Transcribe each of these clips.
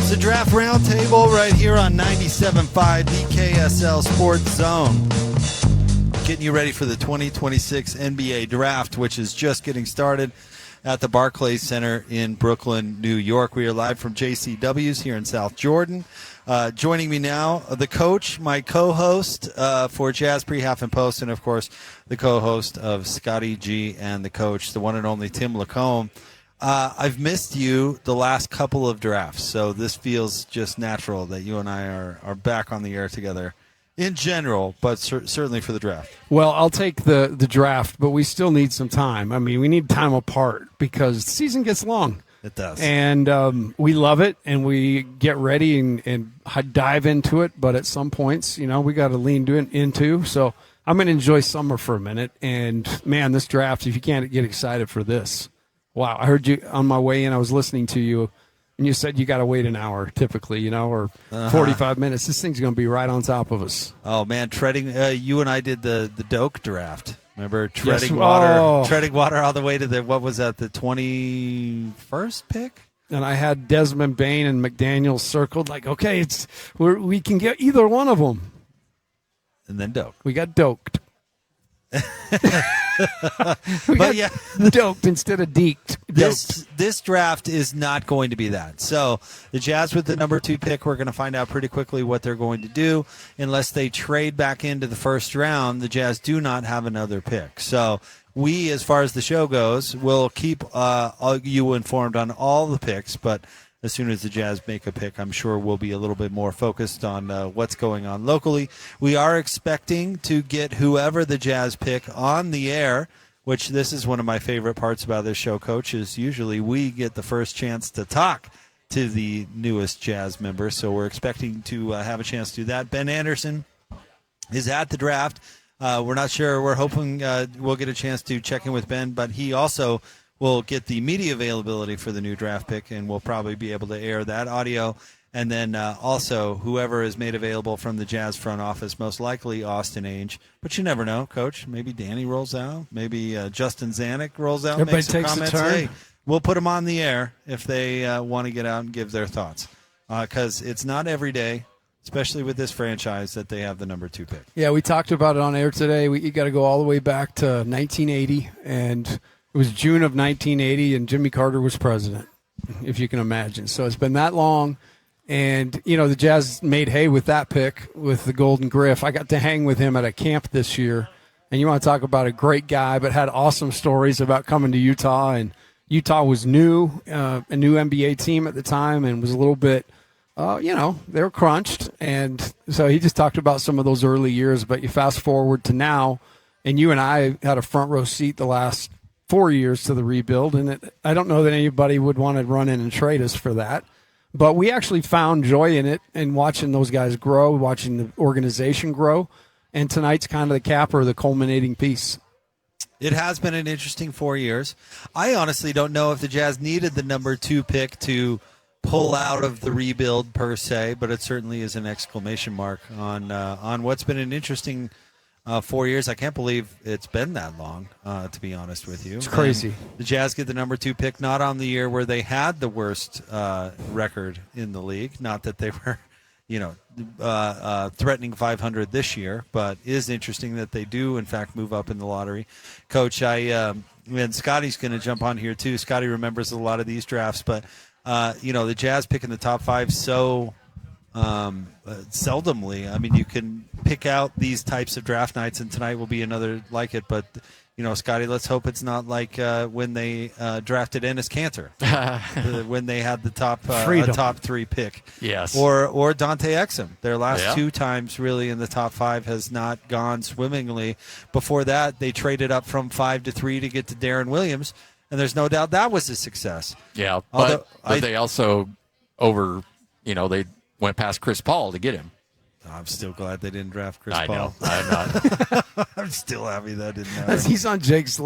It's the Draft Roundtable right here on 97.5, the KSL Sports Zone. Getting you ready for the 2026 NBA Draft, which is just getting started at the Barclays Center in Brooklyn, New York. We are live from JCW's here in South Jordan. Joining me now, the coach, my co-host for Jazz Pre, Half, and Post, and, of course, the co-host of Scotty G and the coach, the one and only Tim LaComb. I've missed you the last couple of drafts, so this feels just natural that you and I are back on the air together in general, but certainly for the draft. Well, I'll take the draft, but we still need some time. I mean, we need time apart because the season gets long. It does. And we love it, and we get ready and dive into it, but at some points, we got to lean into. So I'm going to enjoy summer for a minute, and, man, this draft, if you can't get excited for this. Wow, I heard you on my way in. I was listening to you, and you said you got to wait an hour typically, or 45 minutes. This thing's going to be right on top of us. Oh, man, you and I did the Doak draft. Remember treading water all the way to the 21st pick? And I had Desmond Bain and McDaniel circled like, okay, we can get either one of them. And then Doak. We got doked. Doked instead of deked. This draft is not going to be that. So the Jazz with the number 2 pick, we're going to find out pretty quickly what they're going to do. Unless they trade back into the first round, the Jazz do not have another pick. So we, as far as the show goes, will keep you informed on all the picks, but as soon as the Jazz make a pick, I'm sure we'll be a little bit more focused on what's going on locally. We are expecting to get whoever the Jazz pick on the air, which this is one of my favorite parts about this show, Coach, is usually we get the first chance to talk to the newest Jazz member. So we're expecting to have a chance to do that. Ben Anderson is at the draft. We're not sure. We're hoping we'll get a chance to check in with Ben, but he also we'll get the media availability for the new draft pick, and we'll probably be able to air that audio. And then also whoever is made available from the Jazz front office, most likely Austin Ainge. But you never know, Coach. Maybe Danny rolls out. Maybe Justin Zanuck rolls out. Everybody makes some takes comments. a turn. Hey, we'll put them on the air if they want to get out and give their thoughts. Because it's not every day, especially with this franchise, that they have the number 2 pick. Yeah, we talked about it on air today. You got to go all the way back to 1980, and it was June of 1980, and Jimmy Carter was president, if you can imagine. So it's been that long, and, the Jazz made hay with that pick with the Golden Griff. I got to hang with him at a camp this year, and you want to talk about a great guy, but had awesome stories about coming to Utah, and Utah was new, a new NBA team at the time, and was a little bit, they were crunched, and so he just talked about some of those early years, but you fast forward to now, and you and I had a front row seat the last 4 years to the rebuild, and I don't know that anybody would want to run in and trade us for that. But we actually found joy in it and watching those guys grow, watching the organization grow, and tonight's kind of the capper, the culminating piece. It has been an interesting 4 years. I honestly don't know if the Jazz needed the number 2 pick to pull out of the rebuild per se, but it certainly is an exclamation mark on what's been an interesting 4 years. I can't believe it's been that long, to be honest with you. It's crazy. And the Jazz get the number 2 pick, not on the year where they had the worst record in the league. Not that they were, threatening 500 this year, but it is interesting that they do, in fact, move up in the lottery. Coach, and Scotty's going to jump on here too. Scotty remembers a lot of these drafts, but, the Jazz pick in the top 5 so seldomly. I mean, you can pick out these types of draft nights, and tonight will be another like it. But, Scotty, let's hope it's not like when they drafted Enes Kanter, when they had the top 3 pick. Yes. Or Dante Exum. Their last 2 times really in the top 5 has not gone swimmingly. Before that, they traded up from 5 to 3 to get to Darren Williams, and there's no doubt that was a success. Yeah, but they also they went past Chris Paul to get him. I'm still glad they didn't draft Chris Paul. I know. I'm not. I'm still happy that didn't happen. He's on Jake's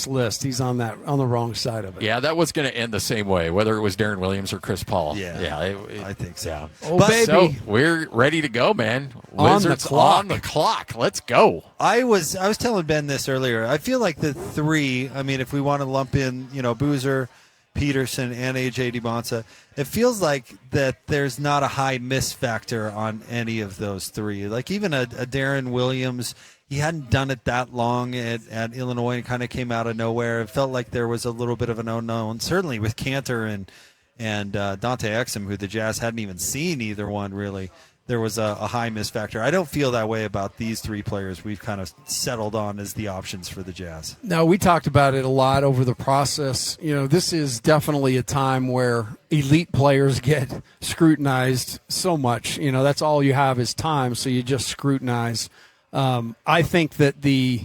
list. He's on the wrong side of it. Yeah, that was going to end the same way, whether it was Darren Williams or Chris Paul. Yeah, I think so. Yeah. Oh, baby. So we're ready to go, man. Wizards on the clock. Let's go. I was telling Ben this earlier. I feel like the 3, I mean, if we want to lump in, Boozer Peterson and AJ Dybantsa, it feels like that there's not a high miss factor on any of those three. Like even a Darren Williams, he hadn't done it that long at Illinois and kind of came out of nowhere. It felt like there was a little bit of an unknown, certainly with Cantor and Dante Exum, who the Jazz hadn't even seen either one really. There was a high miss factor. I don't feel that way about these three players we've kind of settled on as the options for the Jazz. No, we talked about it a lot over the process. This is definitely a time where elite players get scrutinized so much. That's all you have is time, so you just scrutinize. I think that the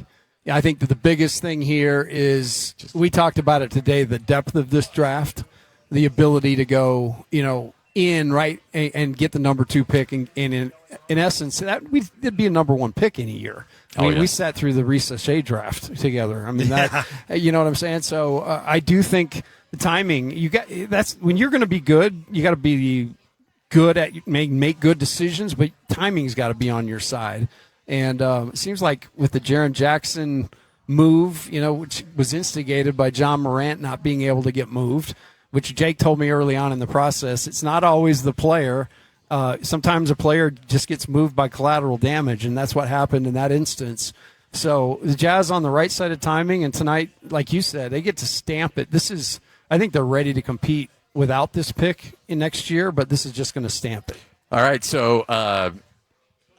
biggest thing here is, we talked about it today, the depth of this draft, the ability to go, in right and get the number 2 pick, and in essence it'd be a number 1 pick in a year. We sat through the Risa draft together. That you know what I'm saying. So I do think the timing, that's when you're going to be good. You got to be good at make good decisions, but timing's got to be on your side. And it seems like with the Jaren Jackson move, which was instigated by John Morant not being able to get moved, which Jake told me early on in the process, it's not always the player. Sometimes a player just gets moved by collateral damage, and that's what happened in that instance. So the Jazz on the right side of timing, and tonight, like you said, they get to stamp it. I think they're ready to compete without this pick in next year, but this is just going to stamp it. All right, so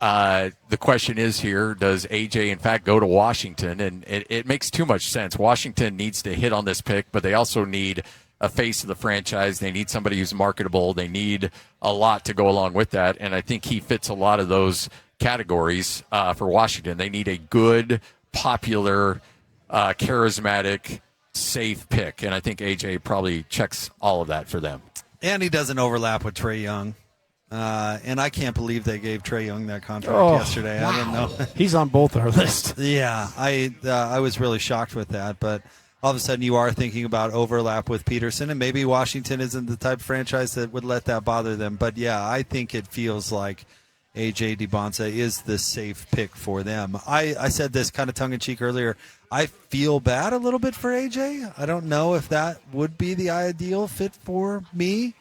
the question is here, does AJ, in fact, go to Washington? And it makes too much sense. Washington needs to hit on this pick, but they also need a face of the franchise. They need somebody who's marketable. They need a lot to go along with that, and I think he fits a lot of those categories for Washington. They need a good, popular, charismatic, safe pick, and I think AJ probably checks all of that for them. And he doesn't overlap with Trae Young. And I can't believe they gave Trae Young that contract yesterday. Wow. I don't know. He's on both our lists. Yeah, I was really shocked with that, but all of a sudden you are thinking about overlap with Peterson, and maybe Washington isn't the type of franchise that would let that bother them. But, yeah, I think it feels like AJ Dybantsa is the safe pick for them. I said this kind of tongue-in-cheek earlier. I feel bad a little bit for AJ. I don't know if that would be the ideal fit for me.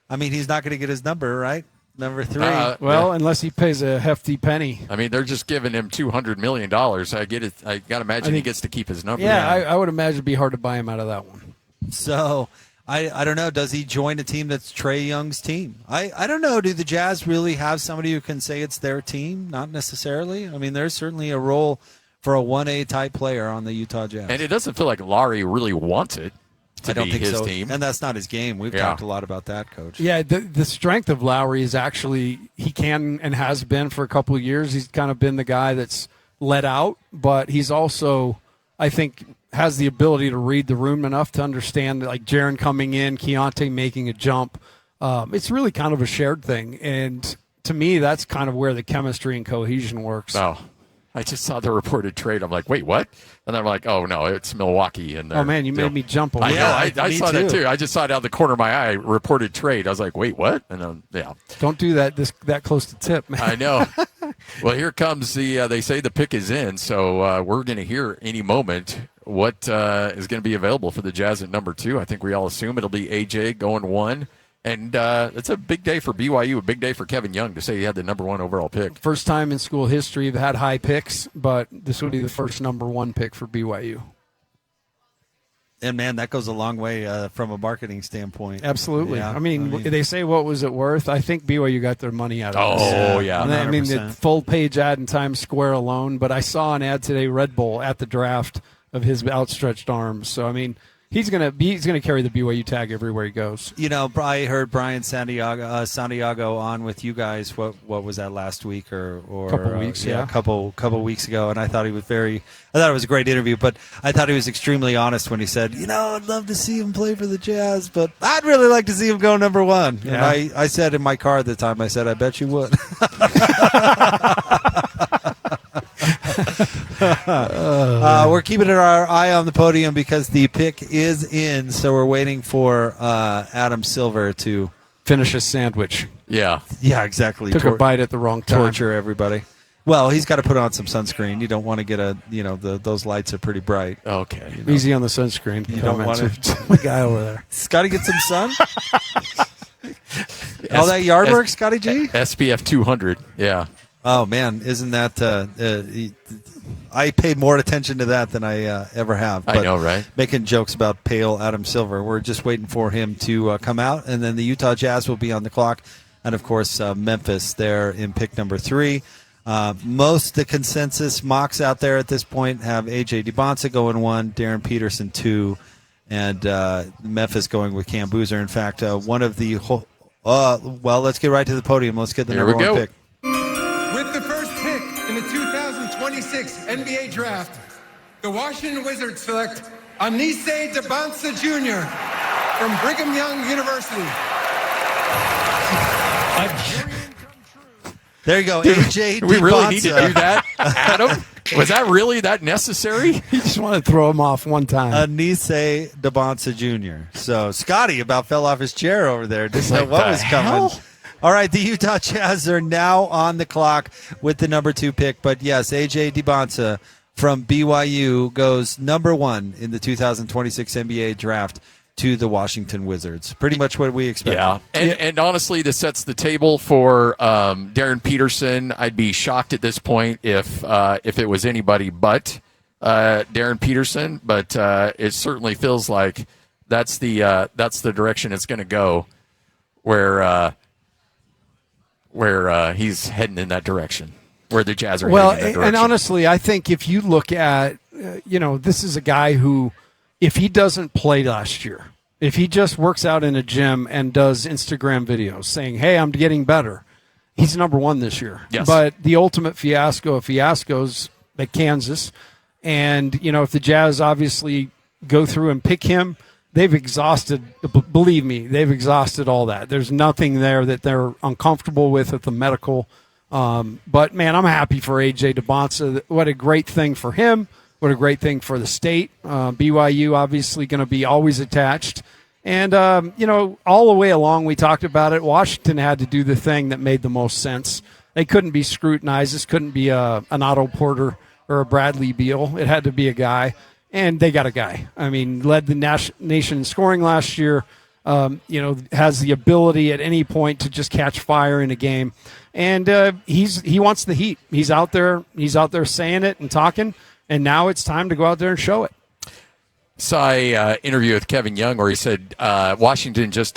I mean, he's not going to get his number, right? Number 3. Unless he pays a hefty penny. I mean, they're just giving him $200 million. I get it. I got to imagine he gets to keep his number. Yeah, I would imagine it'd be hard to buy him out of that one. So, I don't know. Does he join a team that's Trae Young's team? I don't know. Do the Jazz really have somebody who can say it's their team? Not necessarily. I mean, there's certainly a role for a 1A type player on the Utah Jazz. And it doesn't feel like Lowry really wants it. I don't think his so. Team. And that's not his game. We've talked a lot about that, Coach. Yeah, the strength of Lowry is actually he can and has been for a couple of years. He's kind of been the guy that's let out, but he's also, I think, has the ability to read the room enough to understand, like Jaren coming in, Keontae making a jump. It's really kind of a shared thing. And to me, that's kind of where the chemistry and cohesion works. Oh, I just saw the reported trade. I'm like, wait, what? And I'm like, oh, no, it's Milwaukee. And oh, man, you made me jump a little. I saw that, too. I just saw it out the corner of my eye, reported trade. I was like, wait, what? And then, yeah. Don't do that that close to tip, man. I know. Well, here comes they say the pick is in, so we're going to hear any moment what is going to be available for the Jazz at number 2. I think we all assume it'll be AJ going 1. And it's a big day for BYU, a big day for Kevin Young to say he had the number 1 overall pick. First time in school history they've had high picks, but this would be the first number 1 pick for BYU. And, man, that goes a long way from a marketing standpoint. Absolutely. Yeah. I mean, they say what was it worth? I think BYU got their money out of this. Oh, yeah. I mean, the full-page ad in Times Square alone, but I saw an ad today, Red Bull, at the draft of his outstretched arms. So, I mean, he's gonna carry the BYU tag everywhere he goes. You know, I heard Brian Santiago on with you guys. What was that, last week or couple weeks? A couple weeks ago, and I thought it was a great interview. But I thought he was extremely honest when he said, I'd love to see him play for the Jazz, but I'd really like to see him go number 1. Yeah. And I said in my car at the time, I said, I bet you would. We're keeping our eye on the podium because the pick is in, so we're waiting for Adam Silver to finish a sandwich. Yeah, exactly. Took a bite at the wrong time. Torture everybody. Well, he's got to put on some sunscreen. You don't want to get those lights are pretty bright. Okay. Easy on the sunscreen. You don't want to. The guy over there. Scotty, get some sun. All that yard work, Scotty G? SPF 200, yeah. Oh, man, isn't that I paid more attention to that than I ever have. But I know, right? Making jokes about pale Adam Silver. We're just waiting for him to come out, and then the Utah Jazz will be on the clock. And, of course, Memphis there in pick number 3. Most the consensus mocks out there at this point have AJ Dybantsa going 1, Darryn Peterson 2, and Memphis going with Cam Boozer. In fact, one of the let's get right to the podium. Let's get the number 1 pick. With the first pick in the 2026 NBA Draft, the Washington Wizards select AJ Dybantsa Jr. from Brigham Young University. There you go, AJ Dybantsa. We really need to do that, Adam? Was that really that necessary? He just wanted to throw him off one time. AJ Dybantsa Jr. So Scotty about fell off his chair over there. Didn't know Like what the was coming. hell? All right, the Utah Jazz are now on the clock with the number 2 pick. But, yes, AJ Dybantsa from BYU goes number 1 in the 2026 NBA Draft to the Washington Wizards. Pretty much what we expected. Yeah, and honestly, this sets the table for Darryn Peterson. I'd be shocked at this point if it was anybody but Darryn Peterson. But it certainly feels like that's the direction it's going to go, where he's heading in that direction, where the Jazz are heading in that direction. And honestly, I think if you look at, this is a guy who, if he doesn't play last year, if he just works out in a gym and does Instagram videos saying, hey, I'm getting better, he's number 1 this year. Yes. But the ultimate fiasco of fiascos at Kansas, and, if the Jazz obviously go through and pick him, they've exhausted, believe me, they've exhausted all that. There's nothing there that they're uncomfortable with at the medical. But, man, I'm happy for AJ Dybantsa. What a great thing for him. What a great thing for the state. BYU obviously going to be always attached. And, all the way along we talked about it, Washington had to do the thing that made the most sense. They couldn't be scrutinized. This couldn't be an Otto Porter or a Bradley Beal. It had to be a guy. And they got a guy. I mean, led the nation in scoring last year, has the ability at any point to just catch fire in a game. And he wants the heat. He's out there saying it and talking. And now it's time to go out there and show it. Saw a interview with Kevin Young where he said Washington just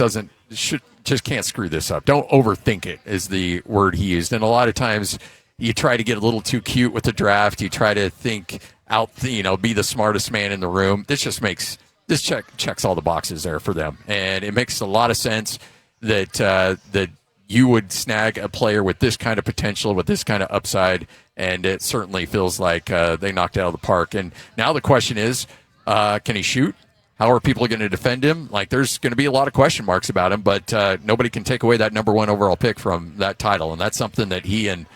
can't screw this up. Don't overthink it is the word he used. And a lot of times you try to get a little too cute with the draft. You try to think out, be the smartest man in the room. This checks all the boxes there for them. And it makes a lot of sense that you would snag a player with this kind of potential, with this kind of upside, and it certainly feels like they knocked it out of the park. And now the question is, can he shoot? How are people going to defend him? Like, there's going to be a lot of question marks about him, but nobody can take away that number 1 overall pick from that title, and that's something that he and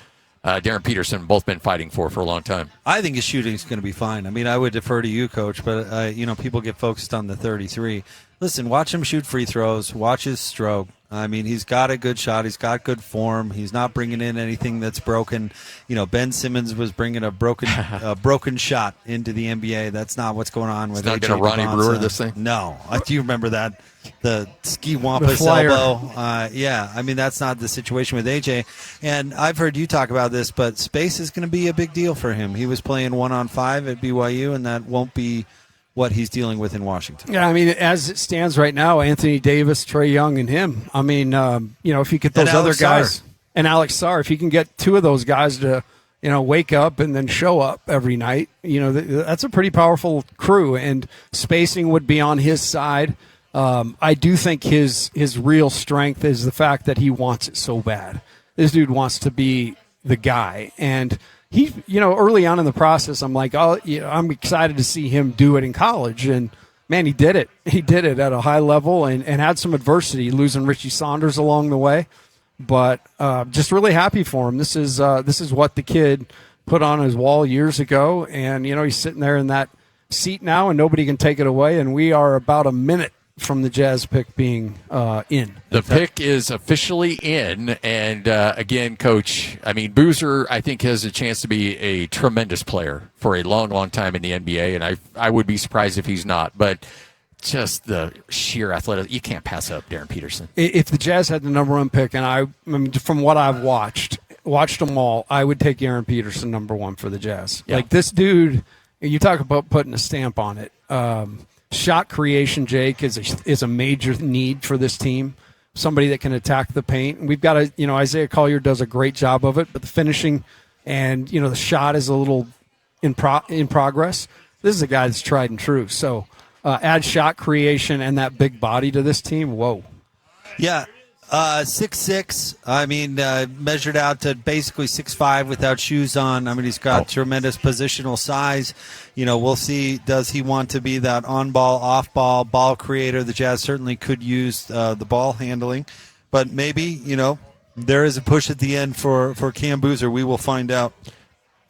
Darryn Peterson both been fighting for a long time. I think his shooting is going to be fine. I mean, I would defer to you, Coach, but, people get focused on the 33. Listen, watch him shoot free throws. Watch his stroke. I mean, he's got a good shot. He's got good form. He's not bringing in anything that's broken. Ben Simmons was bringing a broken shot into the NBA. That's not what's going on with AJ Dybantsa. It's not going to Ronnie Brewer this thing? No. Do you remember that? The ski wampus elbow. Yeah, I mean, that's not the situation with AJ. And I've heard you talk about this, but space is going to be a big deal for him. He was playing 1-on-5 at BYU, and that won't be what he's dealing with in Washington. Yeah, I mean, as it stands right now, Anthony Davis, Trae Young, and him. I mean, if you get those other guys, and Alex Sarr, if you can get 2 of those guys to, wake up and then show up every night, that's a pretty powerful crew, and spacing would be on his side. I do think his real strength is the fact that he wants it so bad. This dude wants to be the guy, and he, early on in the process, I'm like, I'm excited to see him do it in college. And, man, he did it. He did it at a high level and had some adversity, losing Richie Saunders along the way. But just really happy for him. This is what the kid put on his wall years ago. And, he's sitting there in that seat now, and nobody can take it away. And we are about a minute from the Jazz pick being in. The pick is officially in, and again, Coach, I mean, Boozer, I think, has a chance to be a tremendous player for a long, long time in the NBA, and I would be surprised if he's not. But just the sheer athletic, you can't pass up Darryn Peterson. If the Jazz had the number 1 pick, and I mean, from what I've watched them all, I would take Darryn Peterson number 1 for the Jazz. Yeah. Like, this dude, you talk about putting a stamp on it. Shot creation, Jake, is a major need for this team. Somebody that can attack the paint. And we've got Isaiah Collier does a great job of it, but the finishing and, the shot is a little in progress. This is a guy that's tried and true. So add shot creation and that big body to this team. Whoa. Yeah. 6'6". I mean, measured out to basically 6'5" without shoes on. I mean, he's got tremendous positional size. We'll see. Does he want to be that on-ball, off-ball, ball creator? The Jazz certainly could use the ball handling. But maybe, there is a push at the end for Cam Boozer. We will find out.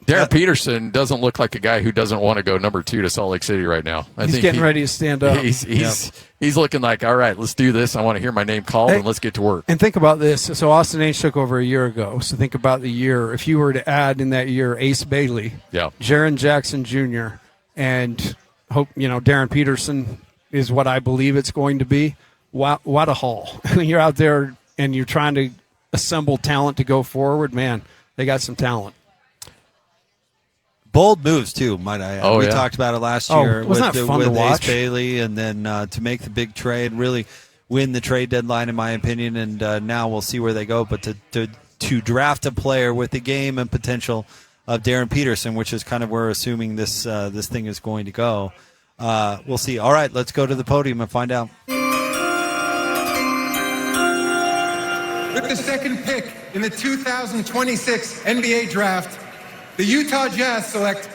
Darryn Peterson doesn't look like a guy who doesn't want to go number 2 to Salt Lake City right now. He's getting ready to stand up. He's looking like, all right, let's do this. I want to hear my name called, and let's get to work. And think about this. So Austin Ainge took over a year ago. So think about the year. If you were to add in that year Ace Bailey, Jaren Jackson Jr., and Darryn Peterson is what I believe it's going to be. What a haul. When you're out there and you're trying to assemble talent to go forward, man, they got some talent. Bold moves, too, might I add. We talked about it last year with Ace Bailey, and then to make the big trade, really win the trade deadline, in my opinion, and now we'll see where they go. But to draft a player with the game and potential of Darryn Peterson, which is kind of where we're assuming this thing is going to go, we'll see. All right, let's go to the podium and find out. With the second pick in the 2026 NBA Draft, the Utah Jazz select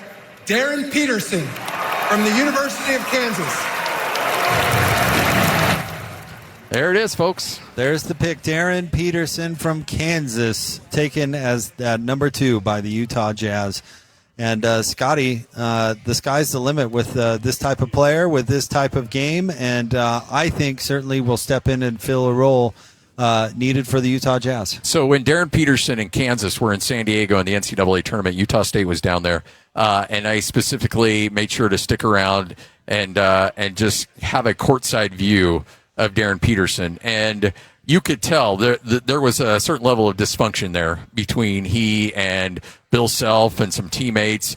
Darryn Peterson from the University of Kansas. There it is, folks. There's the pick. Darryn Peterson from Kansas, taken as number 2 by the Utah Jazz. And, Scotty, the sky's the limit with this type of player, with this type of game. And I think certainly will step in and fill a role needed for the Utah Jazz. So when Darryn Peterson and Kansas were in San Diego in the NCAA tournament, Utah State was down there, and I specifically made sure to stick around and just have a courtside view of Darryn Peterson. And you could tell there was a certain level of dysfunction there between he and Bill Self and some teammates.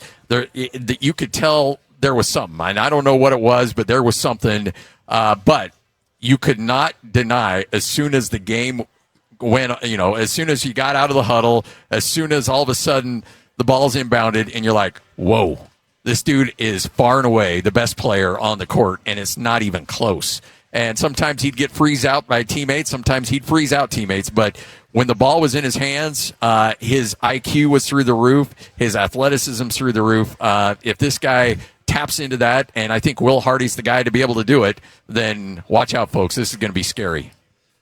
You could tell there was something. And I don't know what it was, but there was something. But you could not deny, as soon as the game went, as soon as you got out of the huddle, as soon as all of a sudden the ball's inbounded and you're like, whoa, this dude is far and away the best player on the court, and it's not even close. And sometimes he'd get freeze out by teammates. Sometimes he'd freeze out teammates. But when the ball was in his hands, his IQ was through the roof, his athleticism through the roof. If this guy taps into that, and I think Will Hardy's the guy to be able to do it, then watch out, folks. This is going to be scary.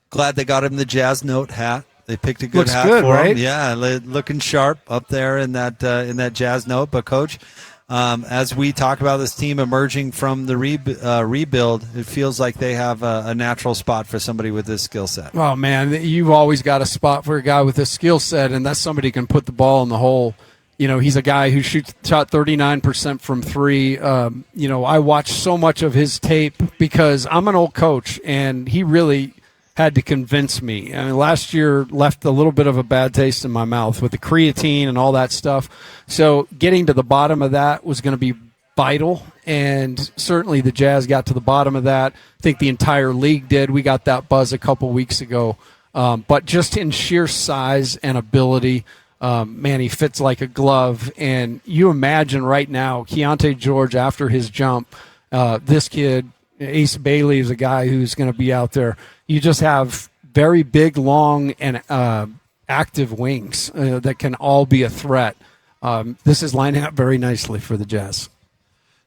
Glad they got him the Jazz Note hat. They picked a good Looks hat good, for right? him. Yeah, looking sharp up there in that Jazz Note. But, Coach, as we talk about this team emerging from the rebuild, it feels like they have a natural spot for somebody with this skill set. Oh, man, you've always got a spot for a guy with this skill set, and that's somebody who can put the ball in the hole. He's a guy who shot 39% from 3. I watched so much of his tape because I'm an old coach, and he really had to convince me. I mean, last year left a little bit of a bad taste in my mouth with the creatine and all that stuff. So getting to the bottom of that was going to be vital, and certainly the Jazz got to the bottom of that. I think the entire league did. We got that buzz a couple weeks ago. But just in sheer size and ability, man, he fits like a glove. And you imagine right now, Keontae George, after his jump, this kid, Ace Bailey, is a guy who's going to be out there. You just have very big, long, and active wings that can all be a threat. This is lining up very nicely for the Jazz.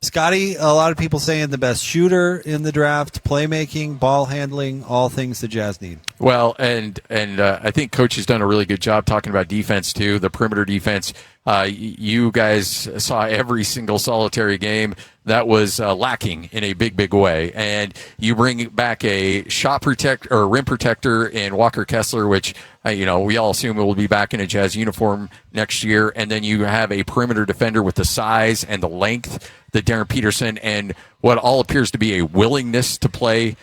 Scotty, a lot of people saying the best shooter in the draft, playmaking, ball handling, all things the Jazz need. Well, and I think Coach has done a really good job talking about defense, too, the perimeter defense. You guys saw every single solitary game. That was lacking in a big, big way. And you bring back a shot protector or rim protector in Walker Kessler, which, we all assume will be back in a Jazz uniform next year. And then you have a perimeter defender with the size and the length that Darryn Peterson and what all appears to be a willingness to play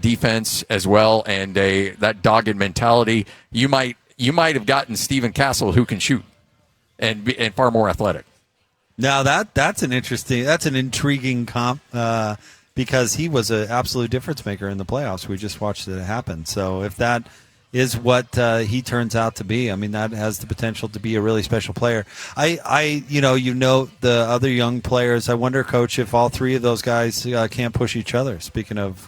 defense as well, and that dogged mentality. You might have gotten Stephen Castle, who can shoot and far more athletic. Now that's an intriguing comp because he was an absolute difference maker in the playoffs. We just watched it happen. So if that is what he turns out to be, I mean, that has the potential to be a really special player. The other young players. I wonder, Coach, if all three of those guys can't push each other. Speaking of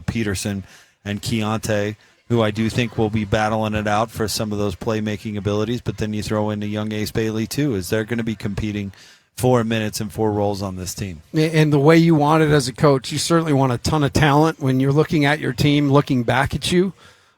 Peterson and Keontae, who I do think will be battling it out for some of those playmaking abilities, but then you throw in the young Ace Bailey too. Is they're going to be competing 4 minutes and 4 roles on this team? And the way you want it as a coach, you certainly want a ton of talent when you're looking at your team, looking back at you.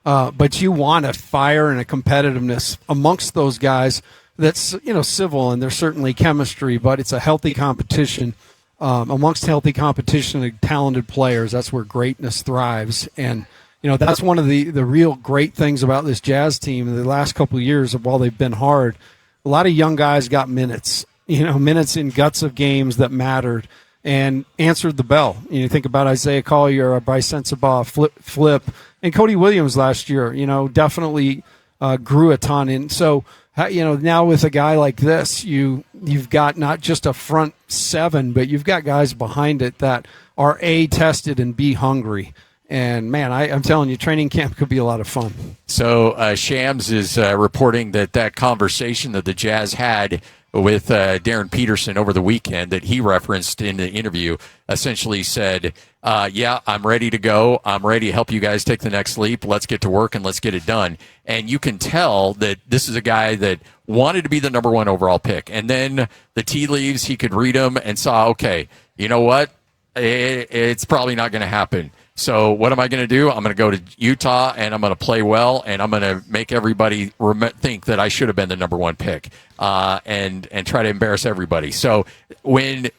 But you want a fire and a competitiveness amongst those guys that's, civil, and there's certainly chemistry, but it's a healthy competition. Amongst healthy competition and talented players, that's where greatness thrives. And that's one of the real great things about this Jazz team in the last couple of years. While they've been hard, a lot of young guys got minutes, minutes in guts of games that mattered and answered the bell. You think about Isaiah Collier, Bryce Sensabaugh, Flip, and Cody Williams last year, definitely grew a ton. And so, now with a guy like this, you've got not just a front seven, but you've got guys behind it that are A, tested, and B, hungry. And, man, I'm telling you, training camp could be a lot of fun. So Shams is reporting that conversation that the Jazz had with Darryn Peterson over the weekend that he referenced in the interview essentially said, I'm ready to go. I'm ready to help you guys take the next leap. Let's get to work and let's get it done. And you can tell that this is a guy that wanted to be the number 1 overall pick. And then the tea leaves, he could read them and saw, okay, you know what? It's probably not going to happen. So what am I going to do? I'm going to go to Utah, and I'm going to play well, and I'm going to make everybody think that I should have been the number 1 pick, and try to embarrass everybody. So and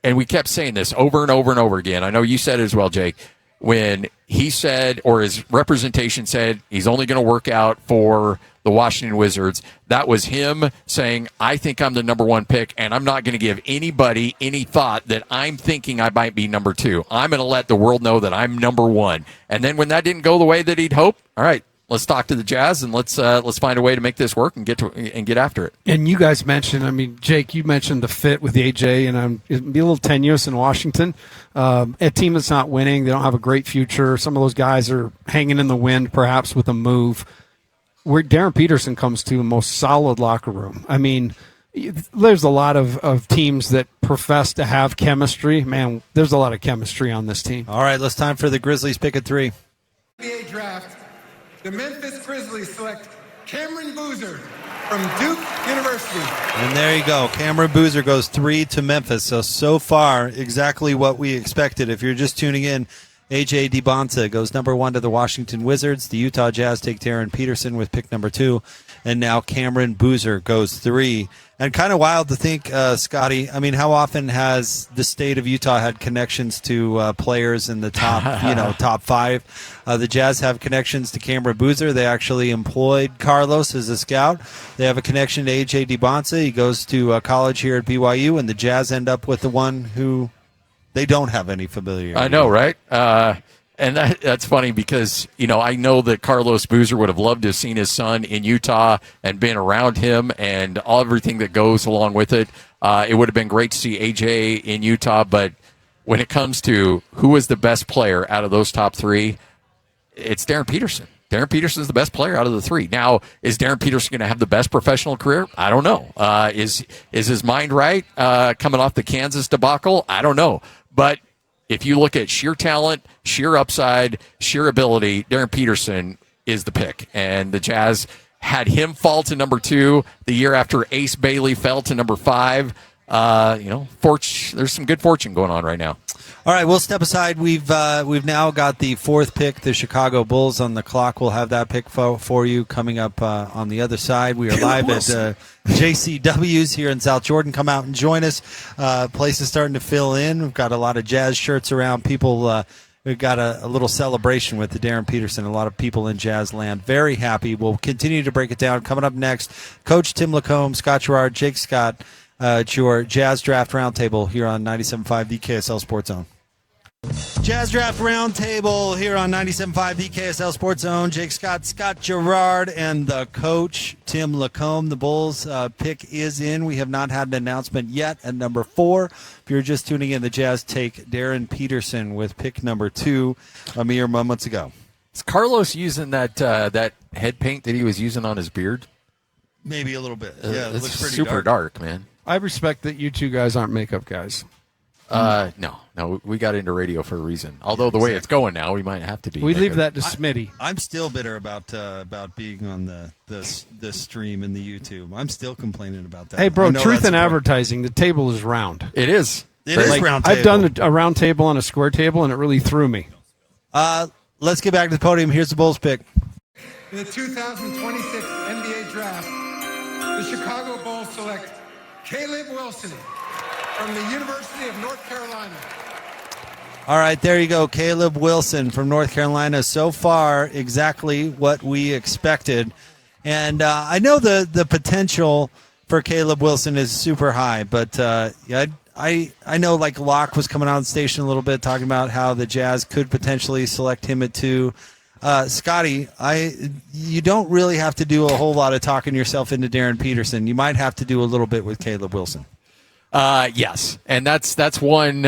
we kept saying this over and over and over again. I know you said it as well, Jake. When he said, or his representation said, he's only going to work out for the Washington Wizards, that was him saying, I think I'm the number 1 pick, and I'm not going to give anybody any thought that I'm thinking I might be number 2. I'm going to let the world know that I'm number 1. And then when that didn't go the way that he'd hoped, all right, let's talk to the Jazz and let's find a way to make this work and get after it. And you guys mentioned, Jake, you mentioned the fit with AJ, and it'd be a little tenuous in Washington. A team that's not winning, they don't have a great future. Some of those guys are hanging in the wind, perhaps with a move. Where Darryn Peterson comes to, the most solid locker room. I mean, there's a lot of teams that profess to have chemistry. Man, there's a lot of chemistry on this team. All right, time for the Grizzlies pick at 3. NBA Draft, the Memphis Grizzlies select Cameron Boozer from Duke University. And there you go. Cameron Boozer goes 3 to Memphis. So far, exactly what we expected. If you're just tuning in, AJ Dybantsa goes number 1 to the Washington Wizards. The Utah Jazz take Darryn Peterson with pick number 2. And now Cameron Boozer goes 3. And kind of wild to think, Scotty, I mean, how often has the state of Utah had connections to players in the top, top 5? The Jazz have connections to Cameron Boozer. They actually employed Carlos as a scout. They have a connection to AJ Dybantsa. He goes to college here at BYU, and the Jazz end up with the one who they don't have any familiarity. I know, right? And that's funny because, I know that Carlos Boozer would have loved to have seen his son in Utah and been around him and everything that goes along with it. It would have been great to see AJ in Utah, but when it comes to who is the best player out of those top 3, it's Darryn Peterson. Darryn Peterson is the best player out of the 3. Now, is Darryn Peterson going to have the best professional career? I don't know. Is his mind right coming off the Kansas debacle? I don't know. But if you look at sheer talent, sheer upside, sheer ability, Darryn Peterson is the pick. And the Jazz had him fall to number 2 the year after Ace Bailey fell to number 5. There's some good fortune going on right now. All right, we'll step aside. We've now got the fourth pick, the Chicago Bulls, on the clock. We'll have that pick for you coming up on the other side. We are live at JCW's here in South Jordan. Come out and join us. Place is starting to fill in. We've got a lot of Jazz shirts around. People, we've got a little celebration with the Darryn Peterson. A lot of people in Jazz land. Very happy. We'll continue to break it down. Coming up next, Coach Tim LaComb, Scott Garrard, Jake Scott, your Jazz Draft Roundtable here on 97.5 the KSL Sports Zone. Jazz Draft Roundtable here on 97.5 the KSL Sports Zone. Jake Scott, Scott Garrard, and the coach, Tim LaComb. The Bulls pick is in. We have not had an announcement yet at number 4. If you're just tuning in, the Jazz take Darryn Peterson with pick number 2 a mere moments ago. Is Carlos using that head paint that he was using on his beard? Maybe a little bit. Yeah, it it's looks pretty super dark, man. I respect that you two guys aren't makeup guys. No, we got into radio for a reason. Although the way it's going now, we might have to be. We leave that to Smitty. I'm still bitter about being on the stream in the YouTube. I'm still complaining about that. Hey, bro, truth in advertising, the table is round. It is. It is round table. I've done a round table on a square table, and it really threw me. Let's get back to the podium. Here's the Bulls pick. In the 2026 NBA Draft, the Chicago Bulls select Caleb Wilson from the University of North Carolina. All right, there you go. Caleb Wilson from North Carolina. So far, exactly what we expected. And I know the potential for Caleb Wilson is super high, but I know like Locke was coming on the station a little bit talking about how the Jazz could potentially select him at 2. Scotty, you don't really have to do a whole lot of talking yourself into Darryn Peterson. You might have to do a little bit with Caleb Wilson. Yes, and that's one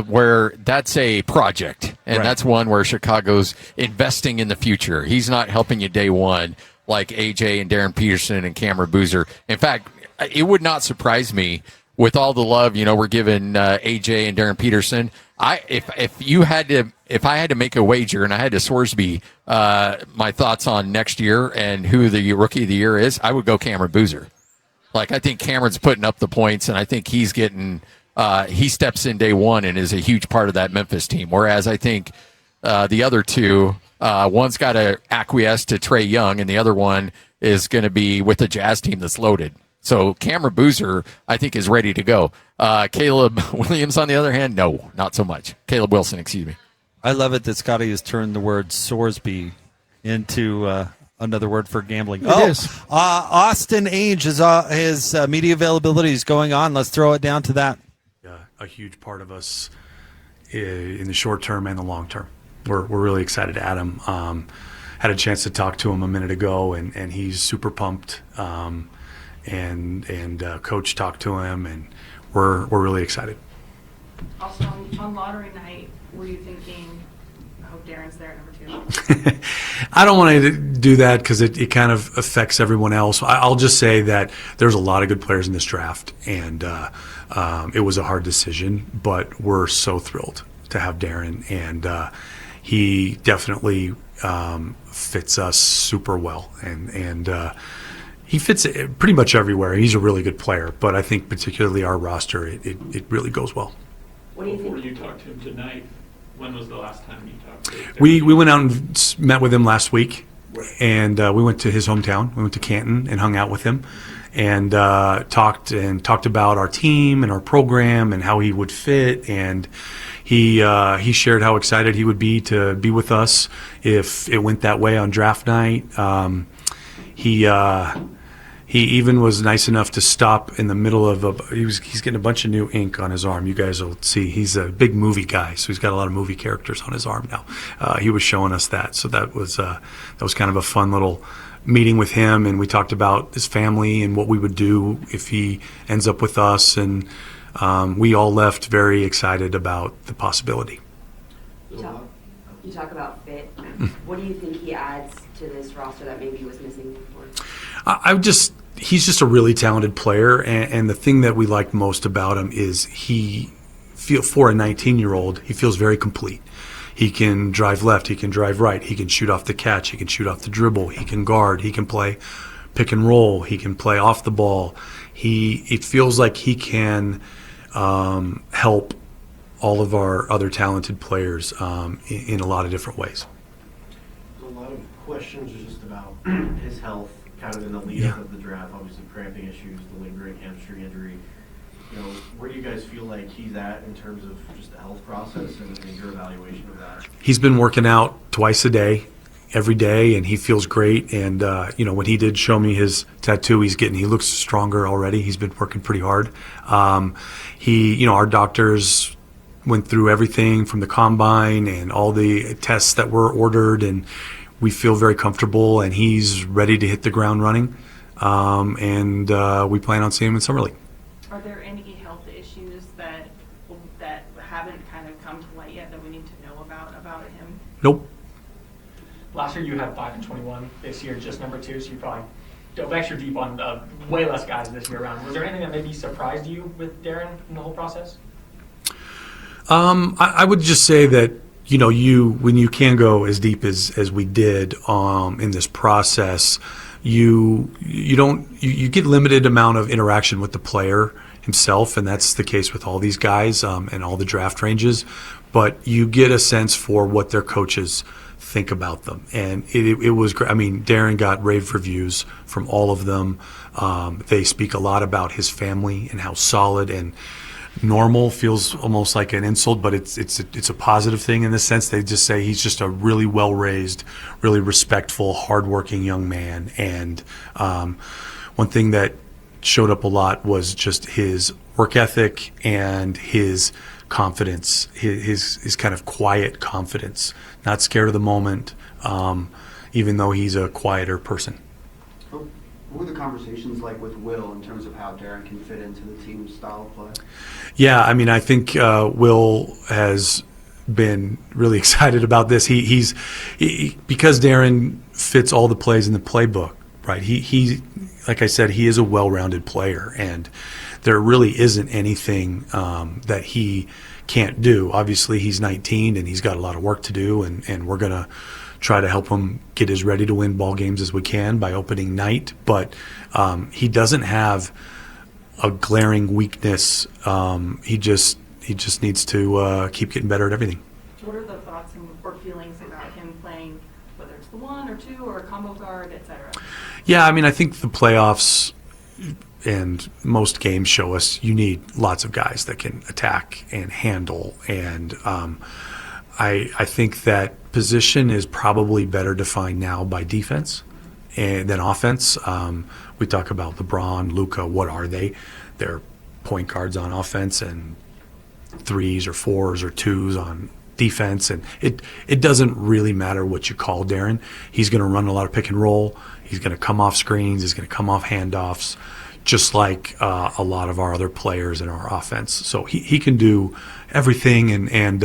where that's a project, and right. That's one where Chicago's investing in the future. He's not helping you day one like AJ and Darryn Peterson and Cameron Boozer. In fact, it would not surprise me with all the love we're giving AJ and Darryn Peterson. If I had to make a wager and I had to Sorsby my thoughts on next year and who the rookie of the year is, I would go Cameron Boozer. Like, I think Cameron's putting up the points, and I think he's getting he steps in day one and is a huge part of that Memphis team. Whereas I think the other two, one's got to acquiesce to Trae Young, and the other one is going to be with the Jazz team that's loaded. So Cameron Boozer, I think, is ready to go. Caleb Williams, on the other hand, no, not so much. Caleb Wilson, excuse me. I love it that Scotty has turned the word Sorsby into another word for gambling. It is. Austin Ainge, his media availability is going on. Let's throw it down to that. A huge part of us in the short term and the long term. We're really excited to add him. Had a chance to talk to him a minute ago, and he's super pumped. And Coach talked to him, and we're really excited. Also, on lottery night, were you thinking, oh, Darren's there at number 2? I don't want to do that because it kind of affects everyone else. I'll just say that there's a lot of good players in this draft, and it was a hard decision, but we're so thrilled to have Darryn, and he definitely fits us super well, and he fits it pretty much everywhere. He's a really good player, but I think particularly our roster, it really goes well. What do you think? Before you talked to him tonight, when was the last time you talked to him? We went out and met with him last week, and we went to his hometown. We went to Canton and hung out with him, and talked about our team and our program and how he would fit. And he shared how excited he would be to be with us if it went that way on draft night. He even was nice enough to stop in the middle of he's getting a bunch of new ink on his arm. You guys will see he's a big movie guy, so he's got a lot of movie characters on his arm now. He was showing us that, so that was kind of a fun little meeting with him, and we talked about his family and what we would do if he ends up with us, and we all left very excited about the possibility. You talk about fit. What do you think he adds to this roster that maybe was missing before? He's just a really talented player, and the thing that we liked most about him is for a 19-year-old, he feels very complete. He can drive left, he can drive right, he can shoot off the catch, he can shoot off the dribble, he can guard, he can play pick and roll, he can play off the ball. It feels like he can help all of our other talented players in a lot of different ways. There's a lot of questions just about his health, kind of in the lead-up of the draft. Obviously, cramping issues, the lingering hamstring injury. Where do you guys feel like he's at in terms of just the health process and your evaluation of that? He's been working out twice a day, every day, and he feels great. And when he did show me his tattoo, he looks stronger already. He's been working pretty hard. Our doctors went through everything from the combine and all the tests that were ordered, and we feel very comfortable. And he's ready to hit the ground running. And we plan on seeing him in Summer League. Are there any health issues that haven't kind of come to light yet that we need to know about him? Nope. Last year you had 5-21. This year just number 2, so you probably dove extra deep on way less guys this year around. Was there anything that maybe surprised you with Darryn in the whole process? I would just say that when you can go as deep as we did in this process, you get limited amount of interaction with the player himself, and that's the case with all these guys and all the draft ranges. But you get a sense for what their coaches think about them, and it was great. I mean, Darryn got rave reviews from all of them. They speak a lot about his family and how solid and normal feels almost like an insult, but it's a positive thing in the sense. They just say he's just a really well-raised, really respectful, hardworking young man. And one thing that showed up a lot was just his work ethic and his confidence, his kind of quiet confidence, not scared of the moment, even though he's a quieter person. What were the conversations like with Will in terms of how Darryn can fit into the team's style of play? Yeah, I mean, I think Will has been really excited about this. He's because Darryn fits all the plays in the playbook, right? He like I said, he is a well-rounded player, and there really isn't anything that he can't do. Obviously, he's 19 and he's got a lot of work to do, and we're gonna try to help him get as ready to win ball games as we can by opening night. But he doesn't have a glaring weakness. He just needs to keep getting better at everything. So what are the thoughts or feelings about him playing, whether it's the 1 or 2 or a combo guard, etc.? Yeah, I mean, I think the playoffs and most games show us you need lots of guys that can attack and handle. And I think that position is probably better defined now by defense than offense. We talk about LeBron, Luka. What are they? They're point guards on offense and 3s or 4s or 2s on defense. And it doesn't really matter what you call Darryn. He's going to run a lot of pick and roll. He's going to come off screens. He's going to come off handoffs, just like a lot of our other players in our offense. So he can do everything, and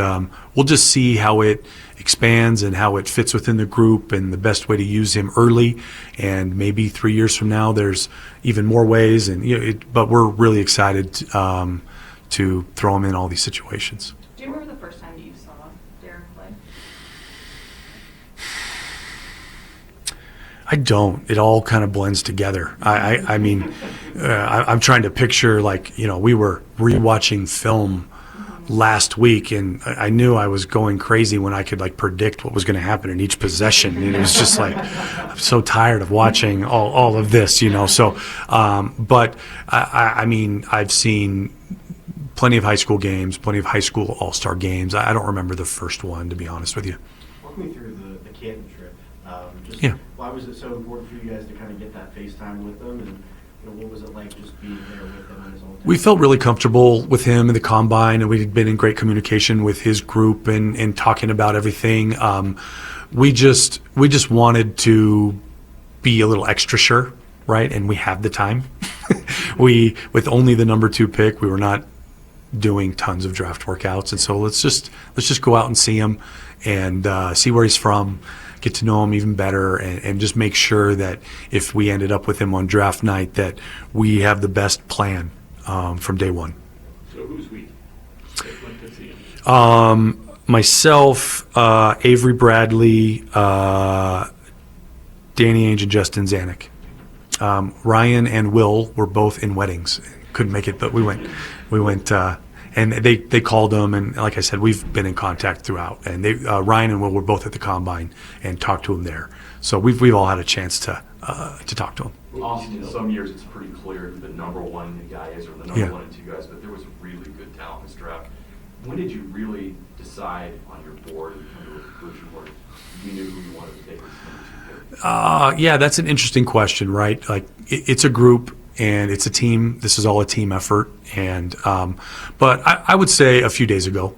we'll just see how it expands and how it fits within the group and the best way to use him early. And maybe 3 years from now, there's even more ways. And but we're really excited to throw him in all these situations. Do you remember the first time that you saw Darryn play? I don't. It all kind of blends together. I mean, I'm trying to picture, we were rewatching film last week, and I knew I was going crazy when I could predict what was going to happen in each possession. And it was just I'm so tired of watching all of this, So, but I mean, I've seen plenty of high school games, plenty of high school all-star games. I don't remember the first one, to be honest with you. Walk me through the Canton trip. Why was it so important for you guys to kind of get that FaceTime with them, and what was it like just being there with him on his own time? We felt really comfortable with him in the combine, and we'd been in great communication with his group and talking about everything. We just wanted to be a little extra sure, right? And we have the time. With only the number 2 pick, we were not doing tons of draft workouts, and so let's just go out and see him and see where he's from, get to know him even better, and just make sure that if we ended up with him on draft night, that we have the best plan from day one. So who's we that went to see him? Myself, Avery Bradley, Danny Ainge, and Justin Zanuck. Ryan and Will were both in weddings. Couldn't make it, but we went and they called him, and like I said, we've been in contact throughout. And Ryan and Will were both at the combine and talked to him there. So we've all had a chance to talk to him. Austin, in some years it's pretty clear who the number one guy is, or the number one and two guys, but there was really good talent in this draft. When did you really decide on your board and come to a conclusion where you knew who you wanted to take as number two pick? Yeah, that's an interesting question, right? Like it's a group and it's a team. This is all a team effort. And but I would say a few days ago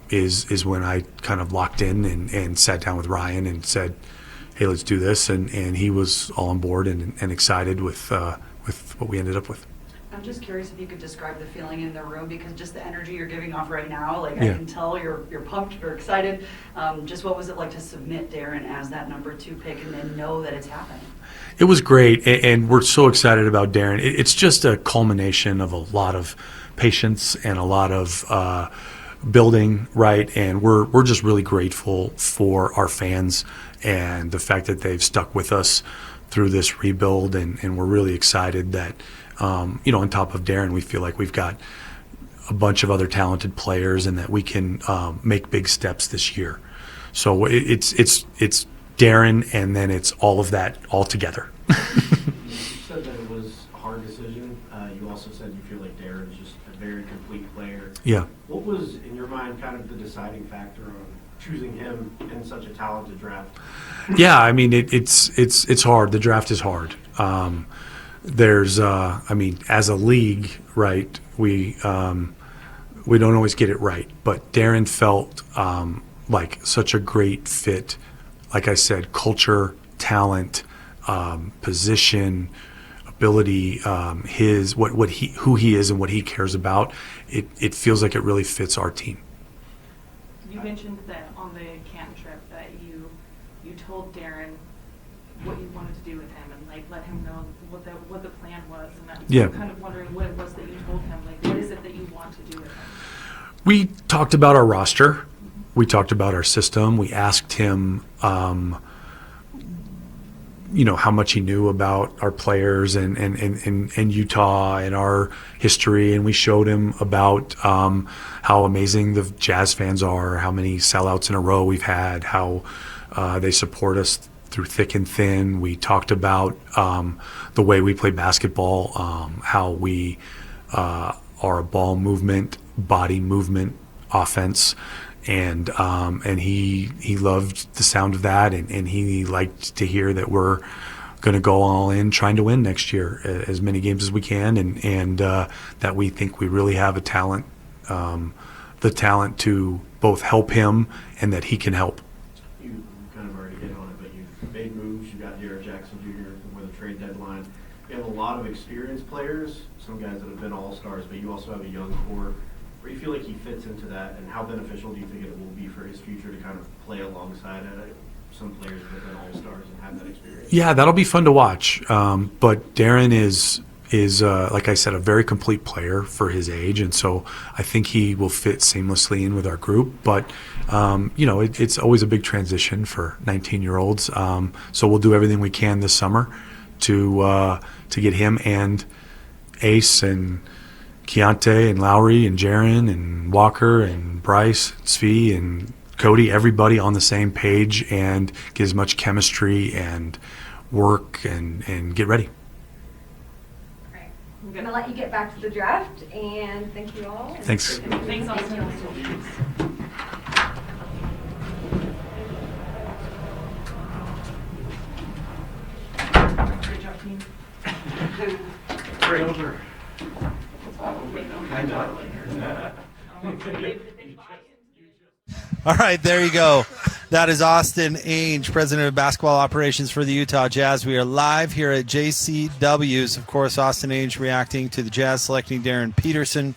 is when I kind of locked in and sat down with Ryan and said, hey, let's do this. And he was all on board and excited with what we ended up with. I'm just curious if you could describe the feeling in the room, because just the energy you're giving off right now, like I can tell you're pumped, you're excited. Just what was it like to submit Darryn as that number two pick and then know that it's happening? It was great, and we're so excited about Darryn. It's just a culmination of a lot of patience and a lot of building, right? And we're just really grateful for our fans and the fact that they've stuck with us through this rebuild, and we're really excited that on top of Darryn, we feel like we've got a bunch of other talented players and that we can make big steps this year. So it's Darryn, and then it's all of that all together. You said that it was a hard decision. You also said you feel like Darryn is just a very complete player. Yeah. What was, in your mind, kind of the deciding factor on choosing him in such a talented draft? Yeah, I mean, it's hard. The draft is hard. There's, as a league, right, we don't always get it right. But Darryn felt like such a great fit. Like I said, culture, talent, position, ability, who he is and what he cares about. It feels like it really fits our team. You mentioned that on the camp trip that you told Darryn what you wanted to do with him and like let him know what the plan was, and I'm kind of wondering what it was that you told him. Like, what is it that you want to do with him? We talked about our roster. We talked about our system. We asked him, how much he knew about our players and Utah and our history, and we showed him about how amazing the Jazz fans are, how many sellouts in a row we've had, how they support us through thick and thin. We talked about the way we play basketball, how we are a ball movement, body movement offense, and he loved the sound of that, and he liked to hear that we're going to go all in trying to win next year, as many games as we can, and that we think we really have the talent to both help him and that he can help. You kind of already hit on it, but you've made moves. You got Garrett Jackson Jr. before the trade deadline. You have a lot of experienced players, some guys that have been all-stars, but you also have a young core. Where do you feel like he fits into that, and how beneficial do you think it will be for his future to kind of play alongside some players that have been all-stars and have that experience? Yeah, that'll be fun to watch. But Darryn is like I said, a very complete player for his age, and so I think he will fit seamlessly in with our group. But it's always a big transition for 19-year-olds. So we'll do everything we can this summer to get him and Ace and Keontae and Lowry and Jaren and Walker and Bryce, Svi and Cody, everybody on the same page and get as much chemistry and work and get ready. Right. I'm going to let you get back to the draft, and thank you all. Thanks. Thanks, Austin. Great job, team. Great over. All right, there you go. That is Austin Ainge, President of Basketball Operations for the Utah Jazz. We are live here at JCW's. Of course, Austin Ainge reacting to the Jazz selecting Darryn Peterson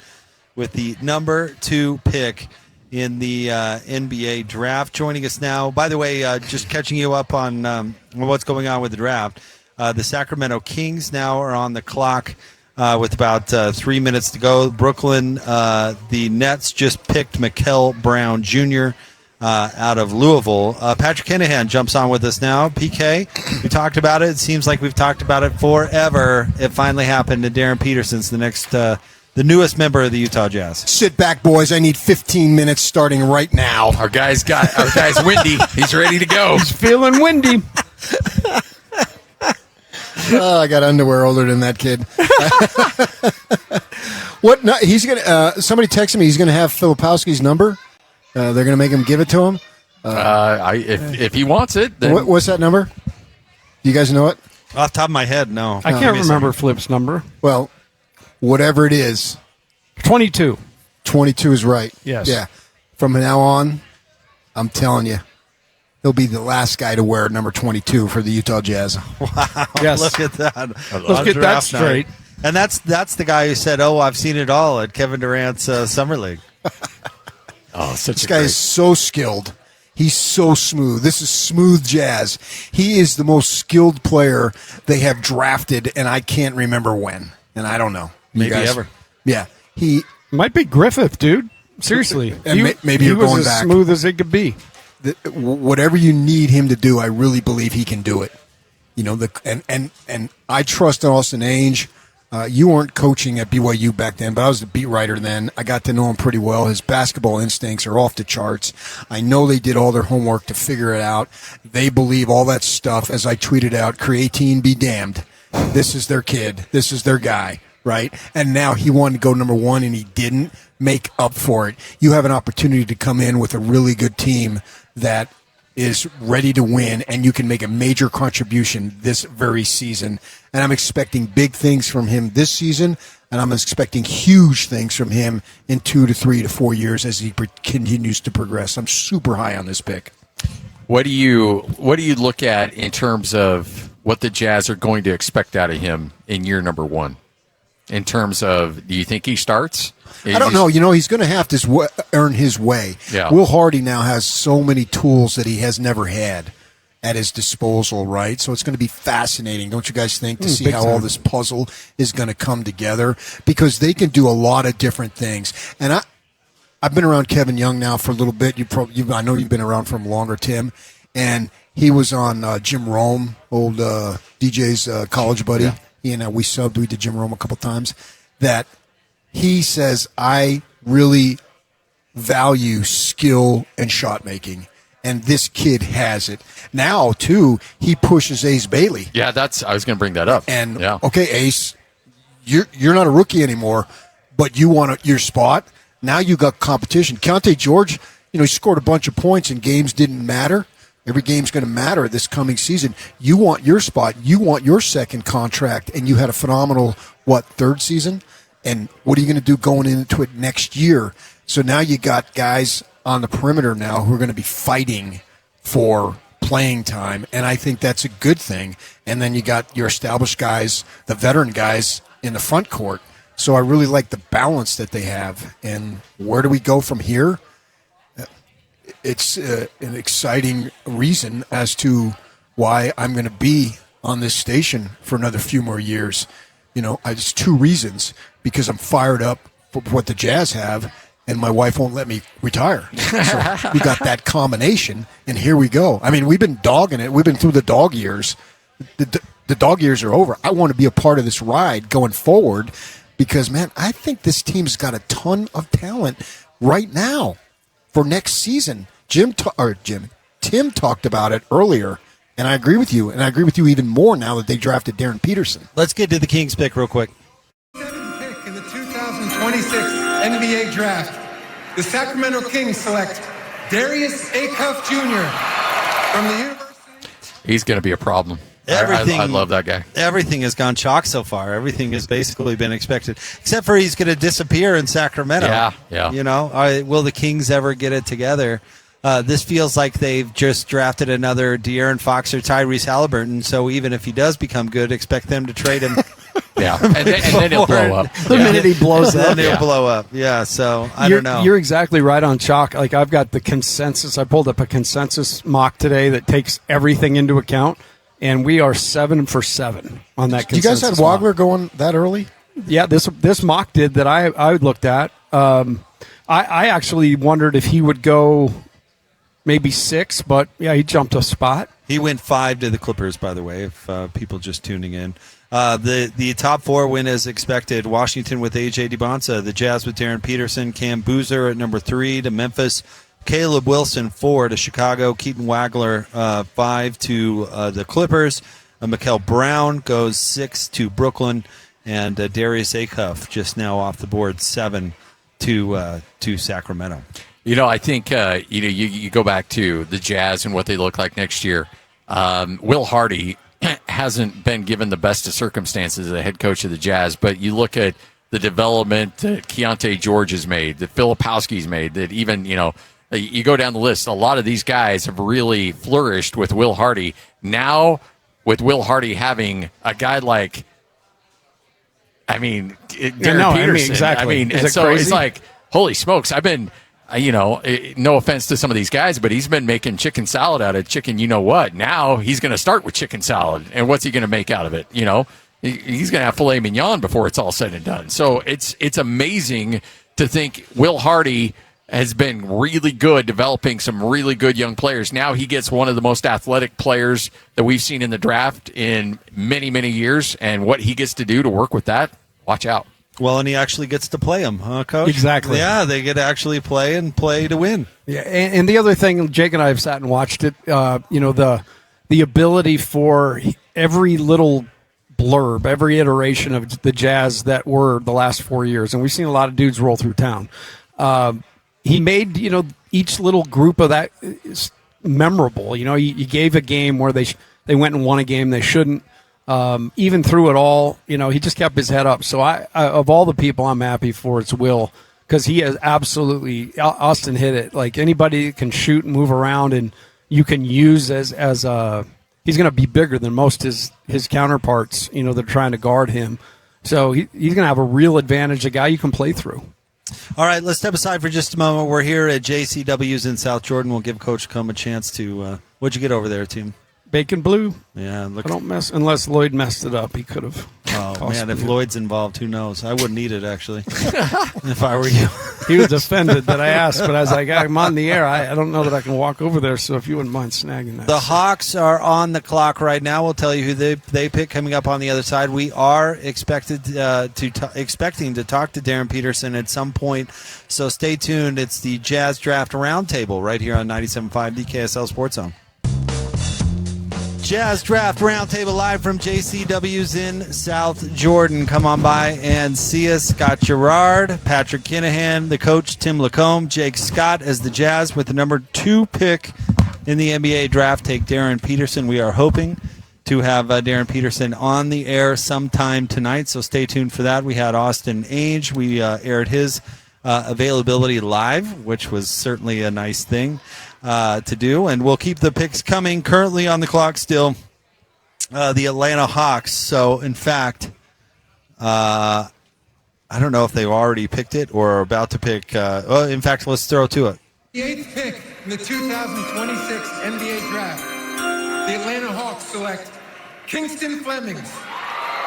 with the number 2 pick in the NBA Draft. Joining us now, by the way, just catching you up on what's going on with the draft. The Sacramento Kings now are on the clock. With about 3 minutes to go. Brooklyn, the Nets just picked Mikal Brown Jr. Out of Louisville. Patrick Kinahan jumps on with us now. PK, we talked about it. It seems like we've talked about it forever. It finally happened, and Darryn Peterson's the next the newest member of the Utah Jazz. Sit back, boys. I need 15 minutes starting right now. Our guy's windy. He's ready to go. He's feeling windy. Oh, I got underwear older than that kid. What? No, he's gonna. Somebody texted me. He's gonna have Filipowski's number. They're gonna make him give it to him. If he wants it, then what's that number? Do you guys know it? Off the top of my head, no. I can't remember Flip's number. Well, whatever it is, 22. 22 is right. Yes. Yeah. From now on, I'm telling you, he'll be the last guy to wear number 22 for the Utah Jazz. Wow. Yes. Look at that. Let's get that straight. And that's the guy who said, "Oh, I've seen it all" at Kevin Durant's summer league. This guy is so skilled. He's so smooth. This is smooth jazz. He is the most skilled player they have drafted, and I can't remember when. And I don't know. Maybe ever. Yeah. He might be Griffith, dude. Seriously. And maybe you're he was going as back. smooth as it could be. Whatever you need him to do, I really believe he can do it. You know, and I trust in Austin Ainge. You weren't coaching at BYU back then, but I was the beat writer then. I got to know him pretty well. His basketball instincts are off the charts. I know they did all their homework to figure it out. They believe all that stuff. As I tweeted out, creatine be damned. This is their kid. This is their guy, right? And now he wanted to go number one, and he didn't make up for it. You have an opportunity to come in with a really good team that is ready to win, and you can make a major contribution this very season. And I'm expecting big things from him this season, and I'm expecting huge things from him in 2 to 3 to 4 years as he continues to progress. I'm super high on this pick. What do you look at in terms of what the Jazz are going to expect out of him in year number one? In terms of, do you think he starts? I don't know. You know, he's going to have to earn his way. Yeah. Will Hardy now has so many tools that he has never had at his disposal, right? So it's going to be fascinating, don't you guys think, to see how all this puzzle is going to come together? Because they can do a lot of different things. And I've been around Kevin Young now for a little bit. I know you've been around for him longer, Tim. And he was on Jim Rome, old DJ's college buddy. Yeah. He and we subbed. We did Jim Rome a couple times. That he says, I really value skill and shot making, and this kid has it. Now, too, he pushes Ace Bailey. Yeah, I was going to bring that up. And, okay, Ace, you're not a rookie anymore, but you want your spot. Now you got competition. Keontae George, he scored a bunch of points and games didn't matter. Every game's going to matter this coming season. You want your spot. You want your second contract, and you had a phenomenal, third season? And what are you going to do going into it next year? So now you got guys on the perimeter now who are going to be fighting for playing time, and I think that's a good thing. And then you got your established guys, the veteran guys in the front court. So I really like the balance that they have. And where do we go from here? It's an exciting reason as to why I'm going to be on this station for another few more years. It's two reasons. Because I'm fired up for what the Jazz have, and my wife won't let me retire. So we got that combination, and here we go. I mean, we've been dogging it. We've been through the dog years. The dog years are over. I want to be a part of this ride going forward because, man, I think this team's got a ton of talent right now for next season. Tim talked about it earlier, and I agree with you, and I agree with you even more now that they drafted Darryn Peterson. Let's get to the Kings pick real quick. 2026 NBA Draft, the Sacramento Kings select Darius Acuff Jr. from the University. He's going to be a problem. I love that guy. Everything has gone chalk so far. Everything has basically been expected, except for he's going to disappear in Sacramento. Yeah. Will the Kings ever get it together? This feels like they've just drafted another De'Aaron Fox or Tyrese Halliburton, so even if he does become good, expect them to trade him. Yeah, and then he'll blow up. The minute he blows up. Then he'll blow up. Yeah, so I don't know. You're exactly right on chalk. Like, I've got the consensus. I pulled up a consensus mock today that takes everything into account, and we are 7 for 7 on that consensus. You guys had Wagler going that early? Yeah, this mock did that I looked at. I actually wondered if he would go maybe 6, but, yeah, he jumped a spot. He went 5 to the Clippers, by the way, if people just tuning in. The top 4 win as expected. Washington with AJ Dybantsa, the Jazz with Darryn Peterson, Cam Boozer at number 3 to Memphis, Caleb Wilson 4 to Chicago, Keaton Wagler 5 to the Clippers, Mikel Brown goes 6 to Brooklyn, and Darius Acuff just now off the board 7 to Sacramento. I think you go back to the Jazz and what they look like next year. Will Hardy hasn't been given the best of circumstances as the head coach of the Jazz, but you look at the development that Keontae George has made, that Filipowski's made, that even, you go down the list, a lot of these guys have really flourished with Will Hardy. Now, with Will Hardy having a guy like, Darryn Peterson. Exactly. And so crazy? It's like, holy smokes, I've been, no offense to some of these guys, but he's been making chicken salad out of chicken, Now he's going to start with chicken salad. And what's he going to make out of it? He's going to have filet mignon before it's all said and done. So it's amazing to think Will Hardy has been really good, developing some really good young players. Now he gets one of the most athletic players that we've seen in the draft in many, many years. And what he gets to do to work with that, watch out. Well, and he actually gets to play them, huh, Coach? Exactly. Yeah, they get to actually play to win. Yeah, and the other thing, Jake and I have sat and watched it, the ability for every little blurb, every iteration of the Jazz that were the last 4 years, and we've seen a lot of dudes roll through town. He made, each little group of that memorable. You gave a game where they went and won a game they shouldn't. Even through it all, he just kept his head up. So I of all the people I'm happy for, it's Will, because he has absolutely, Austin hit it. Like anybody that can shoot and move around and you can use as he's going to be bigger than most his counterparts, that are trying to guard him. So he's going to have a real advantage, a guy you can play through. All right, let's step aside for just a moment. We're here at JCW's in South Jordan. We'll give Coach LaComb a chance to, what'd you get over there, team? Bacon blue. Yeah, I don't mess unless Lloyd messed it up. He could have. Oh man, if Lloyd's involved, who knows? I wouldn't eat it actually. If I were you. He was offended that I asked, but I was like, I'm on the air. I don't know that I can walk over there. So if you wouldn't mind snagging that. The Hawks are on the clock right now. We'll tell you who they pick coming up on the other side. We are expecting to talk to Darryn Peterson at some point. So stay tuned. It's the Jazz Draft Roundtable right here on 97.5 the KSL Sports Zone. Jazz Draft Roundtable live from JCW's in South Jordan. Come on by and see us. Scott Garrard, Patrick Kinahan, the coach, Tim LaComb, Jake Scott as the Jazz with the number 2 pick in the NBA Draft. Take Darryn Peterson. We are hoping to have Darryn Peterson on the air sometime tonight, so stay tuned for that. We had Austin Ainge. We aired his availability live, which was certainly a nice thing to do, and we'll keep the picks coming. Currently on the clock still, the Atlanta Hawks. So, in fact, I don't know if they've already picked it or are about to pick. In fact, let's throw to it. The 8th pick in the 2026 NBA Draft, the Atlanta Hawks select Kingston Flemings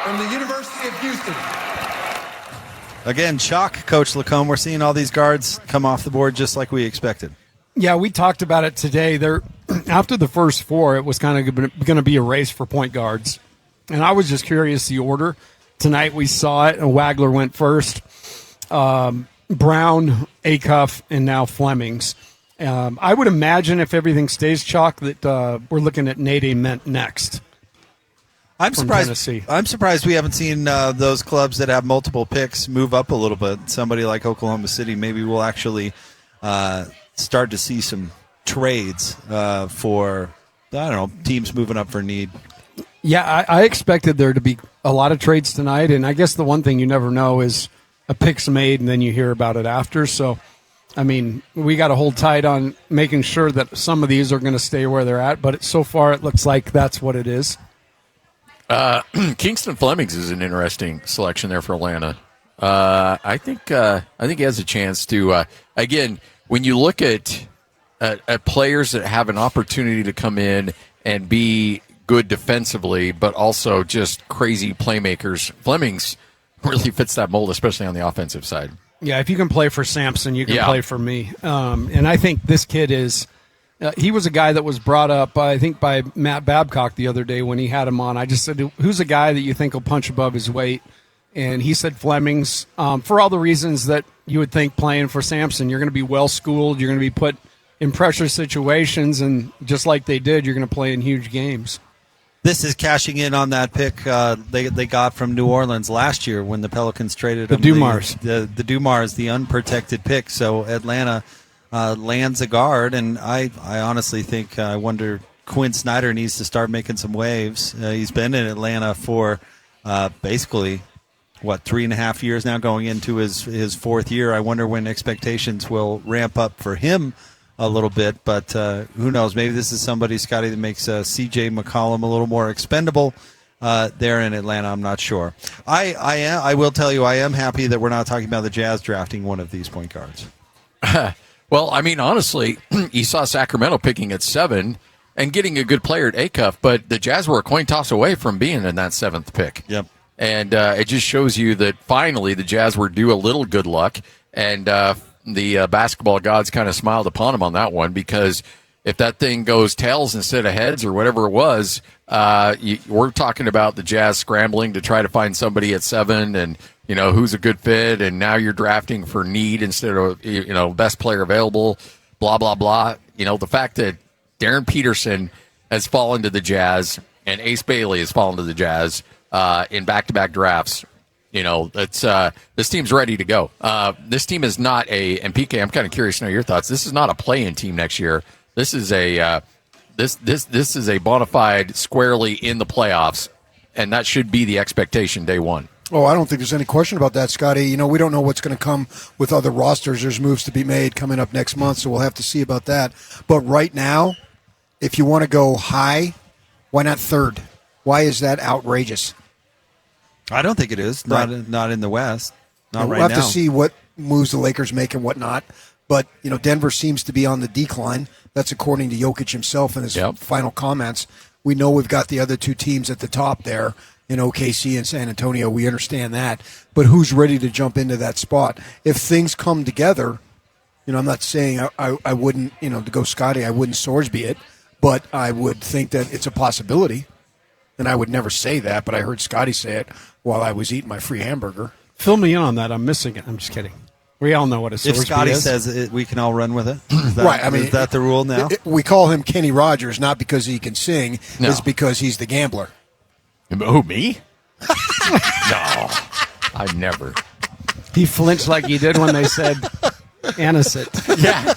from the University of Houston. Again, shock, Coach LaComb. We're seeing all these guards come off the board just like we expected. Yeah, we talked about it today. After the first 4, it was kind of going to be a race for point guards. And I was just curious the order. Tonight we saw it. Wagler went first. Brown, Acuff, and now Flemings. I would imagine if everything stays chalk that we're looking at Nate Ament next. I'm surprised. Tennessee. I'm surprised we haven't seen those clubs that have multiple picks move up a little bit. Somebody like Oklahoma City, maybe we'll actually start to see some trades for, I don't know, teams moving up for need. Yeah, I expected there to be a lot of trades tonight, and I guess the one thing you never know is a pick's made and then you hear about it after. So, I mean, we got to hold tight on making sure that some of these are going to stay where they're at, but so far it looks like that's what it is. Kingston Flemings is an interesting selection there for Atlanta. I think he has a chance to, again, when you look at players that have an opportunity to come in and be good defensively, but also just crazy playmakers, Flemings really fits that mold, especially on the offensive side. Yeah, if you can play for Sampson, you can play for me. And I think this kid is He was a guy that was brought up, I think, by Matt Babcock the other day when he had him on. I just said, who's a guy that you think will punch above his weight? And he said Fleming's, for all the reasons that you would think playing for Sampson. You're going to be well-schooled. You're going to be put in pressure situations, and just like they did, you're going to play in huge games. This is cashing in on that pick they got from New Orleans last year when the Pelicans traded the him Dumars. The Dumars, the unprotected pick. So Atlanta lands a guard, and I honestly think I wonder Quinn Snyder needs to start making some waves. He's been in Atlanta for basically 3.5 years now, going into his fourth year. I wonder when expectations will ramp up for him a little bit, but who knows? Maybe this is somebody, Scotty, that makes C.J. McCollum a little more expendable there in Atlanta. I'm not sure. I will tell you, I am happy that we're not talking about the Jazz drafting one of these point guards. Well, I mean, honestly, you saw Sacramento picking at 7 and getting a good player at Acuff, but the Jazz were a coin toss away from being in that 7th pick. Yep. And it just shows you that finally the Jazz were due a little good luck, and the basketball gods kind of smiled upon him on that one, because if that thing goes tails instead of heads or whatever it was, we're talking about the Jazz scrambling to try to find somebody at 7 and, who's a good fit, and now you're drafting for need instead of, best player available, blah, blah, blah. The fact that Darryn Peterson has fallen to the Jazz and Ace Bailey has fallen to the Jazz in back-to-back drafts, it's this team's ready to go. This team is not and PK, I'm kind of curious to know your thoughts. This is not a play-in team next year. This is this is a bona fide squarely in the playoffs, and that should be the expectation day one. Oh, I don't think there's any question about that, Scotty. We don't know what's going to come with other rosters. There's moves to be made coming up next month, so we'll have to see about that. But right now, if you want to go high, why not 3rd? Why is that outrageous? I don't think it is. Not in the West. Not right now. We'll have to see what moves the Lakers make and whatnot. But, Denver seems to be on the decline. That's according to Jokic himself in his final comments. We know we've got the other two teams at the top there in OKC and San Antonio. We understand that. But who's ready to jump into that spot? If things come together, I'm not saying I wouldn't, to go Scotty, I wouldn't Sorsby it. But I would think that it's a possibility. And I would never say that, but I heard Scotty say it while I was eating my free hamburger. Fill me in on that. I'm missing it. I'm just kidding. We all know what a Sorsby is. If Scotty says it, we can all run with it. Right. I mean, is that the rule now? We call him Kenny Rogers not because he can sing. No. It's because he's the gambler. Who, me? No. I've never. He flinched like he did when they said Anisette. Yeah.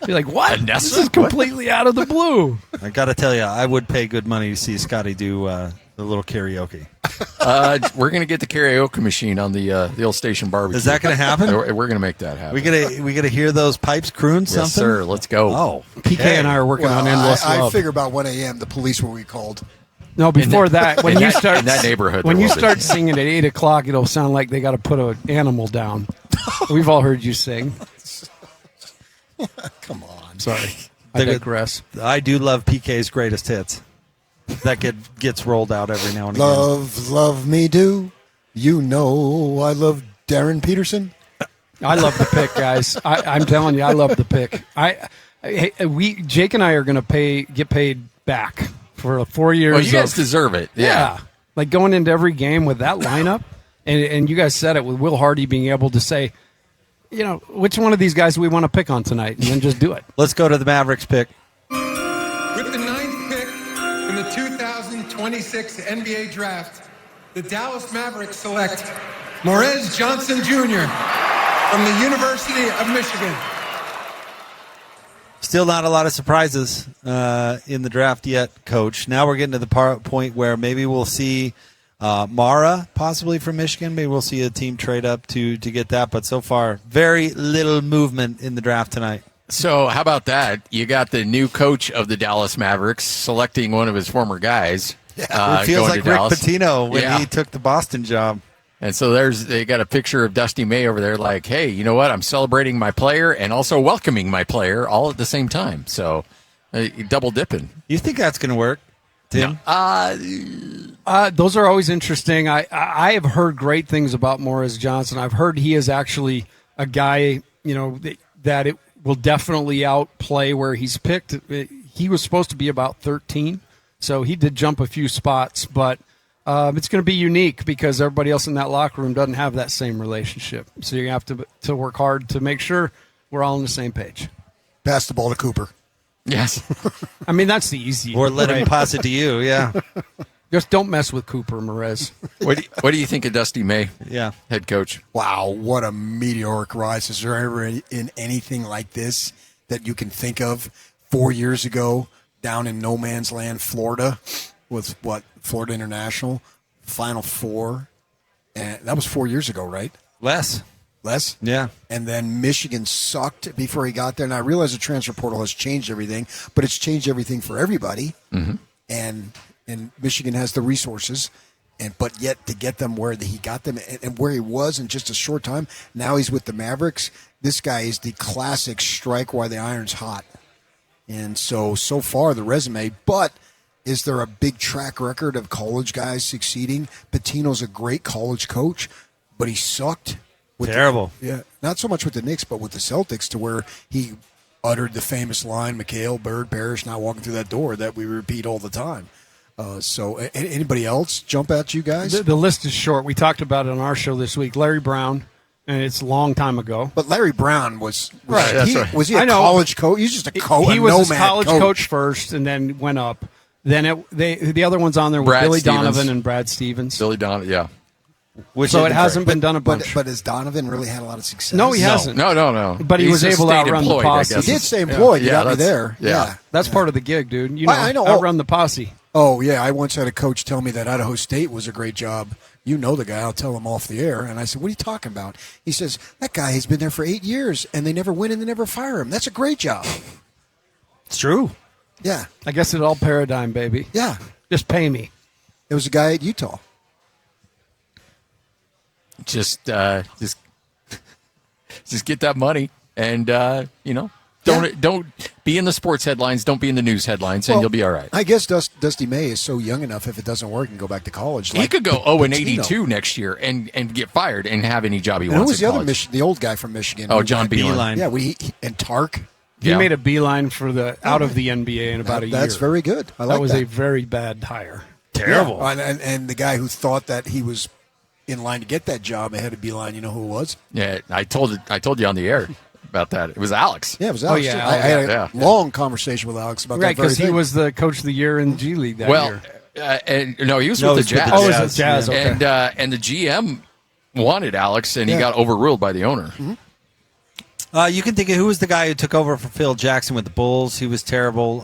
You're like, what? This is completely out of the blue. I got to tell you, I would pay good money to see Scotty do the little karaoke. We're going to get the karaoke machine on the old station barbecue. Is that going to happen? We're going to make that happen. We gonna hear those pipes croon something? Yes, sir. Let's go. Oh, PK and I are working on Endless Love. I figure about 1 a.m. the police will be called. No, before that, when you start in that neighborhood, when you start singing at 8 o'clock, it'll sound like they got to put an animal down. We've all heard you sing. Come on. Sorry, I digress. I do love PK's greatest hits. That gets rolled out every now and again. Love me do. I love Darryn Peterson. I love the pick, guys. I'm telling you, I love the pick. Jake and I are going to get paid back for 4 years. Well, you guys deserve it. Yeah. Like going into every game with that lineup, and you guys said it with Will Hardy being able to say, which one of these guys do we want to pick on tonight, and then just do it. Let's go to the Mavericks pick. With the 9th pick in the 2026 NBA Draft, the Dallas Mavericks select Morez Johnson Jr. from the University of Michigan. Still not a lot of surprises in the draft yet, Coach. Now we're getting to the point where maybe we'll see Mara possibly from Michigan. Maybe we'll see a team trade up to get that. But so far, very little movement in the draft tonight. So how about that? You got the new coach of the Dallas Mavericks selecting one of his former guys. Yeah, it feels like Rick Pitino when he took the Boston job. And so they got a picture of Dusty May over there like, hey, you know what? I'm celebrating my player and also welcoming my player all at the same time. So double dipping. You think that's going to work, Tim? No. Those are always interesting. I have heard great things about Morris Johnson. I've heard he is actually a guy, that will definitely outplay where he's picked. He was supposed to be about 13, so he did jump a few spots, but it's going to be unique because everybody else in that locker room doesn't have that same relationship. So you have to work hard to make sure we're all on the same page. Pass the ball to Cooper. Yes. I mean, that's the easy. Or let him pass it to you, yeah. Just don't mess with Cooper, Merez. What do you think of Dusty May? Yeah. Head coach. Wow, what a meteoric rise. Is there ever in anything like this that you can think of? 4 years ago, down in no man's land, Florida, with Florida International, Final Four. And that was 4 years ago, right? Less? Yeah. And then Michigan sucked before he got there. And I realize the transfer portal has changed everything, but it's changed everything for everybody. Mm-hmm. And Michigan has the resources, but yet to get them where he got them and where he was in just a short time, now he's with the Mavericks. This guy is the classic strike while the iron's hot. And so far the resume, but is there a big track record of college guys succeeding? Pitino's a great college coach, but he sucked. Terrible. Not so much with the Knicks, but with the Celtics, to where he uttered the famous line, McHale, Bird, Parrish, not walking through that door, that we repeat all the time. So anybody else jump at you guys? The list is short. We talked about it on our show this week. Larry Brown, and it's a long time ago. But Larry Brown was right. Was he a college coach? He was just a coach. He was a college coach first, and then went up. Then the other ones on there were Billy Donovan and Brad Stevens. Billy Donovan, yeah. So it hasn't been done a bunch. But has Donovan really had a lot of success? No, he hasn't. No. But he was able to outrun the posse. He did stay employed. You got me there. Yeah. That's part of the gig, dude. You know, I know. Outrun the posse. Oh, yeah. I once had a coach tell me that Idaho State was a great job. You know the guy. I'll tell him off the air. And I said, what are you talking about? He says, that guy has been there for 8 years, and they never win and they never fire him. That's a great job. It's true. Yeah. I guess it's all paradigm, baby. Yeah. Just pay me. It was a guy at Utah. Just get that money, and don't be in the sports headlines. Don't be in the news headlines, and you'll be all right. I guess Dusty May is so young enough. If it doesn't work, and go back to college. He could go 0-82 next year and get fired and have any job he wants. Who was the college. other the old guy from Michigan? Oh, John Beilein. Yeah, and Tark. He made a beeline for out of the NBA in about a year. That's very good. I like that was a very bad hire. Terrible. Yeah. And the guy who thought that he was in line to get that job ahead of Beilein, you know who it was? Yeah, I told you on the air about that. It was Alex. Yeah, it was Alex. Oh, yeah. I had a long conversation with Alex about that. Right, because he was the coach of the year in G League that year. He was with the Jazz. Oh, it was the Jazz. Okay. And the GM wanted Alex, and he got overruled by the owner. Mm-hmm. You can think of who was the guy who took over for Phil Jackson with the Bulls. He was terrible.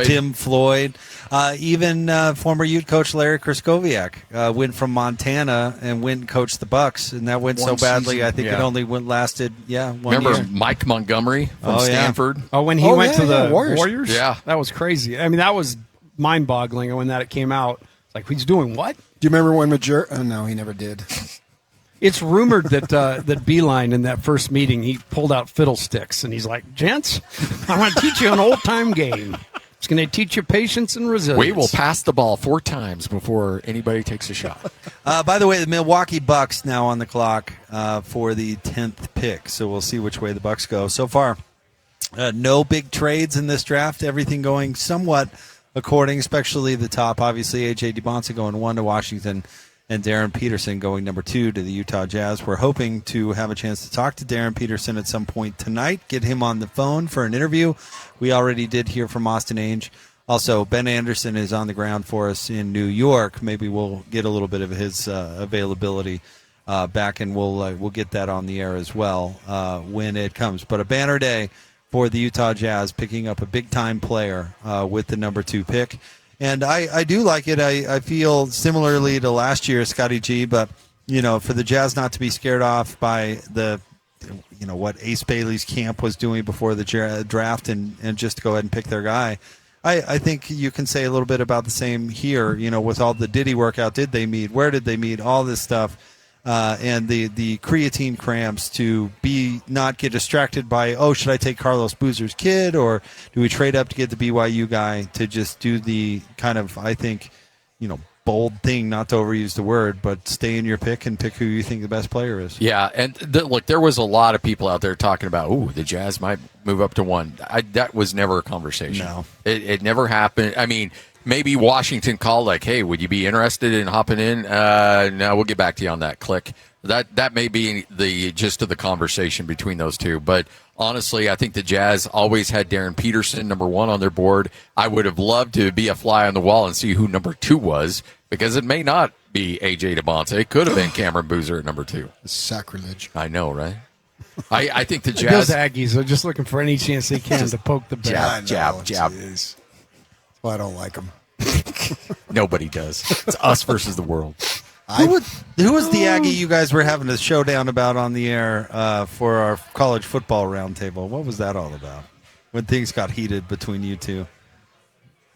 Tim Floyd. Even former Ute coach Larry Kraskowiak went from Montana and went and coached the Bucks, and that went so badly. Season. I think it only lasted 1 Remember year. Mike Montgomery from Stanford? Oh, when he went to the Warriors? Yeah. That was crazy. I mean, that was mind-boggling when that came out. It's like, he's doing what? Do you remember when no, he never did. It's rumored that Beilein in that first meeting, he pulled out fiddlesticks, and he's like, gents, I want to teach you an old-time game. It's going to teach you patience and resilience. We will pass the ball 4 times before anybody takes a shot. By the way, the Milwaukee Bucks now on the clock for the 10th pick, so we'll see which way the Bucks go. So far, no big trades in this draft. Everything going somewhat according, especially the top. Obviously, AJ Dybantsa going 1 to Washington, and Darryn Peterson going number 2 to the Utah Jazz. We're hoping to have a chance to talk to Darryn Peterson at some point tonight, get him on the phone for an interview. We already did hear from Austin Ainge. Also, Ben Anderson is on the ground for us in New York. Maybe we'll get a little bit of his availability back, and we'll get that on the air as well when it comes. But a banner day for the Utah Jazz, picking up a big-time player with the number 2 pick. And I do like it. I feel similarly to last year, Scotty G, but, for the Jazz not to be scared off by what Ace Bailey's camp was doing before the draft and just go ahead and pick their guy. I think you can say a little bit about the same here, with all the did he work out, did they meet, where did they meet, all this stuff. And the creatine cramps to not get distracted by, should I take Carlos Boozer's kid, or do we trade up to get the BYU guy, to just do the kind of, I think, bold thing, not to overuse the word, but stay in your pick and pick who you think the best player is. Yeah, and look, there was a lot of people out there talking about, the Jazz might move up to 1. That was never a conversation. No. It never happened. I mean, maybe Washington called like, hey, would you be interested in hopping in? No, we'll get back to you on that. Click. That may be the gist of the conversation between those two. But honestly, I think the Jazz always had Darryn Peterson, number 1, on their board. I would have loved to be a fly on the wall and see who number 2 was, because it may not be AJ Dybantsa. It could have been Cameron Boozer at number 2. It's sacrilege. I know, right? I think the Jazz... Those Aggies are just looking for any chance they can to poke the bear. Jab. That's why I don't like them. Nobody does. It's us versus the world. Who was the Aggie you guys were having a showdown about on the air for our college football roundtable? What was that all about? When things got heated between you two?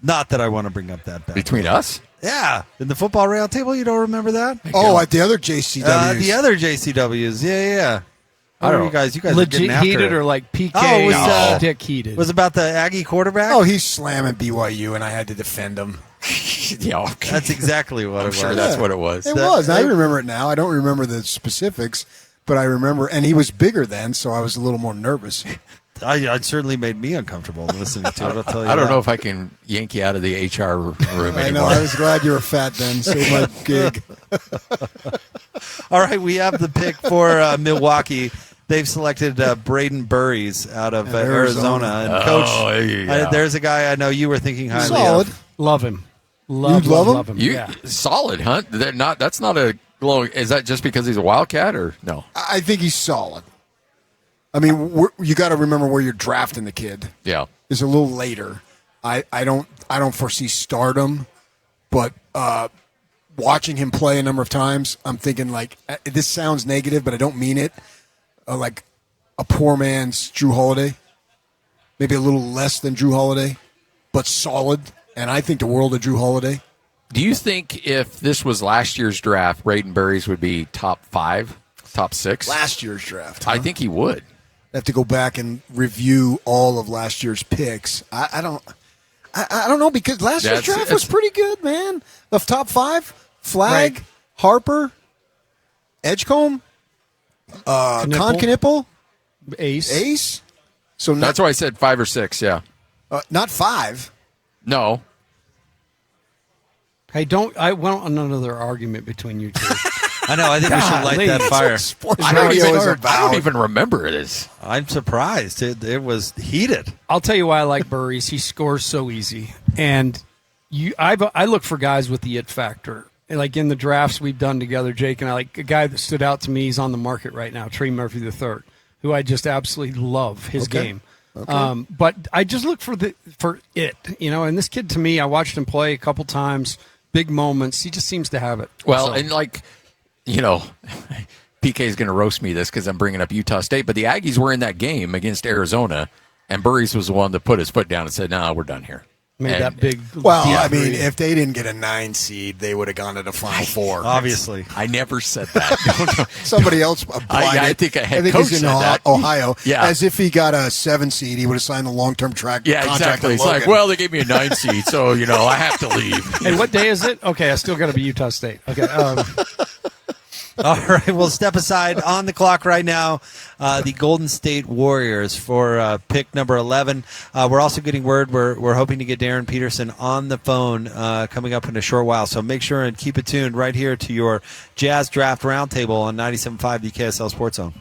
Not that I want to bring up that back. Between us? Yeah. In the football roundtable, you don't remember that? At the other JCWs. The other JCWs. Yeah. I don't know. You guys were legit getting after heated it. or like PK dick heated? Was it about the Aggie quarterback? Oh, he's slamming BYU, and I had to defend him. Yeah, okay. That's exactly what it was. Sure, that's what it was. It was. I remember it now. I don't remember the specifics, but I remember, and he was bigger then, so I was a little more nervous. It certainly made me uncomfortable listening to it. I'll tell you. I don't know if I can yank you out of the HR room anymore. I know. I was glad you were fat then. Save my gig. All right, we have the pick for Milwaukee. They've selected Braden Burries out of Arizona. And Coach, there's a guy I know you were thinking highly solid. of. Love him. Love him? Yeah. Solid, huh? That's not a glowing. Is that just because he's a Wildcat or no? I think he's solid. I mean, you got to remember where you're drafting the kid. Yeah, it's a little later. I don't foresee stardom, but watching him play a number of times, I'm thinking like this sounds negative, but I don't mean it. Like a poor man's Drew Holiday, maybe a little less than Drew Holiday, but solid. And I think the world of Drew Holiday. Do you think if this was last year's draft, Braden Burries would be top 5, top 6? Last year's draft. Huh? I think he would. I have to go back and review all of last year's picks. I don't know, because last year's draft was pretty good, man. The top 5, Flag, right. Harper, Edgecombe, Con Knipple, Ace. So that's why I said 5 or 6. Yeah, not 5. No. Hey, I want another argument between you two. I know. I think we should light that fire. I don't even remember this. I'm surprised. It was heated. I'll tell you why I like Burries. He scores so easy, and I look for guys with the it factor. Like in the drafts we've done together, Jake and I, like a guy that stood out to me. He's on the market right now, Trey Murphy III, who I just absolutely love his game. Okay. But I just look for it, and this kid, to me, I watched him play a couple times, big moments. He just seems to have it. Well, and PK is going to roast me this because I'm bringing up Utah State, but the Aggies were in that game against Arizona, and Burries was the one that put his foot down and said, "No, we're done here." Made that big. Well, I mean, if they didn't get a 9 seed, they would have gone to the Final Four. Obviously, I never said that. Somebody else applied I think a head coach he's in said that. Ohio. Yeah. As if he got a 7 seed, he would have signed the long-term contract. Exactly. It's like, well, they gave me a 9 seed, so I have to leave. Hey, what day is it? Okay, I still got to be Utah State. Okay. All right, we'll step aside. On the clock right now, the Golden State Warriors for pick number 11. We're also getting word we're hoping to get Darryn Peterson on the phone coming up in a short while. So make sure and keep it tuned right here to your Jazz Draft Roundtable on 97.5 the KSL Sports Zone.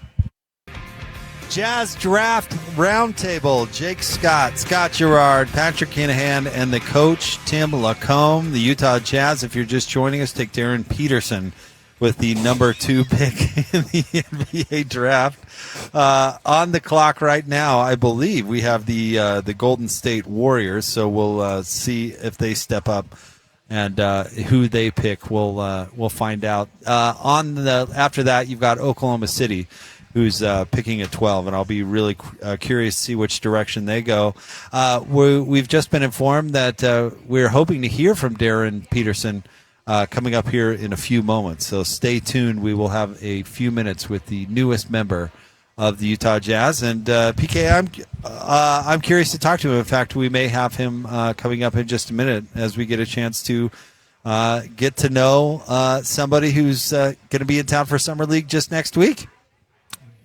Jazz Draft Roundtable. Jake Scott, Scott Garrard, Patrick Kinahan, and the coach, Tim LaComb. The Utah Jazz, if you're just joining us, take Darryn Peterson with the number 2 pick in the NBA Draft. On the clock right now, I believe we have the Golden State Warriors, so we'll see if they step up and who they pick. We'll find out. After that, you've got Oklahoma City, who's picking at 12, and I'll be really curious to see which direction they go. We've just been informed that we're hoping to hear from Darryn Peterson coming up here in a few moments. So stay tuned. We will have a few minutes with the newest member of the Utah Jazz. And PK, I'm curious to talk to him. In fact, we may have him coming up in just a minute as we get a chance to get to know somebody who's going to be in town for Summer League just next week.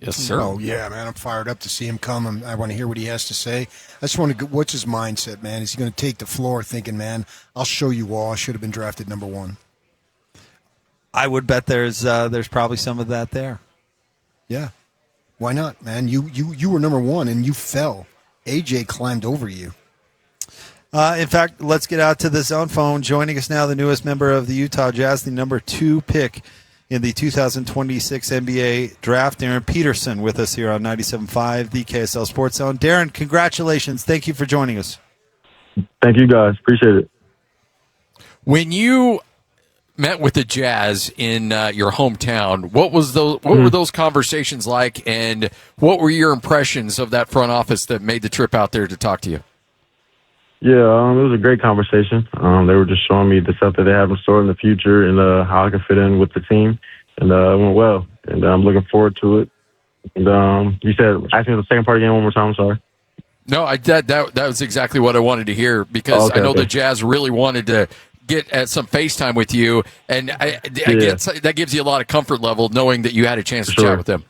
Yes, sir. Oh, yeah, man. I'm fired up to see him come. I want to hear what he has to say. I just want to – what's his mindset, man? Is he going to take the floor thinking, man, I'll show you all. I should have been drafted number 1. I would bet there's probably some of that there. Yeah. Why not, man? You were number 1, and you fell. AJ climbed over you. In fact, let's get out to the zone phone. Joining us now, the newest member of the Utah Jazz, the number 2 pick in the 2026 NBA Draft, Darryn Peterson, with us here on 97.5, the KSL Sports Zone. Darryn, congratulations. Thank you for joining us. Thank you, guys. Appreciate it. When you met with the Jazz in your hometown, what were those conversations like, and what were your impressions of that front office that made the trip out there to talk to you? Yeah, it was a great conversation. They were just showing me the stuff that they have in store in the future and how I can fit in with the team. And it went well. And I'm looking forward to it. And you said, ask me the second part again one more time. I'm sorry. No, that was exactly what I wanted to hear, because I know the Jazz really wanted to get at some FaceTime with you. And I guess that gives you a lot of comfort level knowing that you had a chance to chat with them.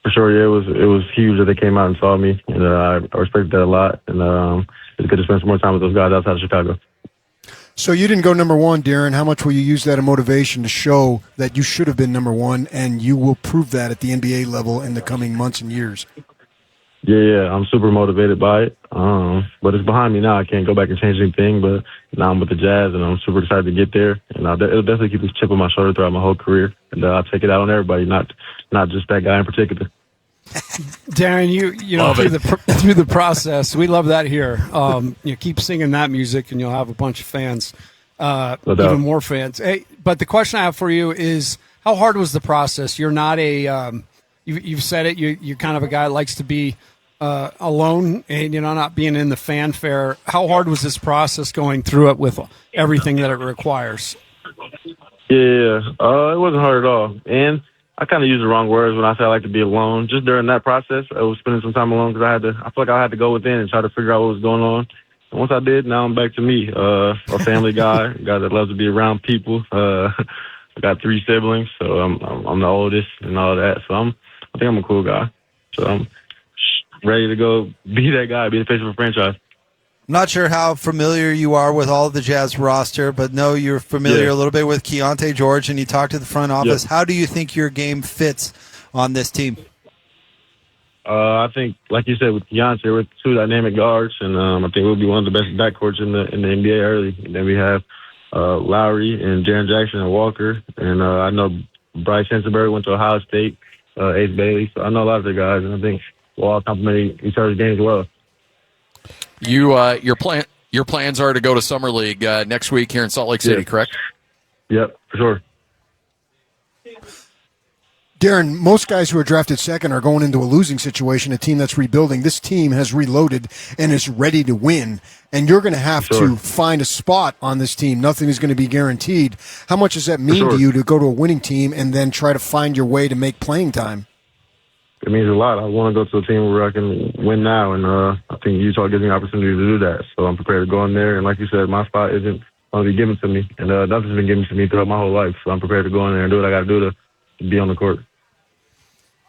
For sure, yeah. It was huge that they came out and saw me. And I respect that a lot. And it's good to spend some more time with those guys outside of Chicago. So you didn't go number 1, Darryn. How much will you use that as motivation to show that you should have been number 1, and you will prove that at the NBA level in the coming months and years? Yeah, I'm super motivated by it. But it's behind me now. I can't go back and change anything, but now I'm with the Jazz, and I'm super excited to get there. And it'll definitely keep this chip on my shoulder throughout my whole career. And I'll take it out on everybody, not just that guy in particular. Darryn, you know through the process, we love that here. You keep singing that music, and you'll have a bunch of fans, even more fans. Hey, but the question I have for you is, how hard was the process? You're not you've said it. You're kind of a guy that likes to be alone, and not being in the fanfare. How hard was this process going through it with everything that it requires? Yeah, it wasn't hard at all, and I kind of use the wrong words when I say I like to be alone. Just during that process, I was spending some time alone because I feel like I had to go within and try to figure out what was going on. And once I did, now I'm back to me, a family guy, a guy that loves to be around people. I got 3 siblings, so I'm the oldest and all that. So I think I'm a cool guy. So I'm ready to go be that guy, be the face of a franchise. I'm not sure how familiar you are with all of the Jazz roster, but know you're familiar a little bit with Keyonte George, and you talked to the front office. Yep. How do you think your game fits on this team? I think, like you said, with Keyonte, we're 2 dynamic guards, and I think we'll be one of the best backcourts in the NBA early. And then we have Lowry and Jaren Jackson and Walker, and I know Bryce Sensenberry went to Ohio State, Ace Bailey, so I know a lot of the guys, and I think we'll all complement each other's games well. Your plans are to go to Summer League next week here in Salt Lake City, correct? Yep, for sure. Darryn, most guys who are drafted second are going into a losing situation, a team that's rebuilding. This team has reloaded and is ready to win, and you're going to have to find a spot on this team. Nothing is going to be guaranteed. How much does that mean to you to go to a winning team and then try to find your way to make playing time? It means a lot. I want to go to a team where I can win now, and I think Utah gives me an opportunity to do that. So I'm prepared to go in there, and like you said, my spot isn't going to be given to me, and nothing's been given to me throughout my whole life. So I'm prepared to go in there and do what I got to do to be on the court.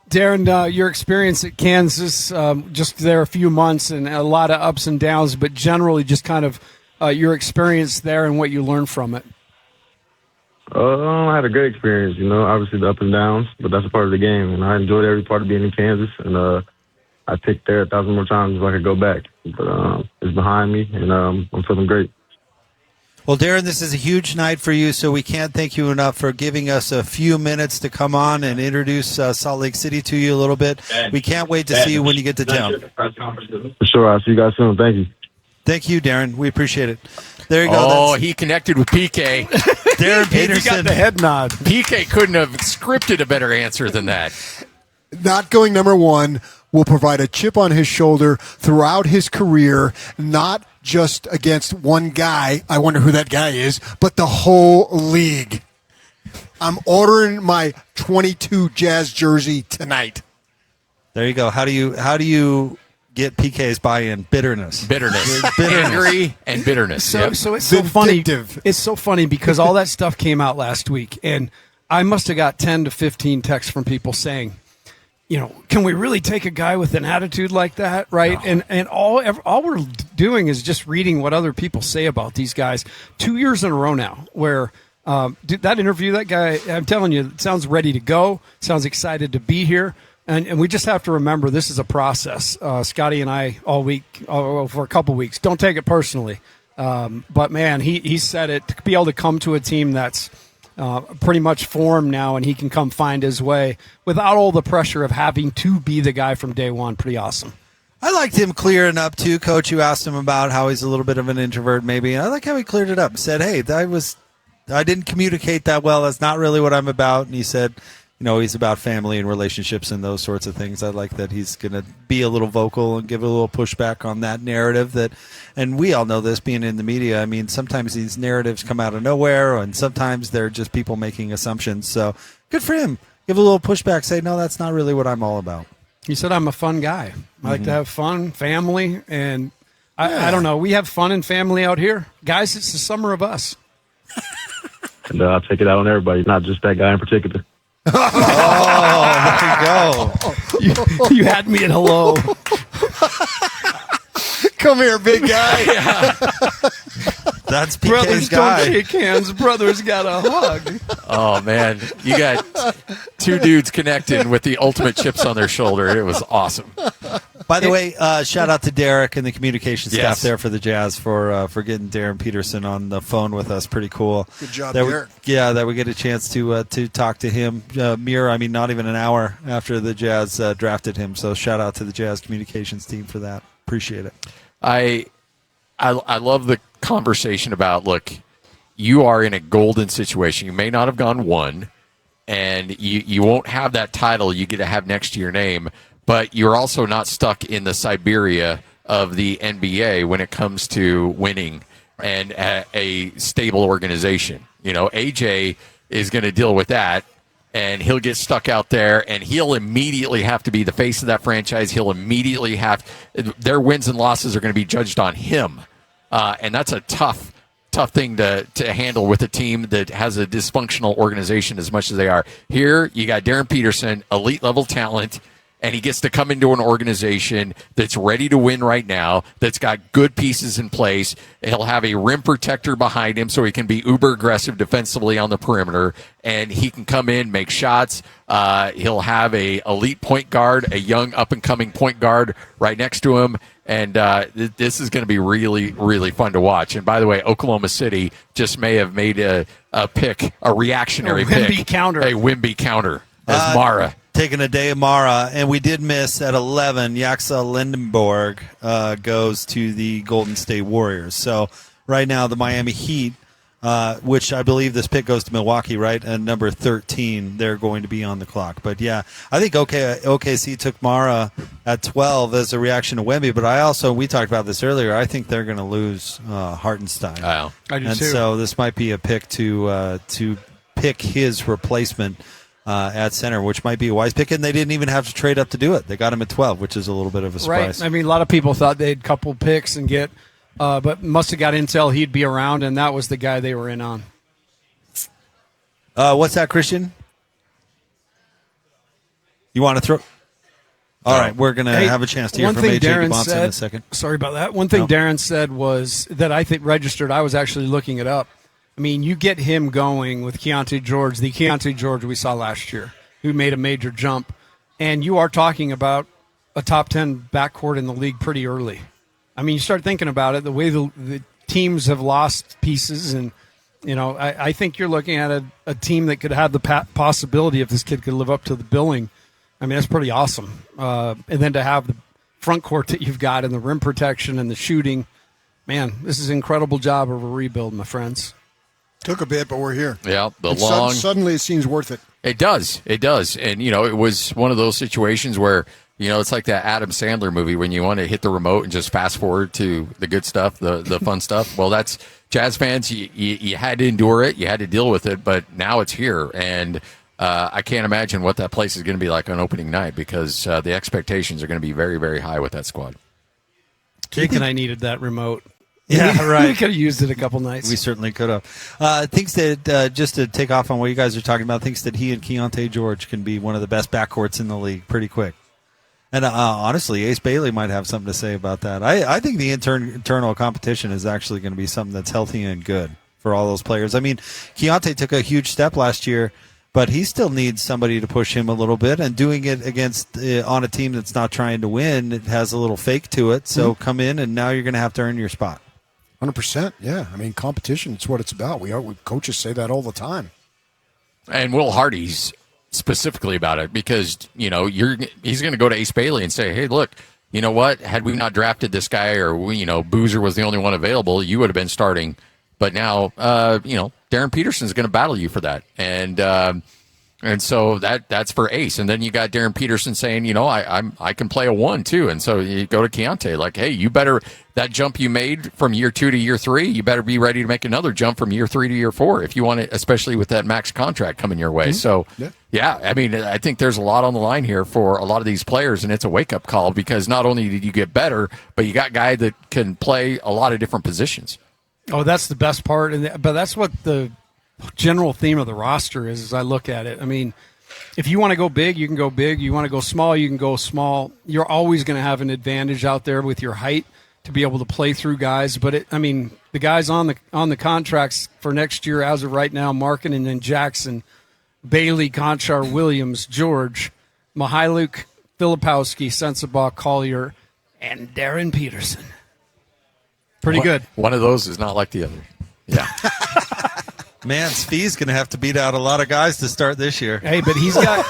Darryn, your experience at Kansas, just there a few months and a lot of ups and downs, but generally just kind of your experience there and what you learned from it. I had a great experience, obviously the ups and downs, but that's a part of the game, and I enjoyed every part of being in Kansas, and I'd pick there 1,000 more times if I could go back. But it's behind me, and I'm feeling great. Well, Darryn, this is a huge night for you, so we can't thank you enough for giving us a few minutes to come on and introduce Salt Lake City to you a little bit. We can't wait to see you when you get to town. For sure. I'll see you guys soon. Thank you. Thank you, Darryn. We appreciate it. There you go. Oh, he connected with PK. Darryn Peterson. He got the head nod. PK couldn't have scripted a better answer than that. Not going number 1 will provide a chip on his shoulder throughout his career, not just against one guy, I wonder who that guy is, but the whole league. I'm ordering my 22 Jazz jersey tonight. There you go. How do you get PK's buy-in. Bitterness. Angry and bitterness. So it's so funny. It's so funny because all that stuff came out last week, and I must have got 10 to 15 texts from people saying, can we really take a guy with an attitude like that, right? No. And all we're doing is just reading what other people say about these guys. 2 years in a row now, where that interview, that guy, I'm telling you, sounds ready to go, sounds excited to be here. And we just have to remember this is a process. Scotty and I all week, for a couple weeks, don't take it personally. But, man, he said it, to be able to come to a team that's pretty much formed now and he can come find his way without all the pressure of having to be the guy from day one. Pretty awesome. I liked him clearing up, too. Coach, you asked him about how he's a little bit of an introvert maybe. And I like how he cleared it up and said, hey, I didn't communicate that well. That's not really what I'm about. And he said, he's about family and relationships and those sorts of things. I like that he's going to be a little vocal and give a little pushback on that narrative and we all know this being in the media. I mean, sometimes these narratives come out of nowhere and sometimes they're just people making assumptions. So good for him. Give a little pushback. Say, no, that's not really what I'm all about. He said, I'm a fun guy. I like to have fun, family, and I don't know. We have fun and family out here. Guys, it's the summer of us. And I'll take it out on everybody, not just that guy in particular. Oh, there you go. You had me at hello. Come here, big guy. That's PK's Brothers guy. don't shake hands. Brothers got a hug. Oh, man. You got two dudes connecting with the ultimate chips on their shoulder. It was awesome. By the way, shout out to Derek and the communication staff Yes. there for the Jazz for getting Darryn Peterson on the phone with us. Pretty cool. Good job, Derek. Derek. That we get a chance to talk to him. Not even an hour after the Jazz drafted him. So shout out to the Jazz communications team for that. Appreciate it. I love the conversation about, look, you are in a golden situation. You may not have gone one, and you won't have that title you get to have next to your name, but you're also not stuck in the Siberia of the NBA when it comes to winning and a stable organization. AJ is going to deal with that, and he'll get stuck out there, and he'll immediately have to be the face of that franchise. He'll immediately their wins and losses are going to be judged on him. And that's a tough thing to handle with a team that has a dysfunctional organization as much as they are. Here, you got Darryn Peterson, elite level talent, and he gets to come into an organization that's ready to win right now, that's got good pieces in place. He'll have a rim protector behind him so he can be uber aggressive defensively on the perimeter, and he can come in, make shots. He'll have a elite point guard, a young up-and-coming point guard right next to him, and this is going to be really, really fun to watch. And by the way, Oklahoma City just may have made a pick, a reactionary pick. Wimby counter. A Wimby counter as Mara. Taking a day of Mara, and we did miss at 11. Yaxa Lindenborg goes to the Golden State Warriors. So right now the Miami Heat, which I believe this pick goes to Milwaukee, right? And number 13, they're going to be on the clock. But yeah, I think OKC took Mara at 12 as a reaction to Wemby. But we talked about this earlier, I think they're going to lose Hartenstein. Oh. I do and too. so this might be a pick to pick his replacement at center, which might be a wise pick, and they didn't even have to trade up to do it. They got him at 12, which is a little bit of a surprise. Right. I mean, a lot of people thought they'd couple picks and get, but must have got intel he'd be around, and that was the guy they were in on. What's that, Christian? You want to throw? All right, we're going to have a chance to hear from AJ Dybantsa in a second. Sorry about that. One thing Darryn said was that I think registered. I was actually looking it up. I mean, you get him going with Keontae George, the Keontae George we saw last year, who made a major jump, and you are talking about a top 10 backcourt in the league pretty early. I mean, you start thinking about it, the way the teams have lost pieces, and I think you're looking at a team that could have the possibility if this kid could live up to the billing. I mean, that's pretty awesome. And then to have the front court that you've got and the rim protection and the shooting, man, this is an incredible job of a rebuild, my friends. Took a bit, but we're here. Yeah, suddenly it seems worth it. It does. And, it was one of those situations where, it's like that Adam Sandler movie when you want to hit the remote and just fast forward to the good stuff, the fun stuff. Well, that's Jazz fans. You had to endure it. You had to deal with it, but now it's here. And I can't imagine what that place is going to be like on opening night because the expectations are going to be very, very high with that squad. Jake and I needed that remote. Yeah, right. We could have used it a couple nights. We certainly could have. Thinks that, just to take off on what you guys are talking about, thinks that he and Keontae George can be one of the best backcourts in the league pretty quick. And honestly, Ace Bailey might have something to say about that. I think the internal competition is actually going to be something that's healthy and good for all those players. I mean, Keontae took a huge step last year, but he still needs somebody to push him a little bit. And doing it against on a team that's not trying to win, it has a little fake to it. So come in, and now you're going to have to earn your spot. 100%. Yeah, I mean, competition. It's what it's about. We coaches say that all the time. And Will Hardy's specifically about it because he's going to go to Ace Bailey and say, hey, look, you know what? Had we not drafted this guy, or Boozer was the only one available, you would have been starting. But now, Darryn Peterson's going to battle you for that, and so that's for Ace. And then you got Darryn Peterson saying, I can play a 1 too. And so you go to Keontae like, hey, you better, that jump you made from year 2 to year 3, you better be ready to make another jump from year 3 to year 4 if you want it, especially with that max contract coming your way. So yeah, I mean, I think there's a lot on the line here for a lot of these players, and it's a wake up call because not only did you get better, but you got guys that can play a lot of different positions. Oh, that's the best part, but that's what the general theme of the roster is, as I look at it. I mean, if you want to go big, you can go big. You want to go small, you can go small. You're always going to have an advantage out there with your height to be able to play through guys. But the guys on the contracts for next year, as of right now, Markkanen and Jackson, Bailey, Conchar, Williams, George, Mihailuk, Filipowski, Sensabaugh, Collier, and Darryn Peterson. Pretty good. One of those is not like the other. Yeah. Man, Svi's going to have to beat out a lot of guys to start this year. Hey, but he's got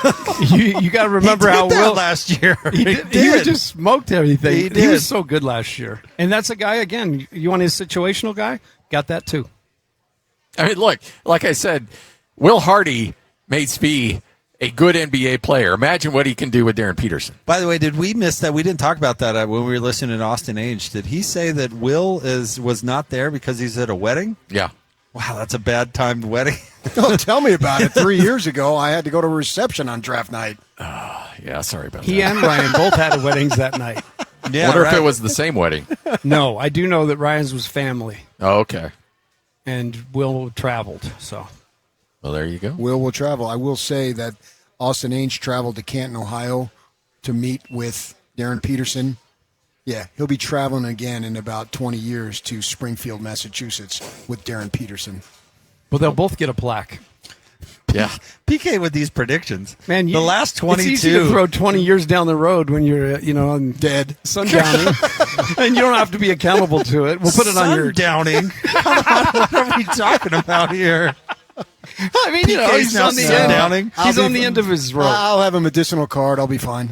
you got to remember how Will last year. He just smoked everything. He was so good last year. And that's a guy, again, you want his situational guy? Got that too. I mean, look, like I said, Will Hardy made Svi a good NBA player. Imagine what he can do with Darryn Peterson. By the way, did we miss that? We didn't talk about that when we were listening to Austin Ainge. Did he say that Will was not there because he's at a wedding? Yeah. Wow, that's a bad timed wedding. Don't tell me about it. 3 years ago, I had to go to a reception on draft night. Yeah, sorry about that. He and Ryan both had weddings that night. Yeah, wonder if it was the same wedding. No, I do know that Ryan's was family. Oh, okay. And Will traveled, so. Well, there you go. Will travel. I will say that Austin Ainge traveled to Canton, Ohio to meet with Darryn Peterson. Yeah, he'll be traveling again in about 20 years to Springfield, Massachusetts with Darryn Peterson. Well, they'll boff get a plaque. Yeah. PK with these predictions. Man, the last 22. It's easy to throw 20 years down the road when you're, dead. Sundowning. And you don't have to be accountable to it. We'll put it on your... Sundowning? What are we talking about here? I mean, he's on the end. He's on the end of his rope. I'll have a medicinal card. I'll be fine.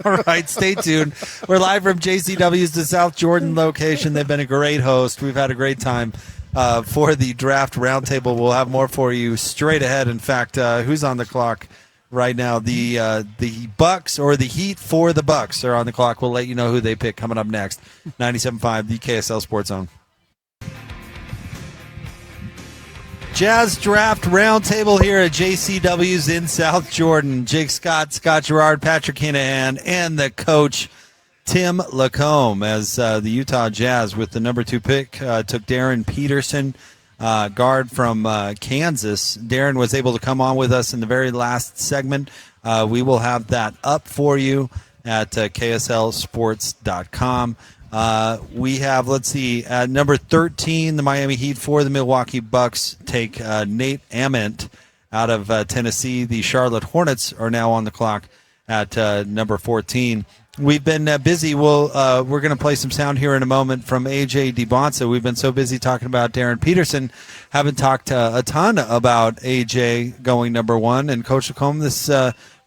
All right, stay tuned. We're live from JCW's the South Jordan location. They've been a great host. We've had a great time for the Draft Roundtable. We'll have more for you straight ahead. In fact, who's on the clock right now? The Bucks or the Heat for the Bucks are on the clock. We'll let you know who they pick coming up next. 97.5, the KSL Sports Zone. Jazz Draft Roundtable here at JCW's in South Jordan. Jake Scott, Scott Garrard, Patrick Kinahan, and the coach, Tim LaComb, as the Utah Jazz with the number 2 pick took Darryn Peterson, guard from Kansas. Darryn was able to come on with us in the very last segment. We will have that up for you at KSLSports.com. We have, let's see, at number 13, the Miami Heat for the Milwaukee Bucks take Nate Ament out of Tennessee. The Charlotte Hornets are now on the clock at number 14. We've been busy. We're going to play some sound here in a moment from AJ Dybantsa. We've been so busy talking about Darryn Peterson, haven't talked a ton about AJ going number 1. And Coach LaComb, this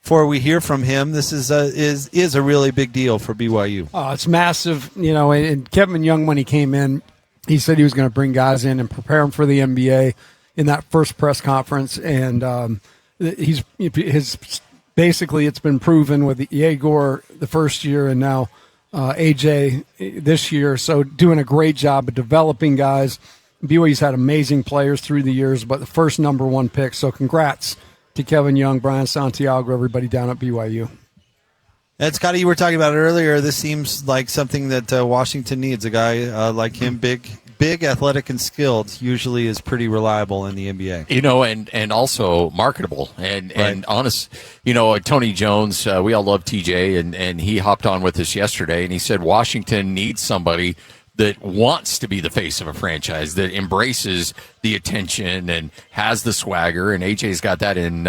before we hear from him, this is a really big deal for BYU. Oh, it's massive. And Kevin Young, when he came in, he said he was going to bring guys in and prepare them for the NBA in that first press conference. And basically it's been proven with Yegor the first year and now AJ this year. So doing a great job of developing guys. BYU's had amazing players through the years, but the first number 1 pick. So congrats to Kevin Young, Brian Santiago, everybody down at BYU. And Scotty, you were talking about it earlier. This seems like something that Washington needs. A guy like him, big, athletic, and skilled, usually is pretty reliable in the NBA. You know, and also marketable and honest. You know, Tony Jones, we all love TJ, and he hopped on with us yesterday, and he said Washington needs somebody that wants to be the face of a franchise, that embraces the attention and has the swagger, and AJ's got that in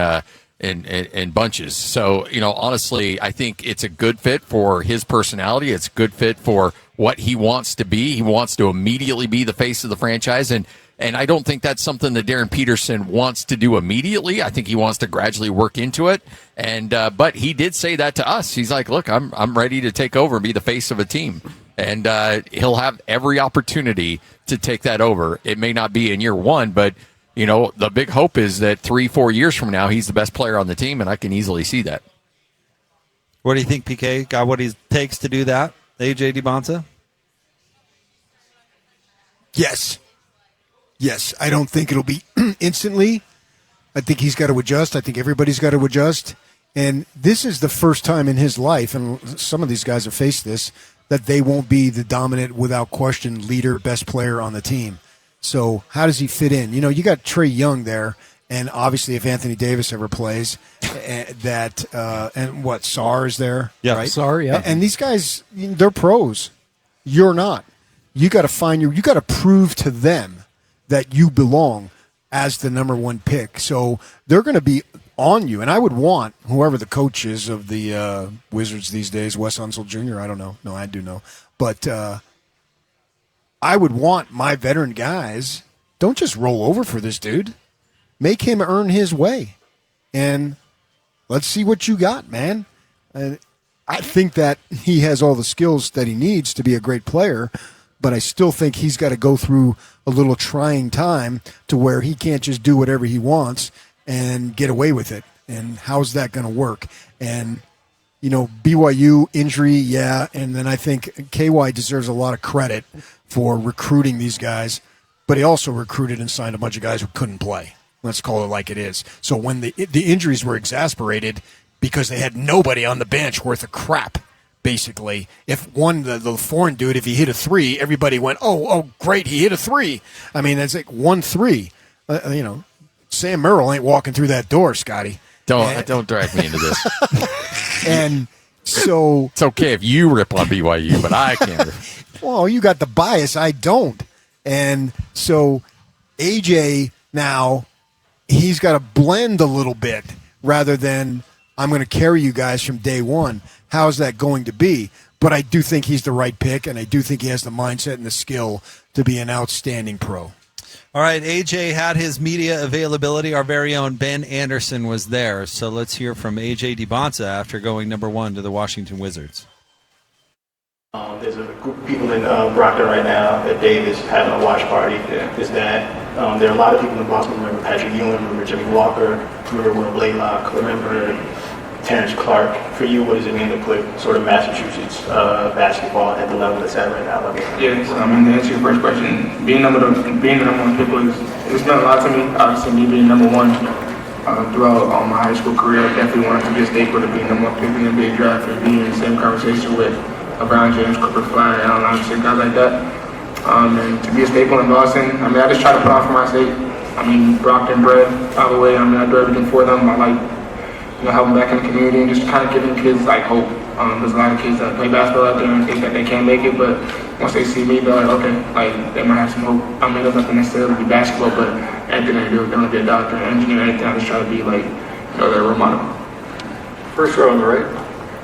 bunches. So, you know, honestly, I think it's a good fit for his personality. It's a good fit for what he wants to be. He wants to immediately be the face of the franchise, and I don't think that's something that Darryn Peterson wants to do immediately. I think he wants to gradually work into it. And but he did say that to us. He's like, "Look, I'm ready to take over and be the face of a team." And he'll have every opportunity to take that over. It may not be in year one, but you know, the big hope is that 3-4 years from now, he's the best player on the team, and I can easily see that. What do you think, PK? Got what he takes to do that? AJ Dybantsa? Yes. I don't think it'll be instantly. I think he's got to adjust. I think everybody's got to adjust. And this is the first time in his life, and some of these guys have faced this, that they won't be the dominant, without question, leader, best player on the team. So how does he fit in? You know, you got Trae Young there, and obviously if Anthony Davis ever plays, and what, Sarr is there? Yeah, right? Sarr, yeah. And these guys, they're pros. You're not. You got to prove to them that you belong as the number one pick. So they're going to be on you. And I would want whoever the coach is of the Wizards these days, Wes Unseld Jr., I don't know. No, I do know. But I would want my veteran guys, don't just roll over for this dude. Make him earn his way. And let's see what you got, man. And I think that he has all the skills that he needs to be a great player, but I still think he's got to go through a little trying time to where he can't just do whatever he wants and get away with it. And how's that going to work? And, you know, BYU injury, yeah, and then I think KY deserves a lot of credit for recruiting these guys, but he also recruited and signed a bunch of guys who couldn't play. Let's call it like it is. So when the injuries were exasperated because they had nobody on the bench worth of crap, basically. If the foreign dude, if he hit a three, everybody went, oh, great, he hit a three. I mean, that's like 1-3. You know, Sam Merrill ain't walking through that door, Scotty. Don't drag me into this. And so it's okay if you rip on BYU, but I can't. Well, you got the bias. I don't. And so AJ now, he's got to blend a little bit rather than I'm going to carry you guys from day one. How's that going to be? But I do think he's the right pick, and I do think he has the mindset and the skill to be an outstanding pro. All right, AJ had his media availability. Our very own Ben Anderson was there. So let's hear from AJ Dybantsa after going number one to the Washington Wizards. There's a group of people in Brockton right now that Dave is having a watch party. His dad. There are a lot of people in Boston. Remember Patrick Ewing, remember Jimmy Walker, remember Will Blaylock, remember Terrence Clark. For you, what does it mean to put sort of Massachusetts basketball at the level it's at right now? Yes, to answer your first question, being the number one pick it's meant a lot to me. Obviously, me being number one throughout my high school career, I definitely wanted to be a staple to being number one pick in the NBA draft and being in the same conversation with LeBron James, Cooper Fly, Allen Iverson, guys like that. And to be a staple in Boston, I mean, I just try to put on for my state. I mean, Brockton bred all the way. I mean, I do everything for them. I like, helping back in the community and just kind of giving kids like hope. There's a lot of kids that play basketball out there and think that they can't make it, but once they see me, they're like, okay, like they might have some hope. I mean, it doesn't have to necessarily be basketball, but anything they do, they want to be a doctor, an engineer, anything. I just try to be like, their role model. First row on the right.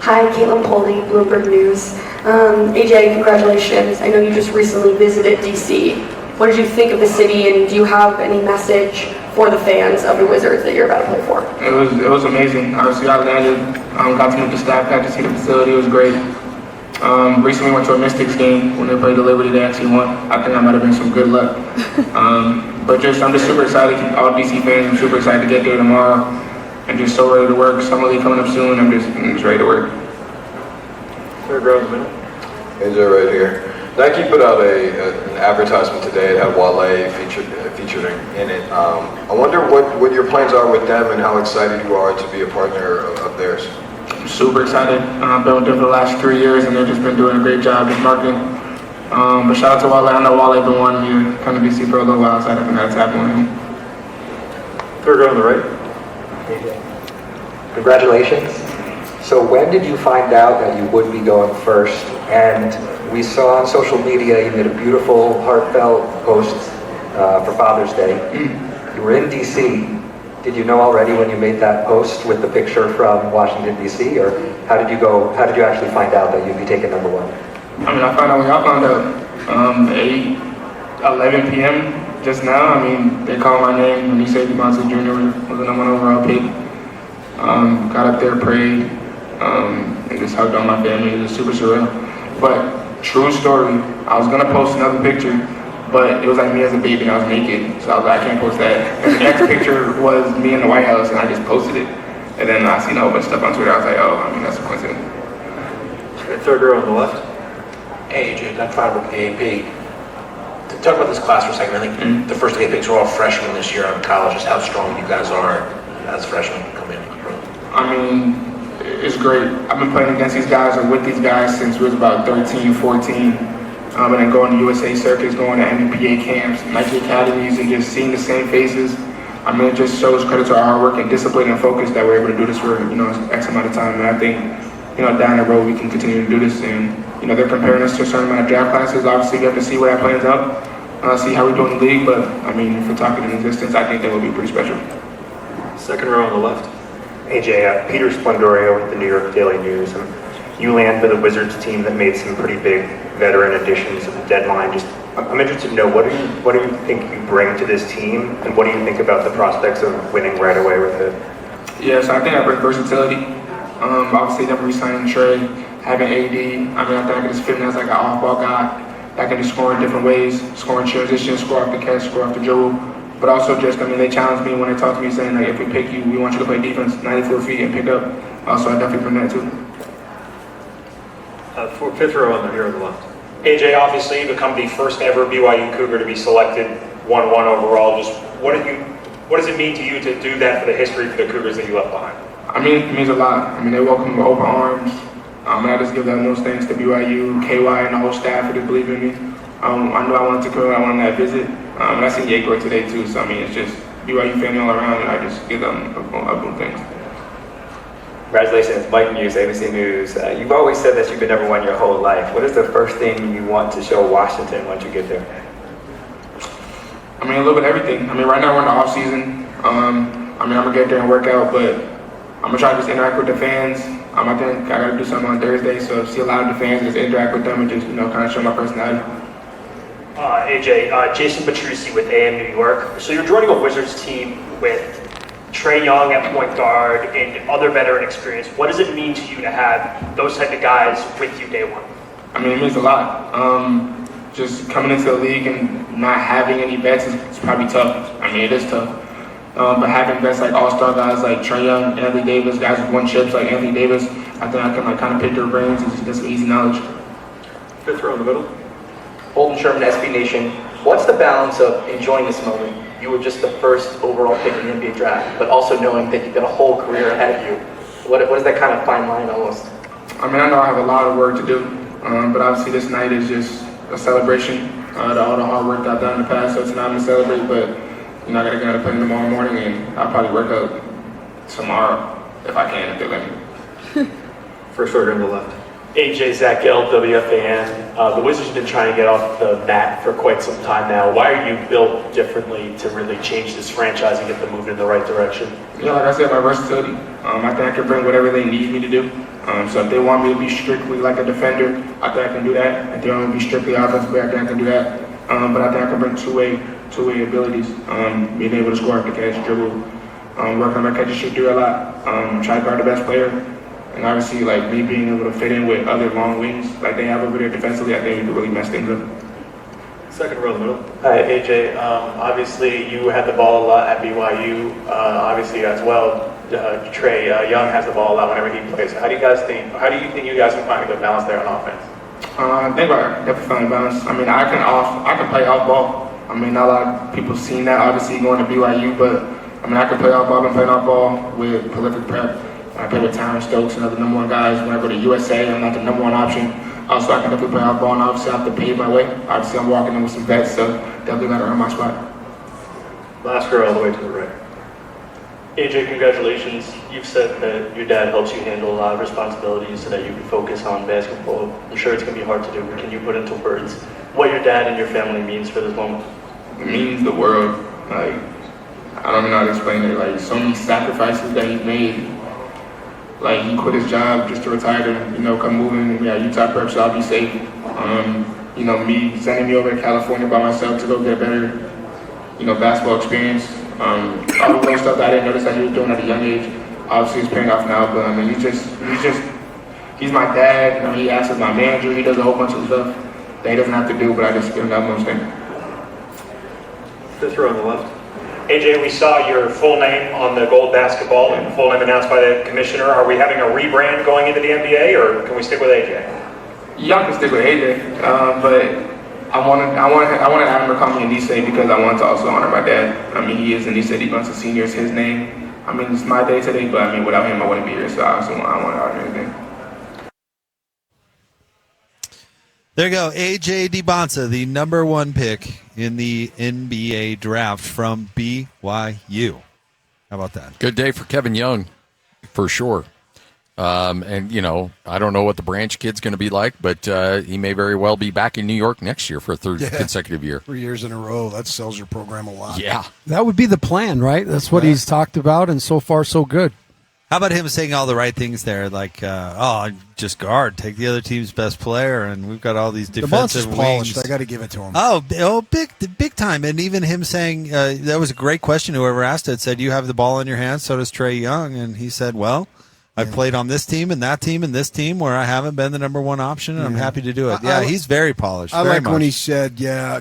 Hi, Caitlin Polding, Bloomberg News. AJ, congratulations. I know you just recently visited DC. What did you think of the city, and do you have any message for the fans of the Wizards that you're about to play for? It was amazing. Obviously, I landed, got to meet the staff, got to see the facility. It was great. Recently went to a Mystics game when they played the Liberty. They actually won. I think that might have been some good luck. But I'm just super excited. All DC fans, I'm super excited to get there tomorrow and just so ready to work. Summer League coming up soon. I'm just ready to work. Third row in the middle. AJ right here. Nike put out an advertisement today. It had Wale featured in it. I wonder what your plans are with them and how excited you are to be a partner of theirs. I'm super excited. I've been with them for the last 3 years, and they've just been doing a great job in marketing. But shout out to Wale. I know Wale been wanting me to come to DC for a little while, so I think that's happening with him. Third row on the right. Congratulations. So when did you find out that you would be going first? And we saw on social media you made a beautiful, heartfelt post for Father's Day. You were in DC. Did you know already when you made that post with the picture from Washington, D.C., or how did you actually find out that you'd be taking number 1? I mean, I found out when y'all found out 11 p.m. just now. I mean, they called my name when he said Dybantsa Jr. was the number 1 overall pick. Got up there, prayed, and just hugged on my family. It was super surreal. But true story, I was gonna post another picture, but it was like me as a baby and I was naked, so I was like, I can't post that. And the next picture was me in the White House, and I just posted it. And then I seen a whole bunch of stuff on Twitter. I was like, oh, I mean, that's a coincidence. Third row on the left. Hey, AJ, I'm fine with AP. To talk about this class for a second, I think the first 8 picks are all freshmen this year out of college. Just how strong you guys are as freshmen come in. I mean, it's great. I've been playing against these guys or with these guys since we was about 13, 14. And then going to USA circuits, going to NBA camps, Nike academies, and just seeing the same faces. I mean, it just shows credit to our hard work and discipline and focus that we're able to do this for, X amount of time. And I think, down the road we can continue to do this. And, they're comparing us to a certain amount of draft classes. Obviously, we have to see where that plans out, see how we do in the league. But, I mean, if we're talking in existence, I think that would be pretty special. Second row on the left. AJ, Peter Splendorio with the New York Daily News. You land for the Wizards team that made some pretty big veteran additions at the deadline. I'm interested to know what do you think you bring to this team, and what do you think about the prospects of winning right away with it? Yeah, so I think I bring versatility. Obviously, them re-signing Trey, having AD. I mean, I think I can just fit in as like an off-ball guy that can just score in different ways, score in transition, score off the catch, score off the dribble. But also they challenge me when they talk to me saying, like, if we pick you, we want you to play defense 94 feet and pick up. So I definitely bring that too. Fifth row here on the left. AJ, obviously you become the first ever BYU Cougar to be selected 1-1 overall. Just what does it mean to you to do that for the history for the Cougars that you left behind? I mean, it means a lot. I mean, they welcome me with open arms. And I just give that those thanks to BYU, KY, and the whole staff for just believing in me. I knew I wanted to come. I wanted that visit. And I seen Yakor today too. So I mean, it's just BYU family all around, and I just give them a thanks. Congratulations, Mike Muse, ABC News. You've always said that you've been number 1 your whole life. What is the first thing you want to show Washington once you get there? I mean, a little bit of everything. I mean, right now we're in the off season. I mean, I'm gonna get there and work out, but I'm gonna try to just interact with the fans. I think I gotta do something on Thursday, so see a lot of the fans, just interact with them and just kind of show my personality. AJ, Jason Petrucci with AM New York. So you're joining a Wizards team with Trae Young at point guard and other veteran experience. What does it mean to you to have those type of guys with you day one? I mean, it means a lot. Just coming into the league and not having any vets is probably tough. I mean, it is tough. But having vets like all-star guys like Trae Young, Anthony Davis, guys with 1 chips like Anthony Davis, I think I can kind of pick their brains and just get some easy knowledge. Fifth row in the middle. Holden Sherman, SB Nation. What's the balance of enjoying this moment? You were just the first overall pick in the NBA Draft, but also knowing that you've got a whole career ahead of you. What is that kind of fine line almost? I mean, I know I have a lot of work to do, but obviously this night is just a celebration of all the hard work I've done in the past, so tonight I'm going to celebrate, but I got to get out of play tomorrow morning, and I'll probably work out tomorrow if I can, if they let me. First order on the left. AJ, Zach Gill, WFAN. The Wizards have been trying to get off the mat for quite some time now. Why are you built differently to really change this franchise and get them moving in the right direction? Yeah, like I said, my versatility. I think I can bring whatever they need me to do. So if they want me to be strictly like a defender, I think I can do that. If they want me to be strictly offensively, I think I can do that. But I think I can bring two-way abilities. Being able to score off the catch, dribble, work on my catch and shoot through a lot. Try to guard the best player. And obviously, like me being able to fit in with other long wings like they have over there defensively, I think we can really mess things up. Second row in the middle. Hi, AJ. Obviously, you had the ball a lot at BYU. Obviously, as well, Trae Young has the ball a lot whenever he plays. How do you think you guys can find a good balance there on offense? I think I definitely find a balance. I mean, I can play off ball. I mean, not a lot of people seen that, obviously, going to BYU, but I mean, I can play off ball. I've been playing off ball with prolific prep. I play with Tyron Stokes and other number one guys. When I go to USA, I'm not the number one option. So I can definitely play off ball, and obviously I have to pave my way. Obviously, I'm walking in with some vets, so definitely got to earn my spot. Last row all the way to the right. AJ, congratulations. You've said that your dad helps you handle a lot of responsibilities so that you can focus on basketball. I'm sure it's going to be hard to do, but can you put into words what your dad and your family means for this moment? It means the world. Like, I don't even know how to explain it. Like, so many sacrifices that he's made. Like, he quit his job just to retire to, come moving. Utah prep, so I'll be safe. Me sending me over to California by myself to go get a better, basketball experience. All the little stuff that I didn't notice that he was doing at a young age, obviously it's paying off now. But he's my dad. He acts as my manager. He does a whole bunch of stuff that he doesn't have to do, but I just give him that most thing. Fifth row on the left. AJ, we saw your full name on the gold basketball and full name announced by the commissioner. Are we having a rebrand going into the NBA, or can we stick with AJ? Y'all can stick with AJ, but I wanted Adam to call me Nisei because I wanted to also honor my dad. He is Nisei Dybantsa Senior. It's his name. It's my day today, but without him I wouldn't be here. So I want to honor his name. There you go, AJ Dybantsa, the number 1 pick in the NBA draft from BYU. How about that? Good day for Kevin Young, for sure. I don't know what the Branch kid's going to be like, but he may very well be back in New York next year for a third consecutive year. 3 years in a row. That sells your program a lot. Yeah. That would be the plan, right? That's what he's talked about, and so far, so good. How about him saying all the right things there, like, just guard, take the other team's best player, and we've got all these defensive wings. Polished. I got to give it to him. Oh, big time. And even him saying, that was a great question, whoever asked it, said, you have the ball in your hands, so does Trae Young. And he said, well, I've played on this team and that team and this team where I haven't been the number 1 option, and I'm happy to do it. He's very polished. I like when he said,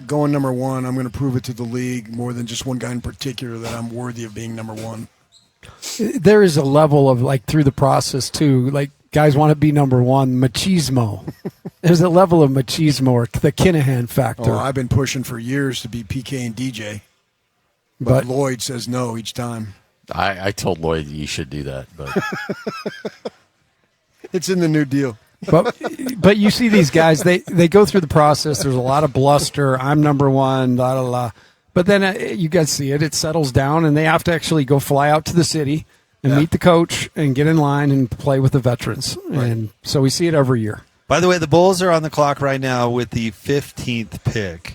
going number 1, I'm going to prove it to the league more than just one guy in particular that I'm worthy of being number 1. There is a level of, through the process, too, guys want to be number 1, machismo. There's a level of machismo, or the Kinahan factor. I've been pushing for years to be PK and DJ, but Lloyd says no each time. I told Lloyd you should do that, but it's in the new deal. But you see these guys, they go through the process. There's a lot of bluster. I'm number 1, la la la. But then you guys see it settles down, and they have to actually go fly out to the city and meet the coach and get in line and play with the veterans. Right. And so we see it every year. By the way, the Bulls are on the clock right now with the 15th pick.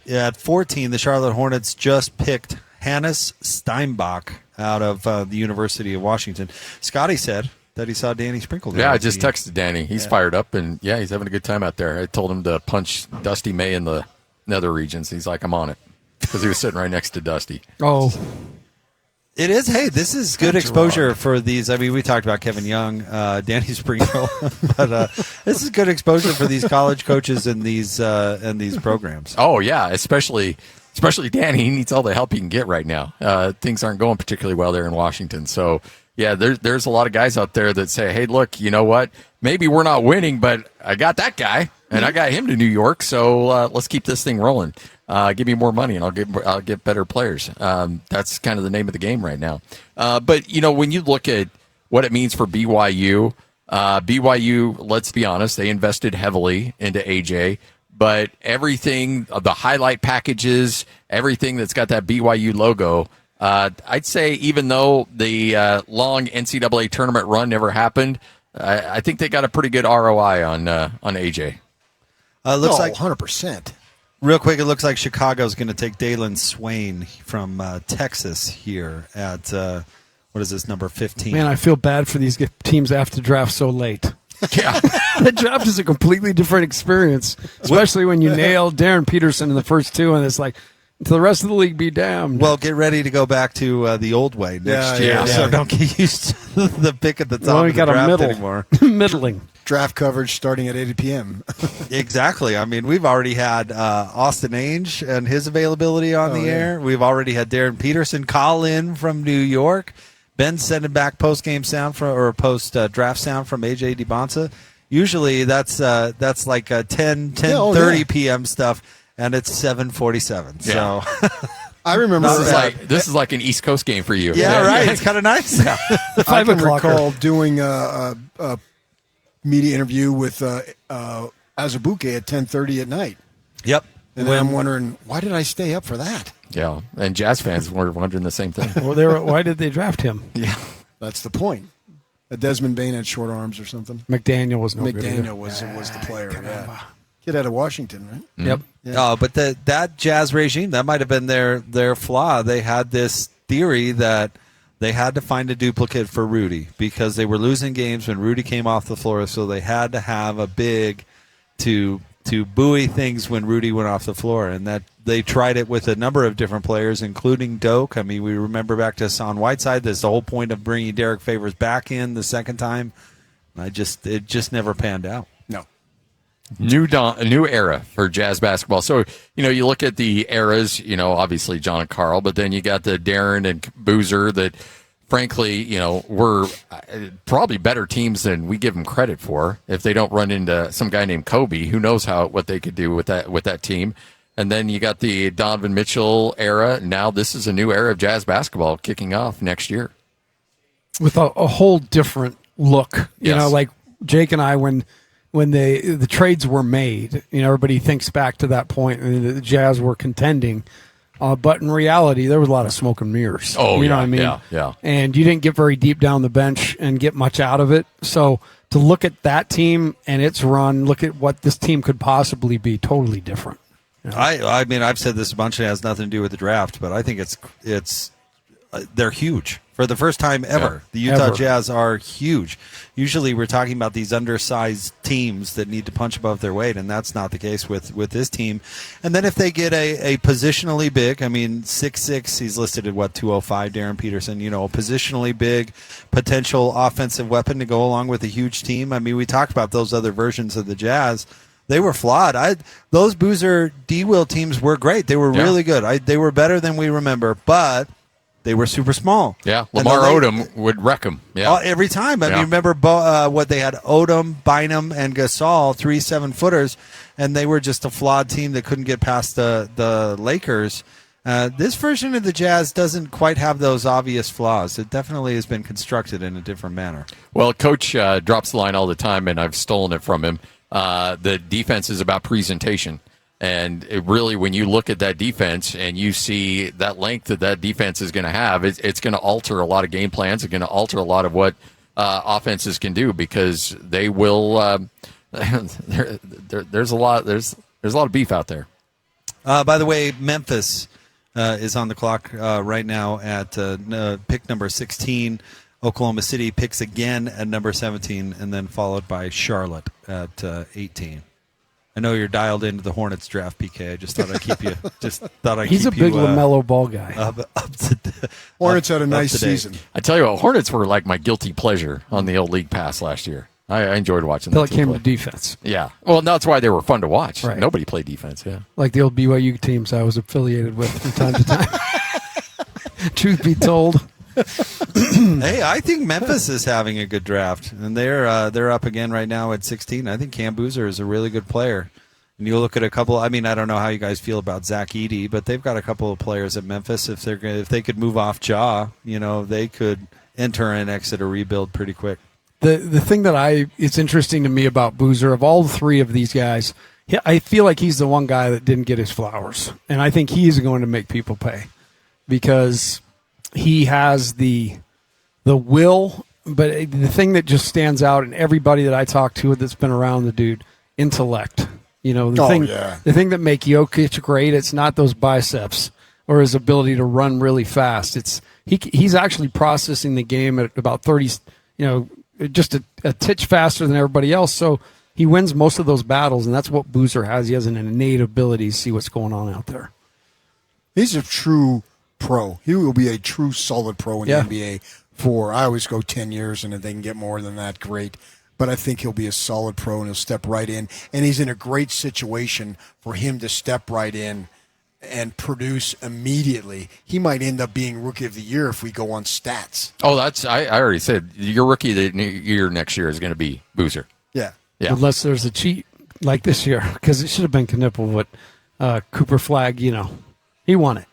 At 14, the Charlotte Hornets just picked Hannes Steinbach out of the University of Washington. Scotty said that he saw Danny Sprinkle there. Yeah, I just texted Danny. He's fired up, and, he's having a good time out there. I told him to punch Dusty May in the nether regions. He's like, I'm on it. Because he was sitting right next to Dusty. Oh. It is. Hey, this is good exposure for these. We talked about Kevin Young, Danny Sprinkle, but this is good exposure for these college coaches and these programs. Oh, yeah, especially Danny. He needs all the help he can get right now. Things aren't going particularly well there in Washington. So, yeah, there's a lot of guys out there that say, hey, look, you know what? Maybe we're not winning, but I got that guy, and I got him to New York, so let's keep this thing rolling. Give me more money, and I'll get better players. That's kind of the name of the game right now. But when you look at what it means for BYU, let's be honest, they invested heavily into AJ. But everything, the highlight packages, everything that's got that BYU logo, I'd say even though the long NCAA tournament run never happened, I think they got a pretty good ROI on AJ. Looks like 100%. Real quick, it looks like Chicago's going to take Dalen Swain from Texas here at, what is this, number 15? Man, I feel bad for these teams that have to draft so late. Yeah. The draft is a completely different experience, especially when you nail Darryn Peterson in the first 2, and it's like, to the rest of the league be damned. Well, get ready to go back to the old way next year. So don't get used to the pick at the top of the draft anymore. Middling. Draft coverage starting at 8 p.m. Exactly. We've already had Austin Ainge and his availability on the air. We've already had Darryn Peterson call in from New York. Ben sending back post-game sound post-draft sound from AJ Dybantsa. Usually that's like 10:30 p.m. stuff, and it's 7:47. So I remember this is like an East Coast game for you. Yeah, right. It's kind of nice. I can recall doing a media interview with Azubuike at 10:30 at night. Yep. And then I'm wondering, why did I stay up for that? Yeah, and Jazz fans were wondering the same thing. Well, why did they draft him? Yeah, that's the point. Desmond Bain had short arms or something. McDaniel was no good. McDaniel was the player. Yeah. Kid out of Washington, right? Mm-hmm. Yep. Yeah. But that Jazz regime, that might have been their flaw. They had this theory that they had to find a duplicate for Rudy because they were losing games when Rudy came off the floor, so they had to have a big to buoy things when Rudy went off the floor, and that they tried it with a number of different players, including Doak. I mean, we remember back to Hassan Whiteside. That's the whole point of bringing Derek Favors back in the second time. It just never panned out. No. A new era for Jazz basketball. So, you look at the eras, obviously John and Carl, but then you got the Darryn and Boozer that, frankly, were probably better teams than we give them credit for. If they don't run into some guy named Kobe, who knows what they could do with that team. And then you got the Donovan Mitchell era. Now this is a new era of Jazz basketball kicking off next year. With a whole different look. Yes. Like Jake and I, when the trades were made, everybody thinks back to that point and the Jazz were contending. But in reality, there was a lot of smoke and mirrors. Oh, you know what I mean? Yeah. And you didn't get very deep down the bench and get much out of it. So to look at that team and its run, look at what this team could possibly be, totally different. I mean, I've said this a bunch. It has nothing to do with the draft, but I think it's they're huge for the first time ever. Yeah, the Utah ever. Jazz are huge. Usually, we're talking about these undersized teams that need to punch above their weight, and that's not the case with this team. And then if they get a positionally big, I mean, 6'6", he's listed at 205. Darryn Peterson, a positionally big potential offensive weapon to go along with a huge team. I mean, we talked about those other versions of the Jazz. They were flawed. Those Boozer D-Will teams were great. They were really good. They were better than we remember, but they were super small. Yeah, Lamar Odom would wreck them. Yeah, every time. I mean, remember what they had: Odom, Bynum, and Gasol, 3 7-footers, and they were just a flawed team that couldn't get past the Lakers. This version of the Jazz doesn't quite have those obvious flaws. It definitely has been constructed in a different manner. Well, Coach drops the line all the time, and I've stolen it from him. The defense is about presentation. And it really, when you look at that defense and you see that length that defense is going to have, it's going to alter a lot of game plans. It's going to alter a lot of what offenses can do because they will. There's a lot of beef out there. By the way, Memphis is on the clock right now at pick number 16. Oklahoma City picks again at number 17, and then followed by Charlotte at 18. I know you're dialed into the Hornets draft, PK. I just thought I'd keep you. He's a big LaMelo Ball guy. Hornets had a nice season. I tell you what, Hornets were like my guilty pleasure on the old League Pass last year. I enjoyed watching them. Until it came to defense. Yeah. Well, that's why they were fun to watch. Right. Nobody played defense, yeah. Like the old BYU teams I was affiliated with from time to time. Truth be told. Hey, I think Memphis is having a good draft, and they're up again right now at 16. I think Cam Boozer is a really good player. And you look at a couple. I mean, I don't know how you guys feel about Zach Edey, but they've got a couple of players at Memphis. If they could move off Ja, they could enter and exit a rebuild pretty quick. The thing that it's interesting to me about Boozer, of all three of these guys, I feel like he's the one guy that didn't get his flowers, and I think he's going to make people pay because he has the will. But the thing that just stands out in everybody that I talk to that's been around the dude, intellect. The thing that make Jokic great, it's not those biceps or his ability to run really fast. It's he's actually processing the game at about 30, just a titch faster than everybody else. So he wins most of those battles, and that's what Boozer has. He has an innate ability to see what's going on out there. He's a true pro. He will be a true solid pro in the NBA for, I always go 10 years, and if they can get more than that, great. But I think he'll be a solid pro, and he'll step right in. And he's in a great situation for him to step right in and produce immediately. He might end up being Rookie of the Year if we go on stats. Oh, I already said your Rookie of the Year next year is going to be Boozer. Yeah. Unless there's a cheat like this year, because it should have been Knipple, but Cooper Flagg, he won it.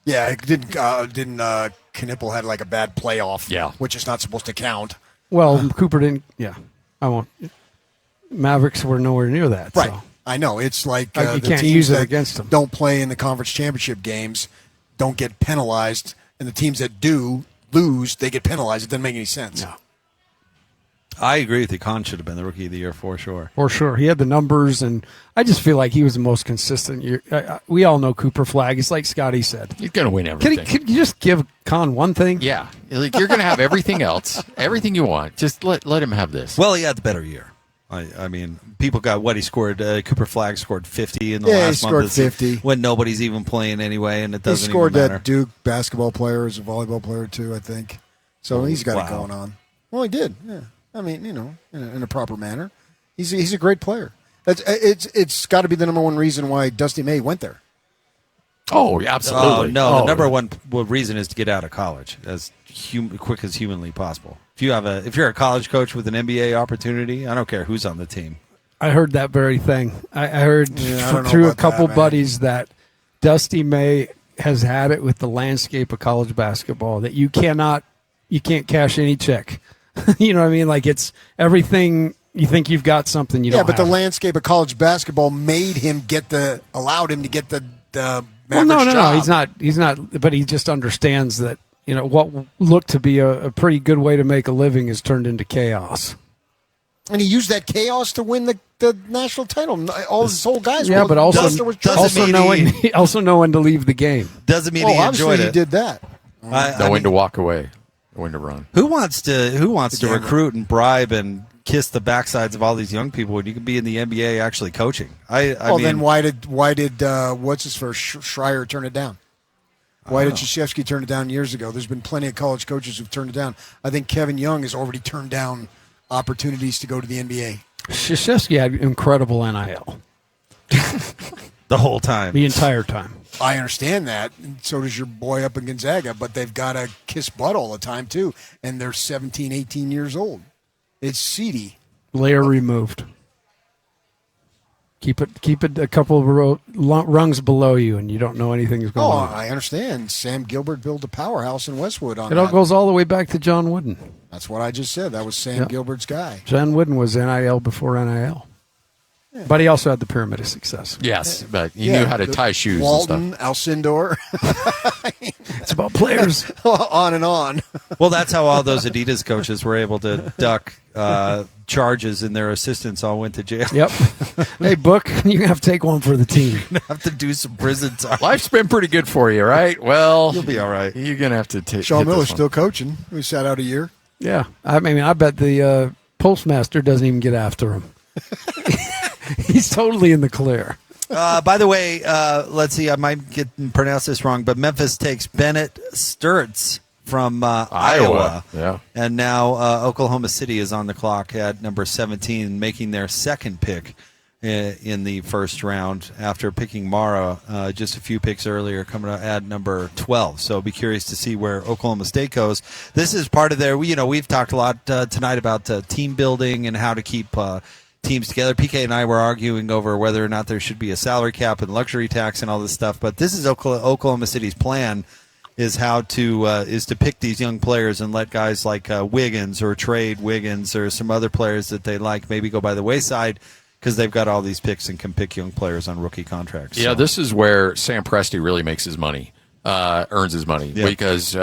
Yeah, it didn't Knipple had like a bad playoff, which is not supposed to count. Well, Cooper didn't. Yeah, I won't. Mavericks were nowhere near that. Right. So. I know. It's like you the can't teams use it that against them. don't play in the conference championship games don't get penalized, and the teams that do lose, they get penalized. It doesn't make any sense. No. I agree with you. Kahn should have been the Rookie of the Year for sure. For sure. He had the numbers, and I just feel like he was the most consistent. We all know Cooper Flag. It's like Scotty said. He's going to win everything. Could you just give Kahn one thing? Yeah. Like, you're going to have everything else, everything you want. Just let him have this. Well, he had the better year. I mean, people got what he scored. Cooper Flag scored 50 in the last month. He scored 50. When nobody's even playing anyway, and it doesn't He scored even matter. that Duke basketball player as a volleyball player, too, I think. So he's got it going on. Well, he did, yeah. I mean, in a proper manner. He's a great player. It's got to be the number one reason why Dusty May went there. Oh, absolutely. The number one reason is to get out of college as quick as humanly possible. If you're a college coach with an NBA opportunity, I don't care who's on the team. I heard that very thing. I heard through a couple buddies that Dusty May has had it with the landscape of college basketball that you can't cash any check. You know what I mean? Like it's everything. You think you've got something you don't. Yeah, but have. the landscape of college basketball allowed him to get the well, Mavericks no, job. he's not. But he just understands that what looked to be a pretty good way to make a living is turned into chaos. And he used that chaos to win the national title. All his whole guys. Yeah, but also know when to leave the game. Doesn't mean he enjoyed it. He did that. Know when to walk away. When to run. Who wants to recruit and bribe and kiss the backsides of all these young people when you can be in the NBA actually coaching? Then why did what's his first Schreier turn it down? Why did Krzyzewski turn it down years ago? There's been plenty of college coaches who've turned it down. I think Kevin Young has already turned down opportunities to go to the NBA. Krzyzewski had incredible NIL. The whole time. The entire time. I understand that. And so does your boy up in Gonzaga, but they've got to kiss butt all the time, too. And they're 17, 18 years old. It's seedy. Layer removed. Keep it a couple of rungs below you, and you don't know anything's going on. I understand. Sam Gilbert built a powerhouse in Westwood on it. All goes all the way back to John Wooden. That's what I just said. That was Sam Gilbert's guy. John Wooden was NIL before NIL. Yeah. But he also had the pyramid of success. Yes, but he knew how to tie shoes Walton, and stuff. Alcindor. It's about players. On and on. Well, that's how all those Adidas coaches were able to duck charges, and their assistants all went to jail. Yep. Hey, Book, you're going to have to take one for the team. You're going to have to do some prison time. Life's been pretty good for you, right? Well, you'll be all right. You're going to have to take Sean Miller's still coaching. We sat out a year. Yeah. I mean, I bet the postmaster doesn't even get after him. He's totally in the clear. By the way, let's see. I might pronounce this wrong, but Memphis takes Bennett Sturtz from Iowa. Yeah. And now Oklahoma City is on the clock at number 17, making their second pick in the first round after picking Mara just a few picks earlier, coming at number 12. So be curious to see where Oklahoma State goes. This is part of their, we've talked a lot tonight about team building and how to keep teams together. PK and I were arguing over whether or not there should be a salary cap and luxury tax and all this stuff, but this is Oklahoma City's plan is to pick these young players and let guys like Wiggins or trade Wiggins or some other players that they like maybe go by the wayside because they've got all these picks and can pick young players on rookie contracts. Yeah, this is where Sam Presti really makes his money, earns his money, because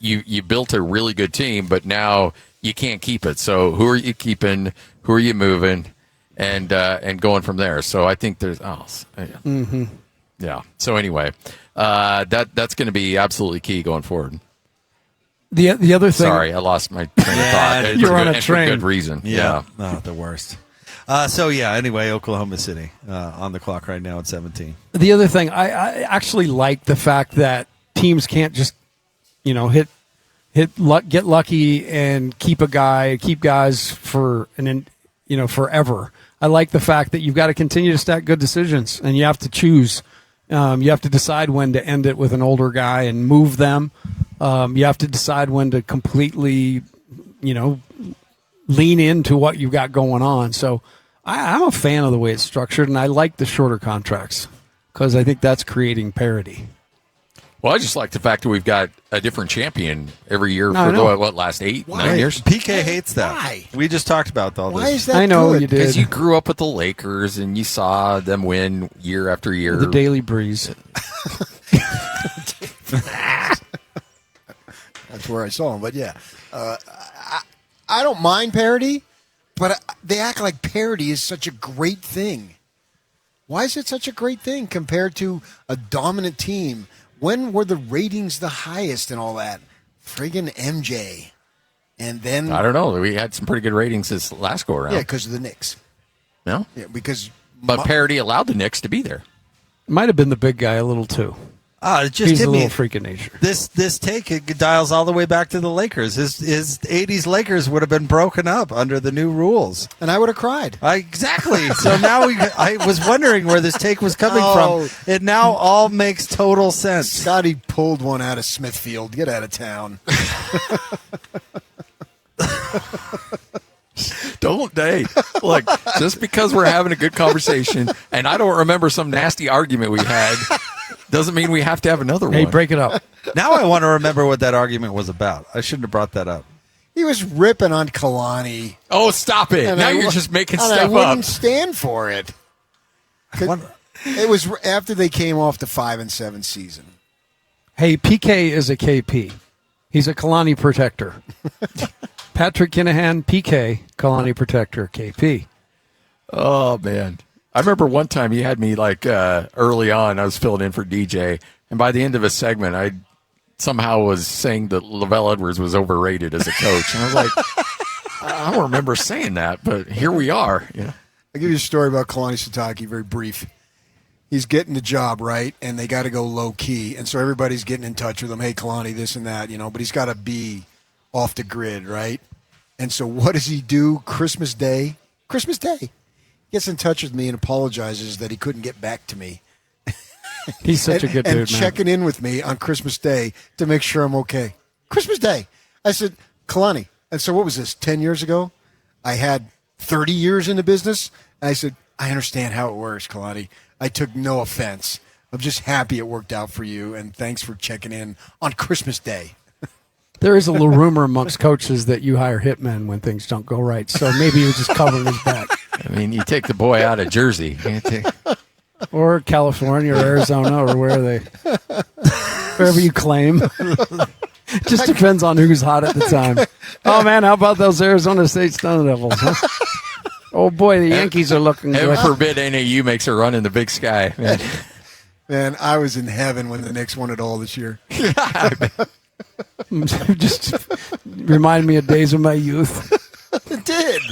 you built a really good team, but now you can't keep it. So who are you keeping? Who are you moving? And going from there. So I think there's yeah. So anyway, that's going to be absolutely key going forward. The other thing. Sorry, I lost my train of thought. You're on a train. For good reason. Yeah. Oh, the worst. Anyway, Oklahoma City on the clock right now at 17. The other thing, I actually like the fact that teams can't just, get lucky and keep guys for forever. I like the fact that you've got to continue to stack good decisions, and you have to choose. You have to decide when to end it with an older guy and move them. You have to decide when to completely, lean into what you've got going on. So I'm a fan of the way it's structured, and I like the shorter contracts because I think that's creating parity. Well, I just like the fact that we've got a different champion every year for the last 9 years. PK hates that. Why? We just talked about all this. Why is that I know good? you did. Because you grew up with the Lakers and you saw them win year after year. The Daily Breeze. That's where I saw him. But yeah, I don't mind parody, but they act like parody is such a great thing. Why is it such a great thing compared to a dominant team? When were the ratings the highest and all that? Friggin' MJ. And then... I don't know. We had some pretty good ratings this last go-around. Yeah, because of the Knicks. No? Yeah, because... But parody allowed the Knicks to be there. Might have been the big guy a little too. It just He's hit a me. little freak of nature. This take it dials all the way back to the Lakers. His 80s Lakers would have been broken up under the new rules. And I would have cried. Exactly. So now I was wondering where this take was coming from. It now all makes total sense. Scotty pulled one out of Smithfield. Get out of town. Don't they? Look, just because we're having a good conversation and I don't remember some nasty argument we had doesn't mean we have to have another one. Hey, break it up. Now I want to remember what that argument was about. I shouldn't have brought that up. He was ripping on Kalani. Oh, stop it. And now you're just making stuff I wouldn't up. stand for it. It was after they came off the 5-7 season. Hey, PK is a KP. He's a Kalani protector. Patrick Kinahan, PK, Kalani protector, KP. Oh, man. I remember one time you had me early on, I was filling in for DJ, and by the end of a segment, I somehow was saying that LaVelle Edwards was overrated as a coach. And I was like, I don't remember saying that, but here we are. You know? I'll give you a story about Kalani Sitake, very brief. He's getting the job, right? And they got to go low key. And so everybody's getting in touch with him. Hey, Kalani, this and that, but he's got to be off the grid, right? And so what does he do? Christmas Day, he gets in touch with me and apologizes that he couldn't get back to me. He's such a good dude, man. And checking in with me on Christmas Day to make sure I'm okay. Christmas Day. I said, Kalani. And so what was this, 10 years ago? I had 30 years in the business. And I said, I understand how it works, Kalani. I took no offense. I'm just happy it worked out for you, and thanks for checking in on Christmas Day. There is a little rumor amongst coaches that you hire hitmen when things don't go right, so maybe he was just covering his back. I mean, you take the boy out of Jersey. Or California or Arizona or wherever you claim. Just depends on who's hot at the time. Oh, man, how about those Arizona State Sun Devils? Huh? Oh, boy, the Yankees are looking good. Heaven forbid NAU makes a run in the big sky. Man. Man, I was in heaven when the Knicks won it all this year. Just remind me of days of my youth. It did.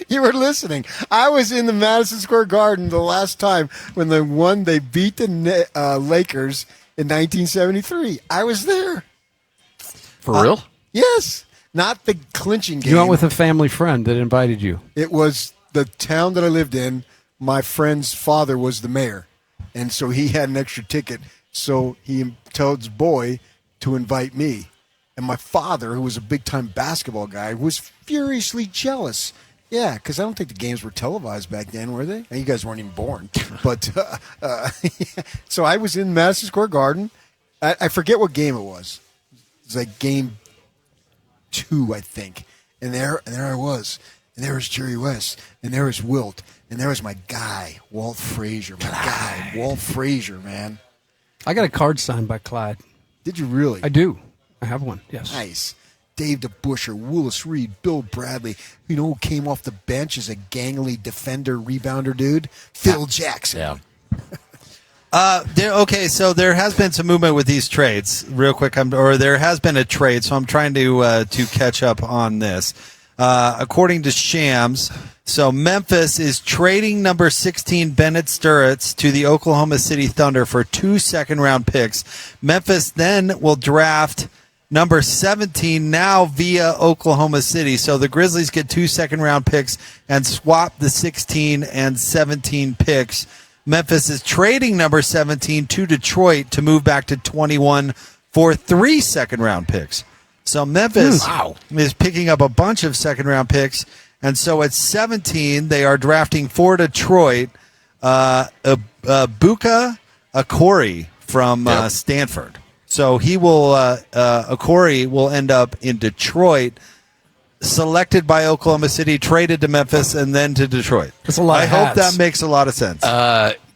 You were listening. I was in the Madison Square Garden the last time when they beat the Lakers in 1973. I was there. For real? Yes. Not the clinching game. You went with a family friend that invited you. It was the town that I lived in. My friend's father was the mayor, and so he had an extra ticket. So he told his boy to invite me. And my father, who was a big-time basketball guy, was furiously jealous. Yeah, because I don't think the games were televised back then, were they? And you guys weren't even born. But so I was in Madison Square Garden. I forget what game it was. It was like game 2, I think. And there I was. And there was Jerry West. And there was Wilt. And there was my guy, Walt Frazier. Walt Frazier, man. I got a card signed by Clyde. Did you really? I do. I have one, yes. Nice. Dave DeBuscher, Willis Reed, Bill Bradley, who came off the bench as a gangly defender, rebounder dude? Phil Jackson. Yeah. Okay, so there has been some movement with these trades. Real quick, there has been a trade, so I'm trying to catch up on this. According to Shams, so Memphis is trading number 16 Bennett Sturritz to the Oklahoma City Thunder for 2 second-round picks. Memphis then will draft number 17 now via Oklahoma City. So the Grizzlies get 2 second-round picks and swap the 16 and 17 picks. Memphis is trading number 17 to Detroit to move back to 21 for 3 second-round picks. So Memphis is picking up a bunch of second-round picks. And so at 17, they are drafting for Detroit Buka Akori from Stanford. So he will, Okori will end up in Detroit, selected by Oklahoma City, traded to Memphis, and then to Detroit. That's a lot I of hope hats. that makes a lot of sense.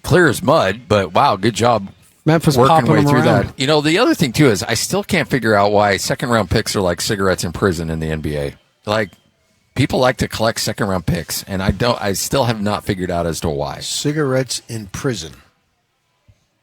Clear as mud, but wow, good job. Memphis working popping way them through around. that. You know, the other thing too is I still can't figure out why second-round picks are like cigarettes in prison in the NBA. Like, people like to collect second-round picks, and I still have not figured out as to why. Cigarettes in prison.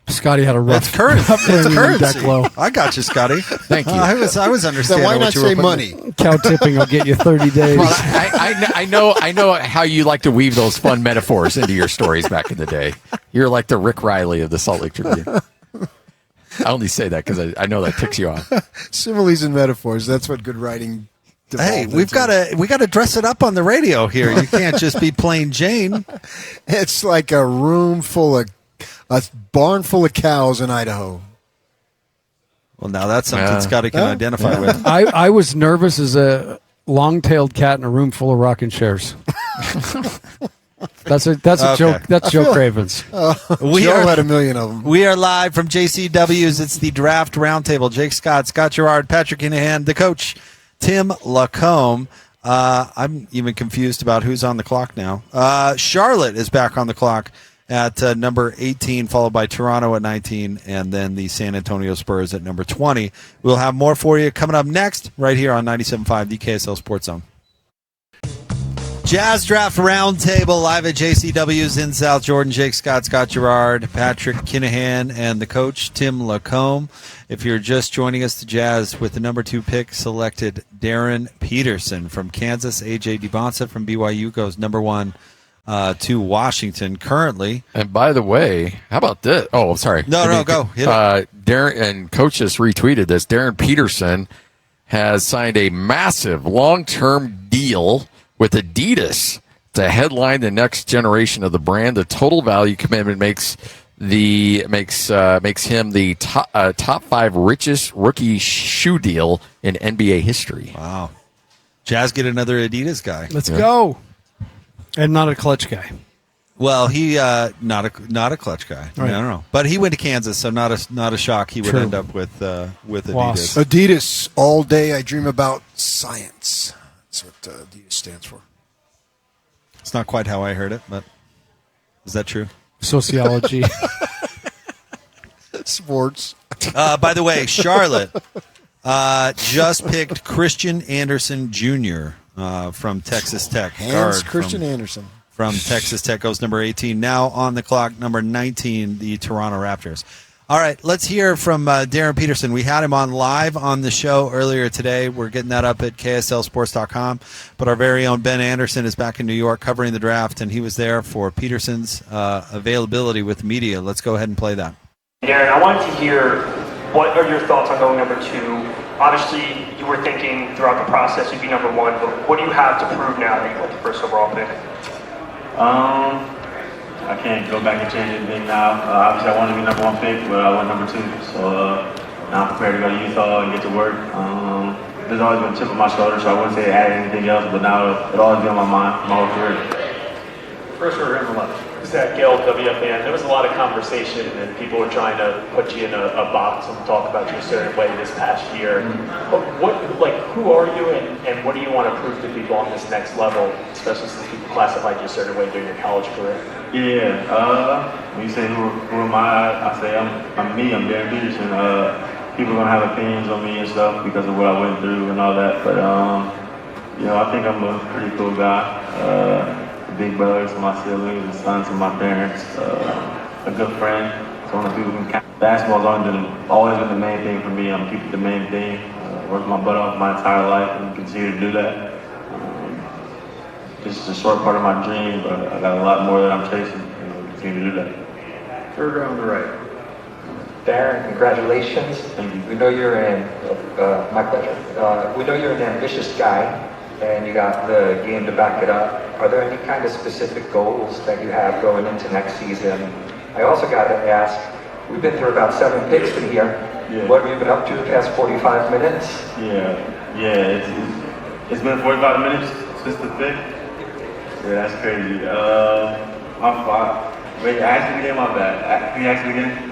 Scotty had a rough. That's currency. rough That's landing in currency. Declo. I got you, Scotty. Thank you. I was understanding. Then why what not you were say putting- money? Cow tipping will get you 30 days. Well, I know how you like to weave those fun metaphors into your stories back in the day. You're like the Rick Riley of the Salt Lake Tribune. I only say that because I know that ticks you off. Similes and metaphors. That's what good writing. Hey, devolved we've into. got to dress it up on the radio here. You can't just be plain Jane. It's like a barn full of cows in Idaho. Well, now that's something Scotty can identify with. I was nervous as a long-tailed cat in a room full of rocking chairs. That's a joke. That's Joe Cravens. Joe had a million of them. We are live from JCW's. It's the Draft Roundtable. Jake Scott, Scott Garrard, Patrick Kinahan, the coach, Tim LaComb. I'm even confused about who's on the clock now. Charlotte is back on the clock at number 18, followed by Toronto at 19, and then the San Antonio Spurs at number 20. We'll have more for you coming up next right here on 97.5, the KSL Sports Zone. Jazz Draft Roundtable live at JCW's in South Jordan. Jake Scott, Scott Garrard, Patrick Kinahan, and the coach, Tim LaComb. If you're just joining us, the Jazz with the number 2 pick selected Darryn Peterson from Kansas. AJ Dybantsa from BYU goes number 1 to Washington currently. And by the way, how about this? Oh, sorry. No, go. Hit it. Darren and coach just retweeted this. Darryn Peterson has signed a massive long-term deal with Adidas to headline the next generation of the brand. The total value commitment makes him the top 5 richest rookie shoe deal in NBA history. Wow. Jazz get another Adidas guy. Let's go. And not a clutch guy. Well, he not a clutch guy. Right. I don't know, but he went to Kansas, so not a shock. He would True. end up with Adidas. Loss. Adidas, all day I dream about science. That's what Adidas stands for. It's not quite how I heard it, but is that true? Sociology. Sports. By the way, Charlotte just picked Christian Anderson Jr. From Texas Tech. Guard Christian Anderson. From Texas Tech goes number 18. Now on the clock, number 19, the Toronto Raptors. All right, let's hear from Darryn Peterson. We had him on live on the show earlier today. We're getting that up at KSLSports.com. But our very own Ben Anderson is back in New York covering the draft, and he was there for Peterson's availability with the media. Let's go ahead and play that. Darryn, I wanted to hear what are your thoughts on going number 2? Obviously, you were thinking throughout the process you'd be number 1, but what do you have to prove now that you got the first overall pick? I can't go back and change anything now. Obviously, I wanted to be number 1 pick, but I went number 2. So now I'm prepared to go to Utah and get to work. There's always been a chip on my shoulder, so I wouldn't say add anything else, but now it'll always be on my mind my whole career. First order in lunch. Just at Gale WFAN, there was a lot of conversation and people were trying to put you in a box and talk about you a certain way this past year. But who are you and what do you want to prove to people on this next level, especially since people classified you a certain way during your college career? Yeah, when you say who am I say I'm me, I'm Darryn Peterson. People are going to have opinions on me and stuff because of what I went through and all that, but I think I'm a pretty cool guy. Big brother to my siblings, a son to my parents, a good friend. So one of the people who can count. Basketball's always been the main thing for me. I'm keeping the main thing. Worked my butt off my entire life and continue to do that. This is a short part of my dream, but I got a lot more that I'm chasing and I'll continue to do that. Third row on the right. Darryn, congratulations. Thank you. We know you're my pleasure. We know you're an ambitious guy. And you got the game to back it up. Are there any kind of specific goals that you have going into next season? I also got to ask, we've been through about 7 picks in here. Yeah. What have you been up to the past 45 minutes? Yeah, it's been 45 minutes since the pick. Yeah, that's crazy. My fault. Wait, ask me again, my bad. Can you ask me again?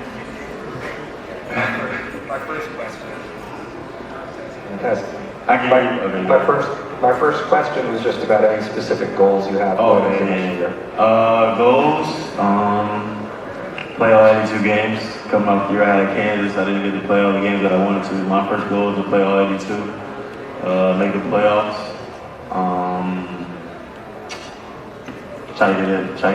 My first question. My first question was just about any specific goals you have. Goals, play all 82 games. Coming off the year out of Kansas, I didn't get to play all the games that I wanted to. My first goal was to play all 82, make the playoffs, try to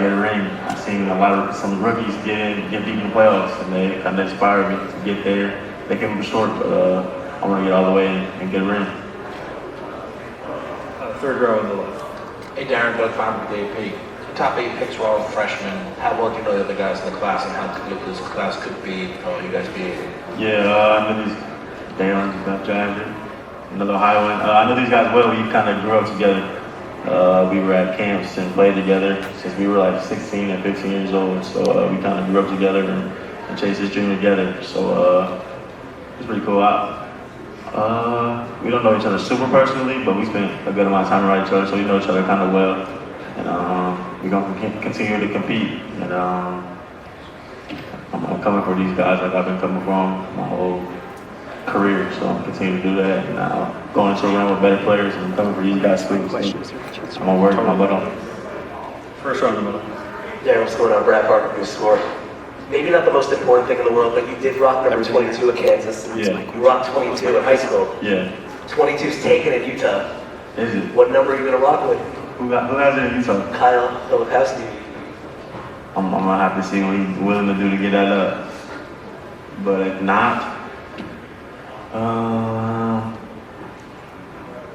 get a ring. I've seen some rookies get deep in the playoffs, and they kind of inspired me to get there. They came up short, but I want to get all the way and get a ring. Third row on the left. Hey, Darryn, Doug Fine with AP. The top 8 picks were all freshmen. How well do you know the other guys in the class, and how good this class could be, you guys being? Yeah, I know these Darryn, Jazz, another Ohioan. I know these guys well. We kind of grew up together. We were at camps and played together since we were like 16 and 15 years old. So we kind of grew up together and chased this dream together. So it's pretty cool. We don't know each other super personally, but we spent a good amount of time around each other, so we know each other kind of well. And we're going to continue to compete. And I'm coming for these guys like I've been coming for them my whole career, so I'm continuing to do that. And going into a run with better players, and I'm coming for these guys too. So I'm going to work my butt off. First round in the middle. Darryn, what's going on? Brad Parker, new score. Maybe not the most important thing in the world, but you did rock number 22 at Kansas. Yeah. You rocked 22 in high school. Yeah. 22's taken in Utah. Is it? What number are you going to rock with? Who has it in Utah? Kyle Filipowski. I'm going to have to see what he's willing to do to get that up. But if not,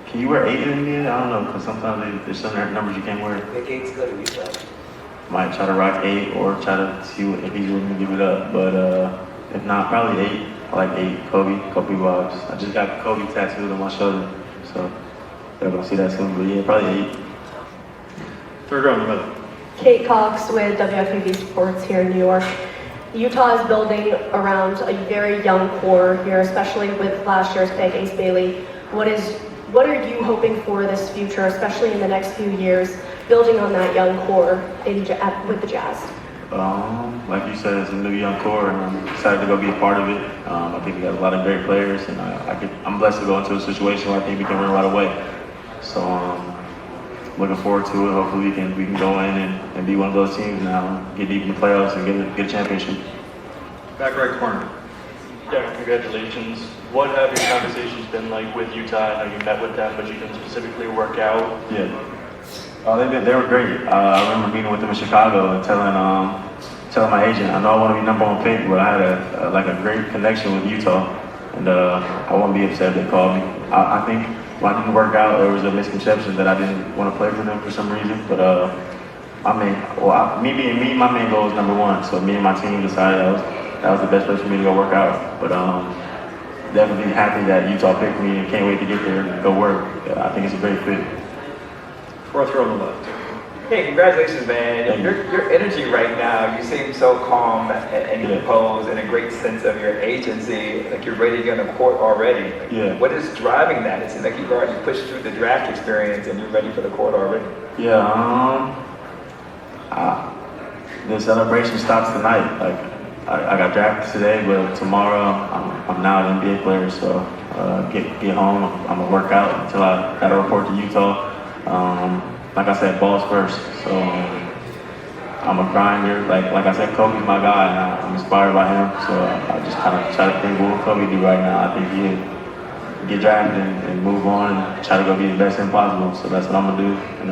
can you wear 8 in the NBA? I don't know, because sometimes there's some numbers you can't wear. I think 8's good in Utah. Might try to rock 8 or try to see if he's willing to give it up. But if not, probably 8. I like 8. Kobe vibes. I just got Kobe tattooed on my shoulder, so they're going to see that soon. But yeah, probably 8. Third row in the middle. Kate Cox with WFUV Sports here in New York. Utah is building around a very young core here, especially with last year's pick, Ace Bailey. What are you hoping for this future, especially in the next few years, building on that young core with the Jazz? Like you said, it's a new young core, and I'm excited to go be a part of it. I think we got a lot of great players, and I'm blessed to go into a situation where I think we can win right away. So looking forward to it. Hopefully we can go in and be one of those teams now, get deep in the playoffs and get a championship. Back right corner. Darryn, congratulations. What have your conversations been like with Utah? I know you met with them, but you didn't specifically work out. Yeah. They were great. I remember meeting with them in Chicago and telling my agent, I know I want to be number 1 pick, but I had a great connection with Utah, and I wouldn't be upset if they called me. I think when I didn't work out, there was a misconception that I didn't want to play for them for some reason. But my main goal was number 1. So me and my team decided that was the best place for me to go work out. But definitely happy that Utah picked me and can't wait to get there and go work. I think it's a great fit. Fourth row on the left. Hey, congratulations, man. Your energy right now, you seem so calm and composed and a great sense of your agency, like you're ready to get on the court already. Yeah. What is driving that? It seems like you've already pushed through the draft experience and you're ready for the court already. Yeah, the celebration stops tonight. Like, I got drafted today, but tomorrow I'm now an NBA player, so get home, I'm gonna work out until I gotta report to Utah. Like I said, balls first. So I'm a grinder. Like I said, Kobe's my guy, and I'm inspired by him. So I just kind of try to think, what will Kobe do right now? I think he'll get drafted and move on and try to go be the best thing possible. So that's what I'm gonna do. And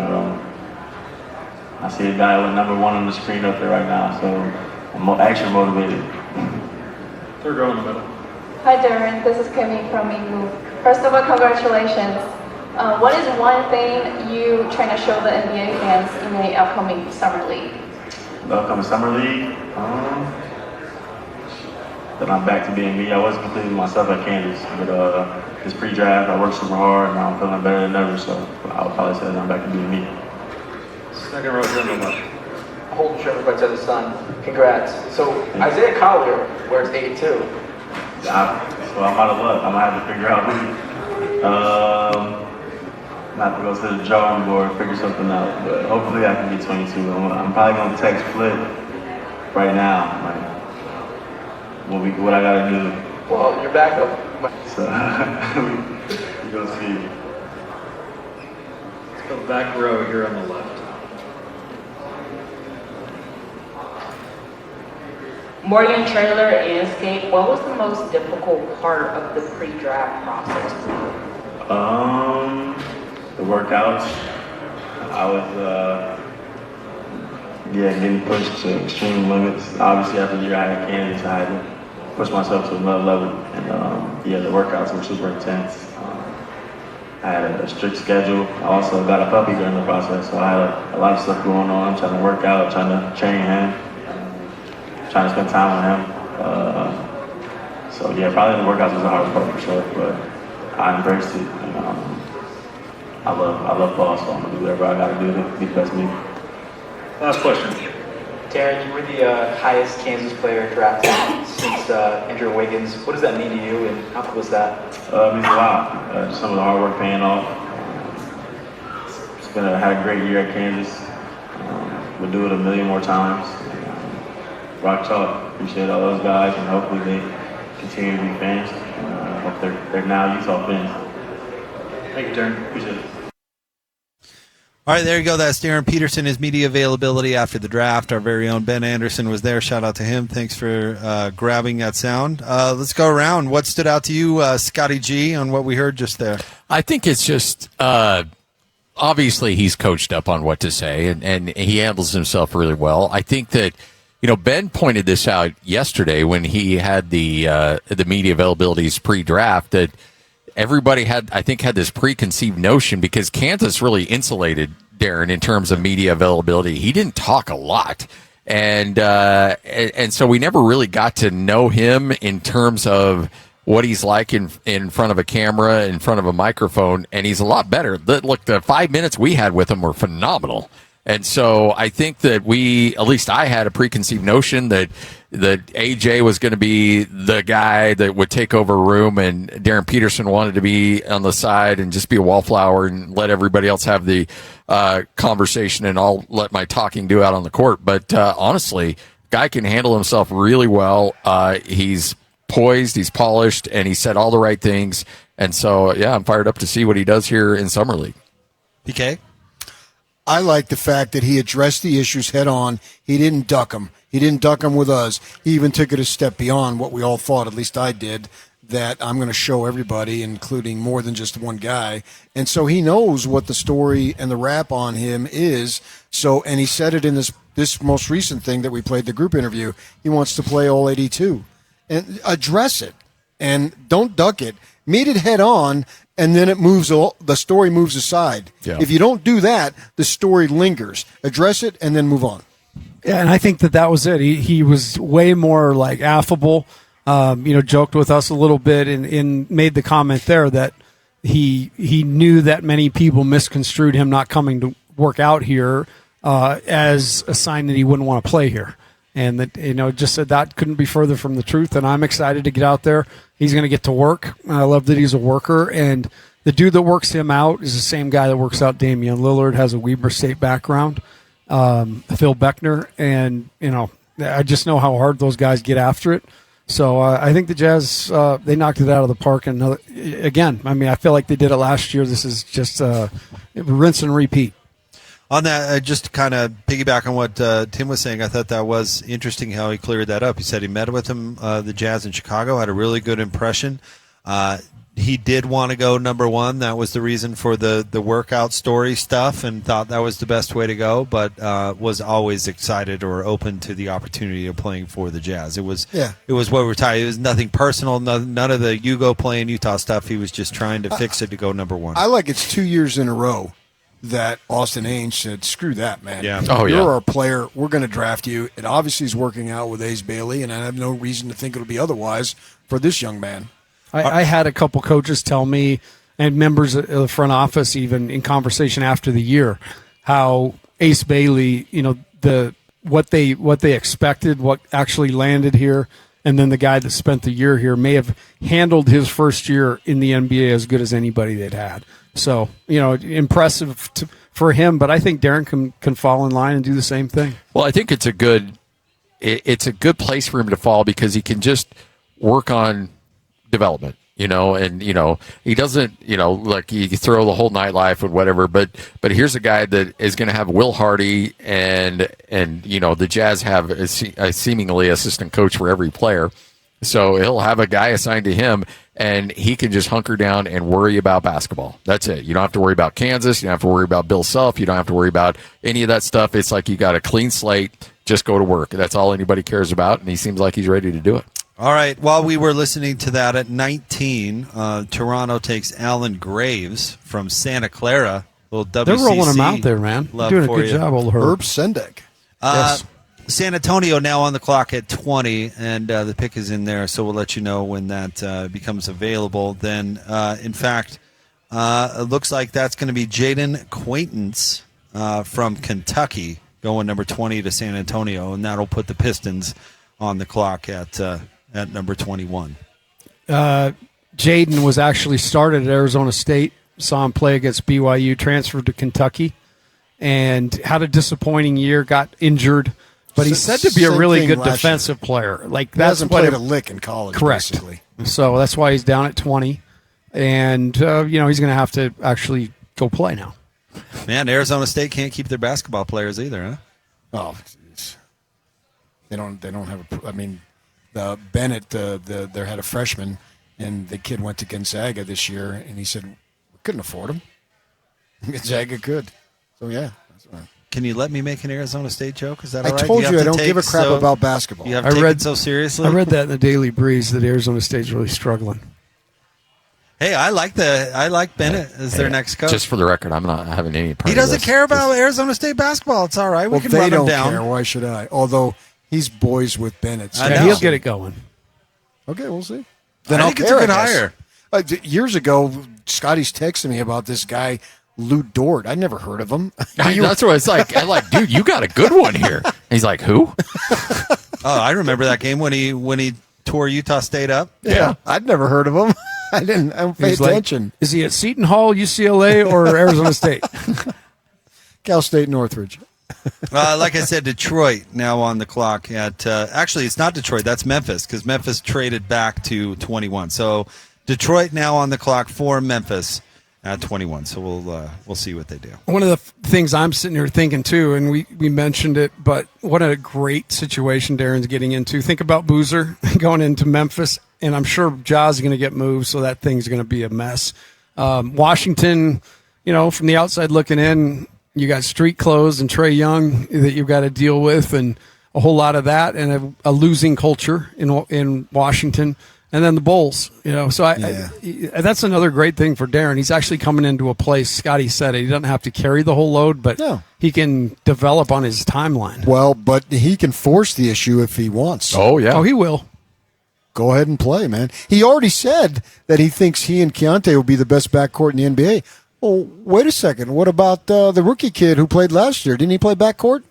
I see a guy with number 1 on the screen up there right now, so I'm action motivated. Third row in the middle. Hi Darryn, this is Kimmy from Igu. First of all, congratulations. What is one thing you trying to show the NBA fans in the upcoming summer league? The upcoming summer league? That I'm back to being me. I wasn't completely myself at Kansas, but this pre-draft, I worked super hard and I'm feeling better than ever, so I would probably say that I'm back to being me. Second row here on the left. Holden Sherman, right to the sun. Congrats. So Isaiah Collier wears 82. So I'm out of luck. I'm gonna have to figure out who. Not to go to the drawing board, figure something out, but hopefully I can get 22. I'm probably gonna text Flip right now, like what I gotta do. Well, You're back up. So we go see. Let's go back row here on the left. Morgan Trailer and Skate, what was the most difficult part of the pre-draft process? The workouts. I was, getting pushed to extreme limits. Obviously, after the year I had Kansas, I had to push myself to another level. And the workouts were super intense. I had a strict schedule. I also got a puppy during the process, so I had a lot of stuff going on, trying to work out, trying to train him, trying to spend time with him. Probably the workouts was the hardest part for sure, but I embraced it. And, I love ball, so I'm gonna do whatever I gotta do to be the best me. Last question. Darryn, you were the highest Kansas player drafted since Andrew Wiggins. What does that mean to you, and how cool is that? It means a lot. Some of the hard work paying off. Had a great year at Kansas. We'll do it a million more times. Rock chalk. Appreciate all those guys, and hopefully they continue to be fans. Hope they're now Utah fans. Thank you, Darryn. Appreciate it. All right, there you go. That's Darryn Peterson, his media availability after the draft. Our very own Ben Anderson was there. Shout out to him. Thanks for grabbing that sound. Let's go around. What stood out to you, Scotty G, on what we heard just there? I think it's just obviously he's coached up on what to say, and he handles himself really well. I think that, Ben pointed this out yesterday when he had the media availabilities pre-draft, that everybody had this preconceived notion because Kansas really insulated Darryn in terms of media availability. He didn't talk a lot. And so we never really got to know him in terms of what he's like in front of a camera, in front of a microphone. And he's a lot better. Look, the 5 minutes we had with him were phenomenal. And so I think that at least I had a preconceived notion that AJ was going to be the guy that would take over a room, and Darryn Peterson wanted to be on the side and just be a wallflower and let everybody else have the conversation, and I'll let my talking do out on the court. But honestly, guy can handle himself really well. He's poised, he's polished, and he said all the right things. And so, I'm fired up to see what he does here in Summer League. PK? I like the fact that he addressed the issues head on. He didn't duck them. He didn't duck them with us. He even took it a step beyond what we all thought, at least I did, that I'm going to show everybody, including more than just one guy. And so he knows what the story and the rap on him is. So, and he said it in this most recent thing that we played, the group interview. He wants to play all 82. And address it. And don't duck it. Meet it head on. And then the story moves aside. Yeah. If you don't do that, the story lingers. Address it and then move on. Yeah, and I think that was it. He was way more like affable, joked with us a little bit and made the comment there that he knew that many people misconstrued him not coming to work out here as a sign that he wouldn't want to play here. And that, just said that couldn't be further from the truth. And I'm excited to get out there. He's going to get to work. I love that he's a worker. And the dude that works him out is the same guy that works out Damian Lillard, has a Weber State background, Phil Beckner. And, I just know how hard those guys get after it. So I think the Jazz, they knocked it out of the park. And again, I feel like they did it last year. This is just rinse and repeat. On that, just to kind of piggyback on what Tim was saying, I thought that was interesting how he cleared that up. He said he met with him, the Jazz in Chicago, had a really good impression. He did want to go number one. That was the reason for the workout story stuff, and thought that was the best way to go, but was always excited or open to the opportunity of playing for the Jazz. It was what we're talking. It was nothing personal, none of the you go play in Utah stuff. He was just trying to fix it to go number one. I like it's 2 years in a row that Austin Ainge said, screw that, man. Yeah. You're our player. We're going to draft you. It obviously is working out with Ace Bailey, and I have no reason to think it'll be otherwise for this young man. I had a couple coaches tell me, and members of the front office even, in conversation after the year, how Ace Bailey, what they expected, what actually landed here, and then the guy that spent the year here may have handled his first year in the NBA as good as anybody they'd had. So, impressive for him, but I think Darryn can fall in line and do the same thing. Well, I think it's a good place for him to fall because he can just work on development. And he doesn't, like you throw the whole nightlife or whatever, but here's a guy that is going to have Will Hardy and the Jazz have a seemingly assistant coach for every player. So he'll have a guy assigned to him and he can just hunker down and worry about basketball. That's it. You don't have to worry about Kansas. You don't have to worry about Bill Self. You don't have to worry about any of that stuff. It's like you got a clean slate. Just go to work. That's all anybody cares about. And he seems like he's ready to do it. All right. While we were listening to that at 19, Toronto takes Alan Graves from Santa Clara. Little WCC. They're rolling him out there, man. Love Doing a for good you. job, old Herb Sendek. Yes. San Antonio now on the clock at 20, and the pick is in there, so we'll let you know when that becomes available. Then, in fact, it looks like that's going to be Jaden Acquaintance from Kentucky going number 20 to San Antonio, and that'll put the Pistons on the clock at number 21. Jaden was actually started at Arizona State, saw him play against BYU, transferred to Kentucky, and had a disappointing year, got injured. But he's said to be a really good defensive player. Like he hasn't played a lick in college, correct. Basically. So that's why he's down at 20. And, he's going to have to actually go play now. Man, Arizona State can't keep their basketball players either, huh? Oh, geez. They don't have Bennett, their head of freshman, and the kid went to Gonzaga this year, and he said, we couldn't afford him. Gonzaga could. So, yeah. That's right. Can you let me make an Arizona State joke? Is that all right? I told you I don't give a crap about basketball. You have to take it so seriously? I read that in the Daily Breeze that Arizona State's really struggling. Hey, I like Bennett as their next coach. Just for the record, I'm not having any part He doesn't care about Arizona State basketball. It's all right. We can run him down. Care. Why should I? Although he's boys with Bennett. So he'll get it going. Okay, we'll see. Then I think it's a good hire. Years ago, Scotty's texting me about this guy, Lou Dort. I never heard of him. That's what it's like. I'm like, dude, you got a good one here. And he's like, who? I remember that game when he tore Utah State up. Yeah. I'd never heard of him. I don't pay attention. Like, is he at Seton Hall, UCLA, or Arizona State? Cal State, Northridge. Like I said, Detroit now on the clock at actually it's not Detroit, that's Memphis, because Memphis traded back to 21. So Detroit now on the clock for Memphis at 21. So we'll see what they do. One of the things I'm sitting here thinking too, and we mentioned it, but what a great situation Darren's getting into. Think about Boozer going into Memphis, and I'm sure Jazz is going to get moved, so that thing's going to be a mess. Washington, from the outside looking in, you got street clothes and Trae Young that you've got to deal with, and a whole lot of that, and a losing culture in Washington. And then the Bulls, so that's another great thing for Darren. He's actually coming into a place, Scotty said it, he doesn't have to carry the whole load, but he can develop on his timeline. Well, but he can force the issue if he wants. Oh, yeah. Oh, he will. Go ahead and play, man. He already said that he thinks he and Keontae will be the best backcourt in the NBA. Well, wait a second. What about the rookie kid who played last year? Didn't he play backcourt?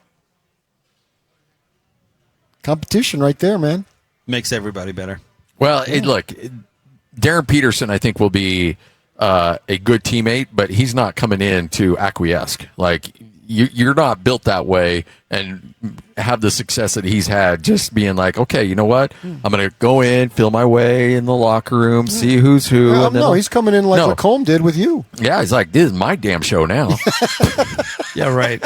Competition right there, man. Makes everybody better. Well, look, Darryn Peterson, I think, will be a good teammate, but he's not coming in to acquiesce. Like, you're not built that way and have the success that he's had just being like, okay, you know what? I'm going to go in, feel my way in the locker room, see who's who. And no, he's coming in like LaComb did with you. Yeah, he's like, this is my damn show now. Yeah, right.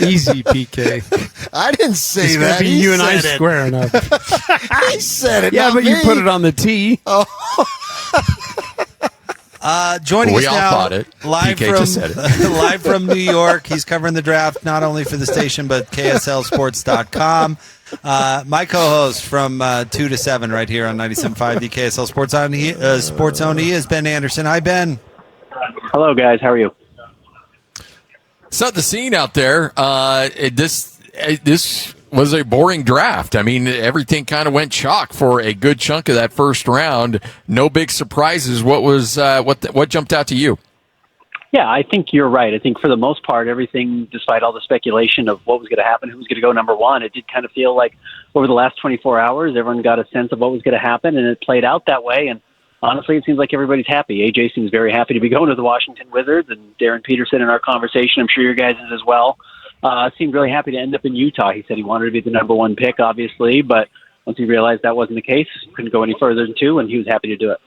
Easy, PK. I didn't say it's that. Be you and I squaring up. He said it. Yeah, but me. You put it on the tee. Oh. Joining us now, live live from New York. He's covering the draft not only for the station but KSLSports.com. My co-host from 2 to 7 right here on 97.5 the KSL Sports Zone. He is Ben Anderson. Hi, Ben. Hello, guys. How are you? Set the scene out there. This was a boring draft. I mean, everything kind of went chalk for a good chunk of that first round. No big surprises. What was what jumped out to you? Yeah, I think you're right. I think for the most part, everything, despite all the speculation of what was going to happen, who was going to go number one, it did kind of feel like over the last 24 hours, everyone got a sense of what was going to happen, and it played out that way. And honestly, it seems like everybody's happy. AJ seems very happy to be going to the Washington Wizards, and Darryn Peterson in our conversation, I'm sure your guys is as well, seemed really happy to end up in Utah. He said he wanted to be the number one pick, obviously, but once he realized that wasn't the case, couldn't go any further than 2, and he was happy to do it.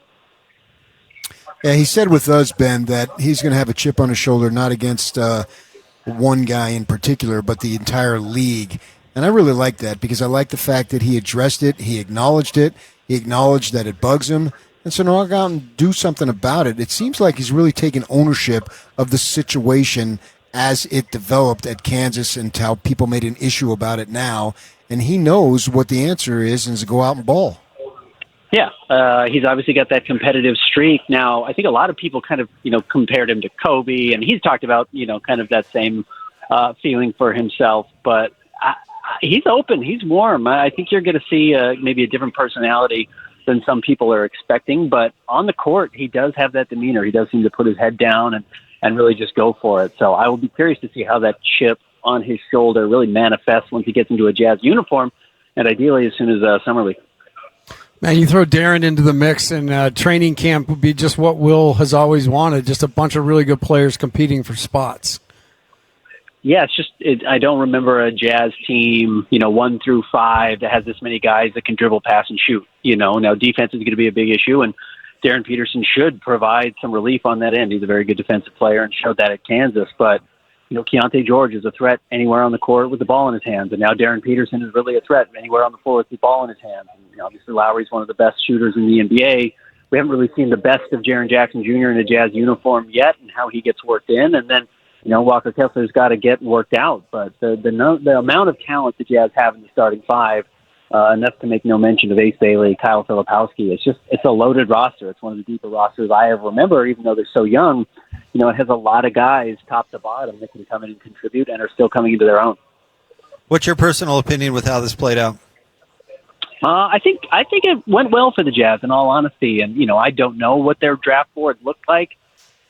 Yeah, he said with us, Ben, that he's going to have a chip on his shoulder, not against one guy in particular, but the entire league. And I really like that because I like the fact that he addressed it, he acknowledged that it bugs him, and so now I'll go out and do something about it. It seems like he's really taken ownership of the situation as it developed at Kansas and how people made an issue about it now, and he knows what the answer is and is to go out and ball. Yeah, he's obviously got that competitive streak. Now, I think a lot of people kind of, compared him to Kobe, and he's talked about, kind of that same feeling for himself. But he's open. He's warm. I think you're going to see maybe a different personality than some people are expecting. But on the court, he does have that demeanor. He does seem to put his head down and really just go for it. So I will be curious to see how that chip on his shoulder really manifests once he gets into a Jazz uniform, and ideally as soon as Summer League. Man, you throw Darryn into the mix, and training camp would be just what Will has always wanted, just a bunch of really good players competing for spots. Yeah, I don't remember a Jazz team, 1 through 5 that has this many guys that can dribble, pass, and shoot. Now defense is going to be a big issue, and Darryn Peterson should provide some relief on that end. He's a very good defensive player and showed that at Kansas, but Keontae George is a threat anywhere on the court with the ball in his hands, and now Darryn Peterson is really a threat anywhere on the floor with the ball in his hands. And, obviously, Lowry's one of the best shooters in the NBA. We haven't really seen the best of Jaren Jackson Jr. in a Jazz uniform yet, and how he gets worked in. And then, Walker Kessler's got to get worked out. But the amount of talent the Jazz have in the starting 5, enough to make no mention of Ace Bailey, Kyle Filipowski. It's a loaded roster. It's one of the deeper rosters I ever remember, even though they're so young. It has a lot of guys top to bottom that can come in and contribute and are still coming into their own. What's your personal opinion with how this played out? I think it went well for the Jazz, in all honesty. And, I don't know what their draft board looked like.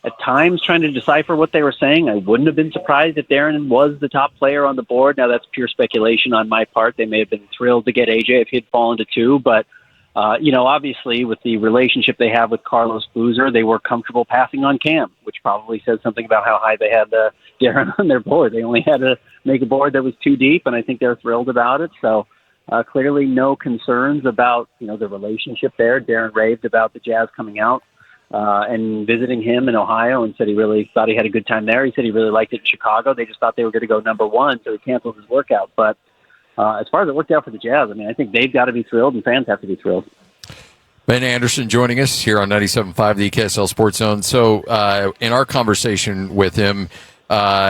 At times, trying to decipher what they were saying, I wouldn't have been surprised if Darryn was the top player on the board. Now, that's pure speculation on my part. They may have been thrilled to get AJ if he'd fallen to 2. But, obviously, with the relationship they have with Carlos Boozer, they were comfortable passing on Cam, which probably says something about how high they had Darryn on their board. They only had to make a board that was too deep, and I think they're thrilled about it. So, clearly no concerns about, the relationship there. Darryn raved about the Jazz coming out and visiting him in Ohio and said he really thought he had a good time there. He said he really liked it in Chicago. They just thought they were going to go number 1, so he canceled his workout. But as far as it worked out for the Jazz, I think they've got to be thrilled and fans have to be thrilled. Ben Anderson joining us here on 97.5, the KSL Sports Zone. So in our conversation with him,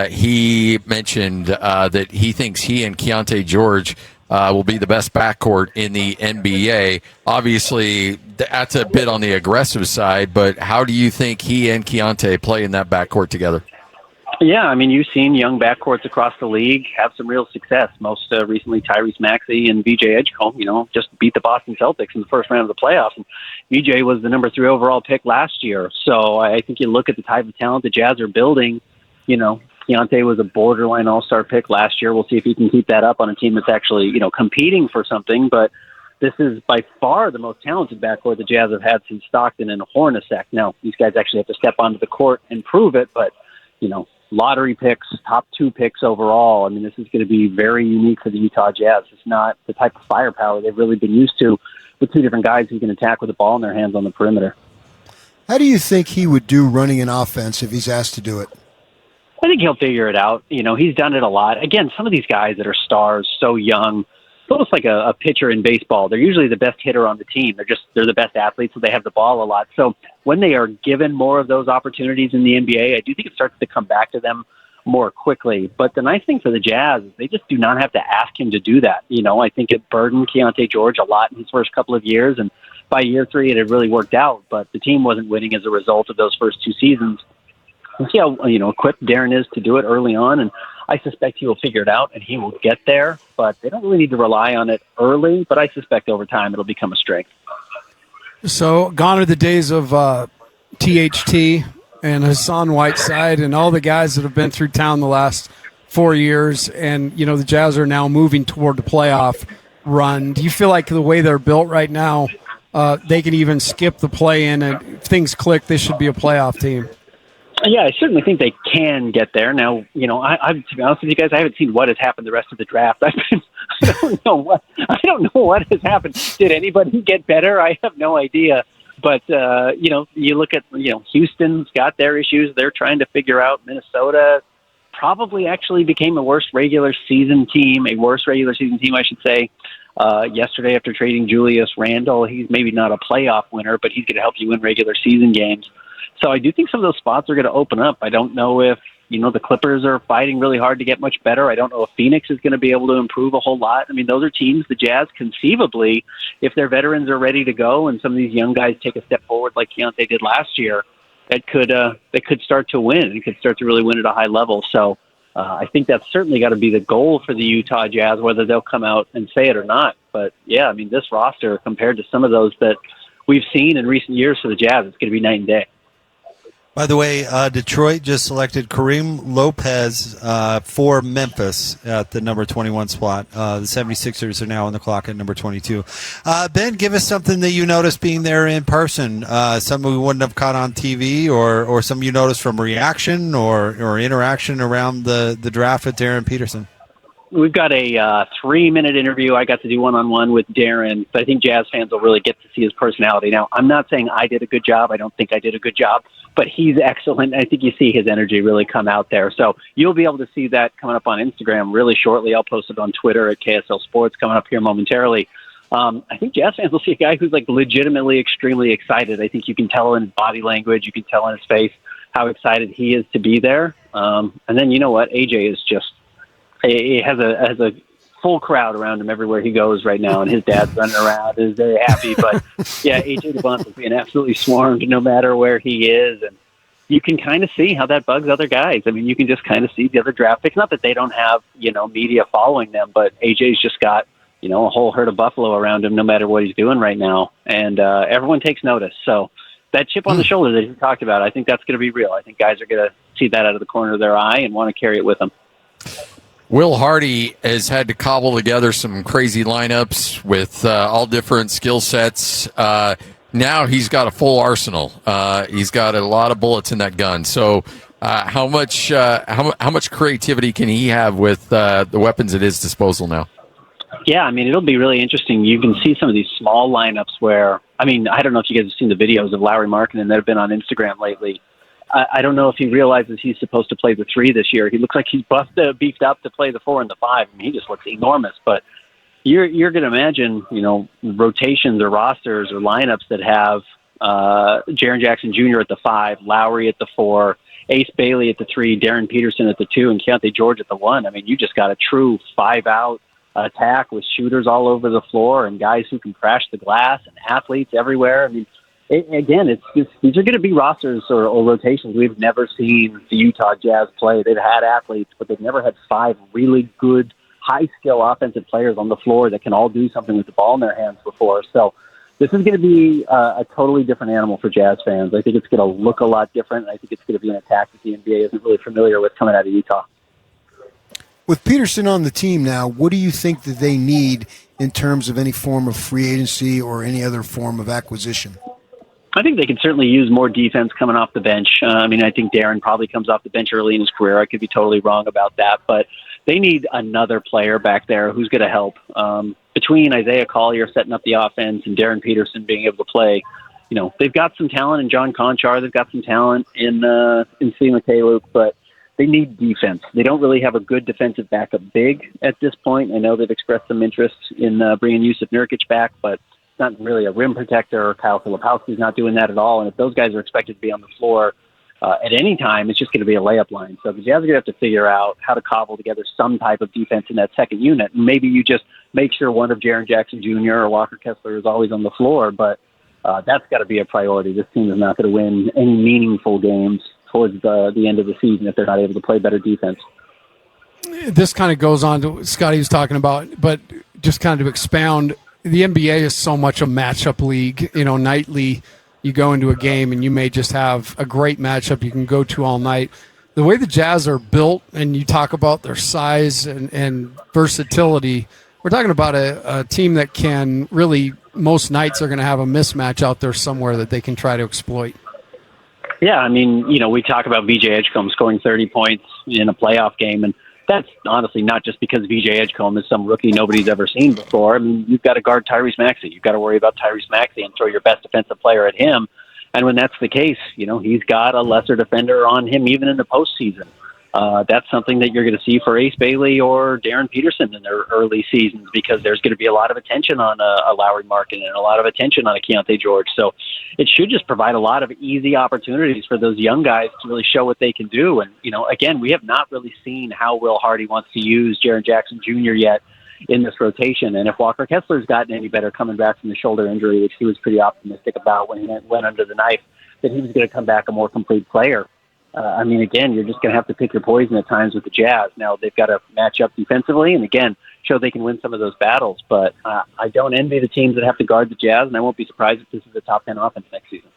he mentioned that he thinks he and Keontae George will be the best backcourt in the NBA. Obviously, that's a bit on the aggressive side, but how do you think he and Keontae play in that backcourt together? Yeah, you've seen young backcourts across the league have some real success. Most recently, Tyrese Maxey and VJ Edgecombe, just beat the Boston Celtics in the first round of the playoffs. And VJ was the number 3 overall pick last year. So I think you look at the type of talent the Jazz are building, Keontae was a borderline all-star pick last year. We'll see if he can keep that up on a team that's actually, competing for something. But this is by far the most talented backcourt the Jazz have had since Stockton and Hornacek. Now, these guys actually have to step onto the court and prove it, but, lottery picks, top 2 picks overall. This is going to be very unique for the Utah Jazz. It's not the type of firepower they've really been used to with 2 different guys who can attack with the ball in their hands on the perimeter. How do you think he would do running an offense if he's asked to do it? I think he'll figure it out. He's done it a lot. Again, some of these guys that are stars, so young, it's almost like a pitcher in baseball. They're usually the best hitter on the team. They're the best athletes, so they have the ball a lot. So when they are given more of those opportunities in the NBA, I do think it starts to come back to them more quickly. But the nice thing for the Jazz is they just do not have to ask him to do that. I think it burdened Keontae George a lot in his first couple of years, and by year 3 it had really worked out. But the team wasn't winning as a result of those first 2 seasons. We'll see how equipped Darryn is to do it early on, and I suspect he will figure it out and he will get there. But they don't really need to rely on it early. But I suspect over time it'll become a strength. So gone are the days of THT and Hassan Whiteside and all the guys that have been through town the last 4 years, and the Jazz are now moving toward the playoff run. Do you feel like the way they're built right now, they can even skip the play-in, and if things click, this should be a playoff team? Yeah, I certainly think they can get there. Now, to be honest with you guys, I haven't seen what has happened the rest of the draft. I don't know what has happened. Did anybody get better? I have no idea. But you look at Houston's got their issues. They're trying to figure out. Minnesota probably actually became a worse regular season team, I should say. Yesterday, after trading Julius Randle, he's maybe not a playoff winner, but he's going to help you win regular season games. So I do think some of those spots are going to open up. I don't know if the Clippers are fighting really hard to get much better. I don't know if Phoenix is going to be able to improve a whole lot. I mean, those are teams, the Jazz, conceivably, if their veterans are ready to go and some of these young guys take a step forward like Keontae did last year, that could start to win and could start to really win at a high level. So I think that's certainly got to be the goal for the Utah Jazz, whether they'll come out and say it or not. But, yeah, I mean, this roster compared to some of those that we've seen in recent years for the Jazz, it's going to be night and day. By the way, Detroit just selected Kareem Lopez for Memphis at the number 21 spot. The 76ers are now on the clock at number 22. Ben, give us something that you noticed being there in person, something we wouldn't have caught on TV or something you noticed from reaction or interaction around the draft with Darryn Peterson. We've got a 3-minute interview I got to do one-on-one with Darryn, but I think Jazz fans will really get to see his personality. Now, I'm not saying I did a good job. I don't think I did a good job, but he's excellent. I think you see his energy really come out there. So you'll be able to see that coming up on Instagram really shortly. I'll post it on Twitter at KSL Sports coming up here momentarily. I think Jazz fans will see a guy who's legitimately extremely excited. I think you can tell in his body language, you can tell in his face how excited he is to be there. And then you know what? AJ is just... He has a full crowd around him everywhere he goes right now, and his dad's running around and is very happy. But, yeah, AJ Dybantsa is being absolutely swarmed no matter where he is. And you can kind of see how that bugs other guys. I mean, you can just kind of see the other draft picks. Not that they don't have, media following them, but AJ's just got, a whole herd of buffalo around him no matter what he's doing right now. And everyone takes notice. So that chip on the shoulder that he talked about, I think that's going to be real. I think guys are going to see that out of the corner of their eye and want to carry it with them. Will Hardy has had to cobble together some crazy lineups with all different skill sets. Now he's got a full arsenal. He's got a lot of bullets in that gun. So how much creativity can he have with the weapons at his disposal now? Yeah, I mean, it'll be really interesting. You can see some of these small lineups where, I don't know if you guys have seen the videos of Lauri Markkanen that have been on Instagram lately. I don't know if he realizes he's supposed to play the 3 this year. He looks like he's beefed up to play the 4 and the 5. I mean, he just looks enormous. But you're going to imagine, rotations or rosters or lineups that have Jaren Jackson Jr. at the 5, Lowry at the 4, Ace Bailey at the 3, Darryn Peterson at the 2, and Keontae George at the 1. I mean, you just got a true 5-out attack with shooters all over the floor and guys who can crash the glass and athletes everywhere. I mean, these are going to be rosters or rotations we've never seen the Utah Jazz play. They've had athletes, but they've never had 5 really good, high-skill offensive players on the floor that can all do something with the ball in their hands before. So this is going to be a totally different animal for Jazz fans. I think it's going to look a lot different. I think it's going to be an attack that the NBA isn't really familiar with coming out of Utah. With Peterson on the team now, what do you think that they need in terms of any form of free agency or any other form of acquisition? I think they can certainly use more defense coming off the bench. I think Darryn probably comes off the bench early in his career. I could be totally wrong about that, but they need another player back there who's going to help. Between Isaiah Collier setting up the offense and Darryn Peterson being able to play, they've got some talent in John Conchar. They've got some talent in C. McKay, but they need defense. They don't really have a good defensive backup big at this point. I know they've expressed some interest in bringing Jusuf Nurkic back, but not really a rim protector. Kyle Filipowski's not doing that at all. And if those guys are expected to be on the floor at any time, it's just going to be a layup line. So the Jazz are going to have to figure out how to cobble together some type of defense in that second unit. And maybe you just make sure one of Jaren Jackson Jr. or Walker Kessler is always on the floor. But that's got to be a priority. This team is not going to win any meaningful games towards the end of the season if they're not able to play better defense. This kind of goes on to what Scotty was talking about, but just kind of to expound, the NBA is so much a matchup league. Nightly you go into a game and you may just have a great matchup you can go to all night. The way the Jazz are built, and you talk about their size and versatility, we're talking about a team that can really, most nights are going to have a mismatch out there somewhere that they can try to exploit. Yeah, we talk about VJ Edgecombe scoring 30 points in a playoff game, and that's honestly not just because VJ Edgecombe is some rookie nobody's ever seen before. I mean, you've got to guard Tyrese Maxey. You've got to worry about Tyrese Maxey and throw your best defensive player at him. And when that's the case, he's got a lesser defender on him even in the postseason. That's something that you're going to see for Ace Bailey or Darryn Peterson in their early seasons, because there's going to be a lot of attention on a Lowry Markin and a lot of attention on a Keontae George. So it should just provide a lot of easy opportunities for those young guys to really show what they can do. And, again, we have not really seen how Will Hardy wants to use Jaren Jackson Jr. yet in this rotation. And if Walker Kessler's gotten any better coming back from the shoulder injury, which he was pretty optimistic about when he went under the knife, that he was going to come back a more complete player. Again, you're just going to have to pick your poison at times with the Jazz. Now, they've got to match up defensively and, again, show they can win some of those battles. But I don't envy the teams that have to guard the Jazz, and I won't be surprised if this is a top 10 offense next season.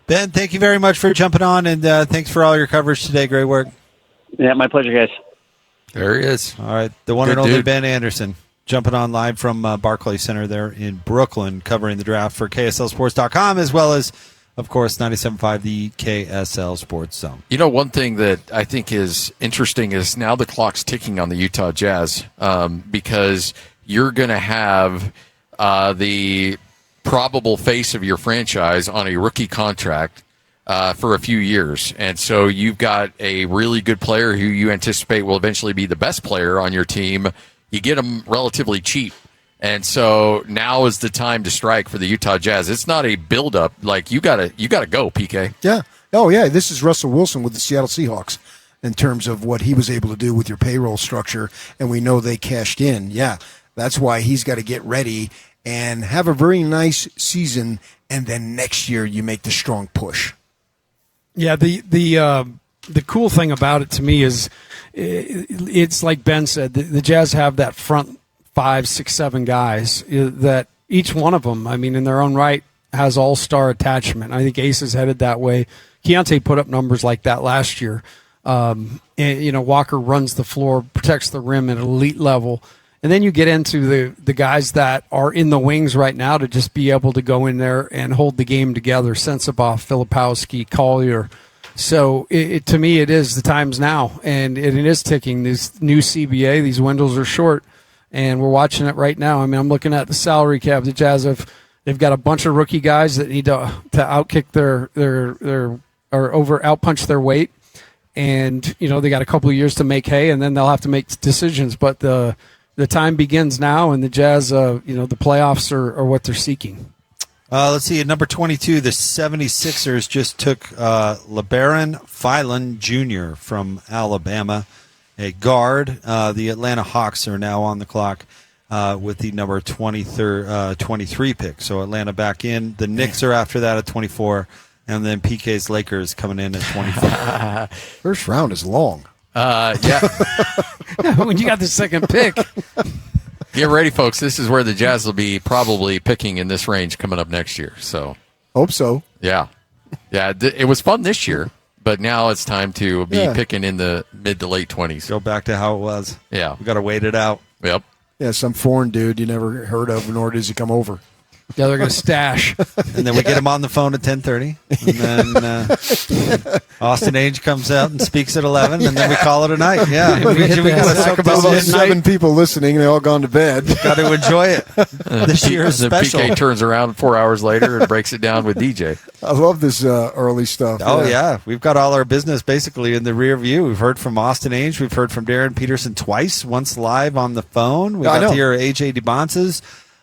Ben, thank you very much for jumping on, and thanks for all your coverage today. Great work. Yeah, my pleasure, guys. There he is. All right, the one Good and only dude. Ben Anderson jumping on live from Barclays Center there in Brooklyn, covering the draft for KSLSports.com, as well as, of course, 97.5, the KSL Sports Zone. One thing that I think is interesting is now the clock's ticking on the Utah Jazz, because you're going to have the probable face of your franchise on a rookie contract for a few years. And so you've got a really good player who you anticipate will eventually be the best player on your team. You get him relatively cheap. And so now is the time to strike for the Utah Jazz. It's not a build-up. Like, you gotta go, PK. Yeah. Oh, yeah. This is Russell Wilson with the Seattle Seahawks in terms of what he was able to do with your payroll structure, and we know they cashed in. Yeah, that's why he's got to get ready and have a very nice season, and then next year you make the strong push. Yeah, the cool thing about it to me is it's like Ben said, the Jazz have that front 5, 6, 7 guys that each one of them, in their own right, has all-star attachment. I think Ace is headed that way. Keontae put up numbers like that last year. And Walker runs the floor, protects the rim at an elite level. And then you get into the guys that are in the wings right now to just be able to go in there and hold the game together. Sensabaugh, Filipowski, Collier. So to me, it is the times now, and it is ticking. This new CBA, these windows are short. And we're watching it right now. I'm looking at the salary cap. The Jazz they've got a bunch of rookie guys that need to outkick outpunch their weight, and they got a couple of years to make hay, and then they'll have to make decisions. But the time begins now, and the Jazz, the playoffs are what they're seeking. Let's see. At number 22, the 76ers just took LeBaron Phelan Jr. from Alabama. A guard. The Atlanta Hawks are now on the clock with the number 23 pick. So Atlanta back in. The Knicks are after that at 24. And then PK's Lakers coming in at 25. First round is long. Yeah. When you got the second pick. Get ready, folks. This is where the Jazz will be probably picking in this range coming up next year. So hope so. Yeah. Yeah, it was fun this year. But now it's time to be picking in the mid to late 20s. Go back to how it was. Yeah. We got to wait it out. Yep. Yeah, some foreign dude you never heard of, nor does he come over. Yeah, they're going to stash. And then we get him on the phone at 10:30. And then Austin Ainge comes out and speaks at 11, and then we call it a night. Yeah. We got to talk about those 7 people listening. They all gone to bed. Got to enjoy it. This year is special. PK turns around 4 hours later and breaks it down with DJ. I love this early stuff. Oh, yeah. We've got all our business basically in the rear view. We've heard from Austin Ainge. We've heard from Darryn Peterson twice, once live on the phone. We got to hear AJ Dybantsa's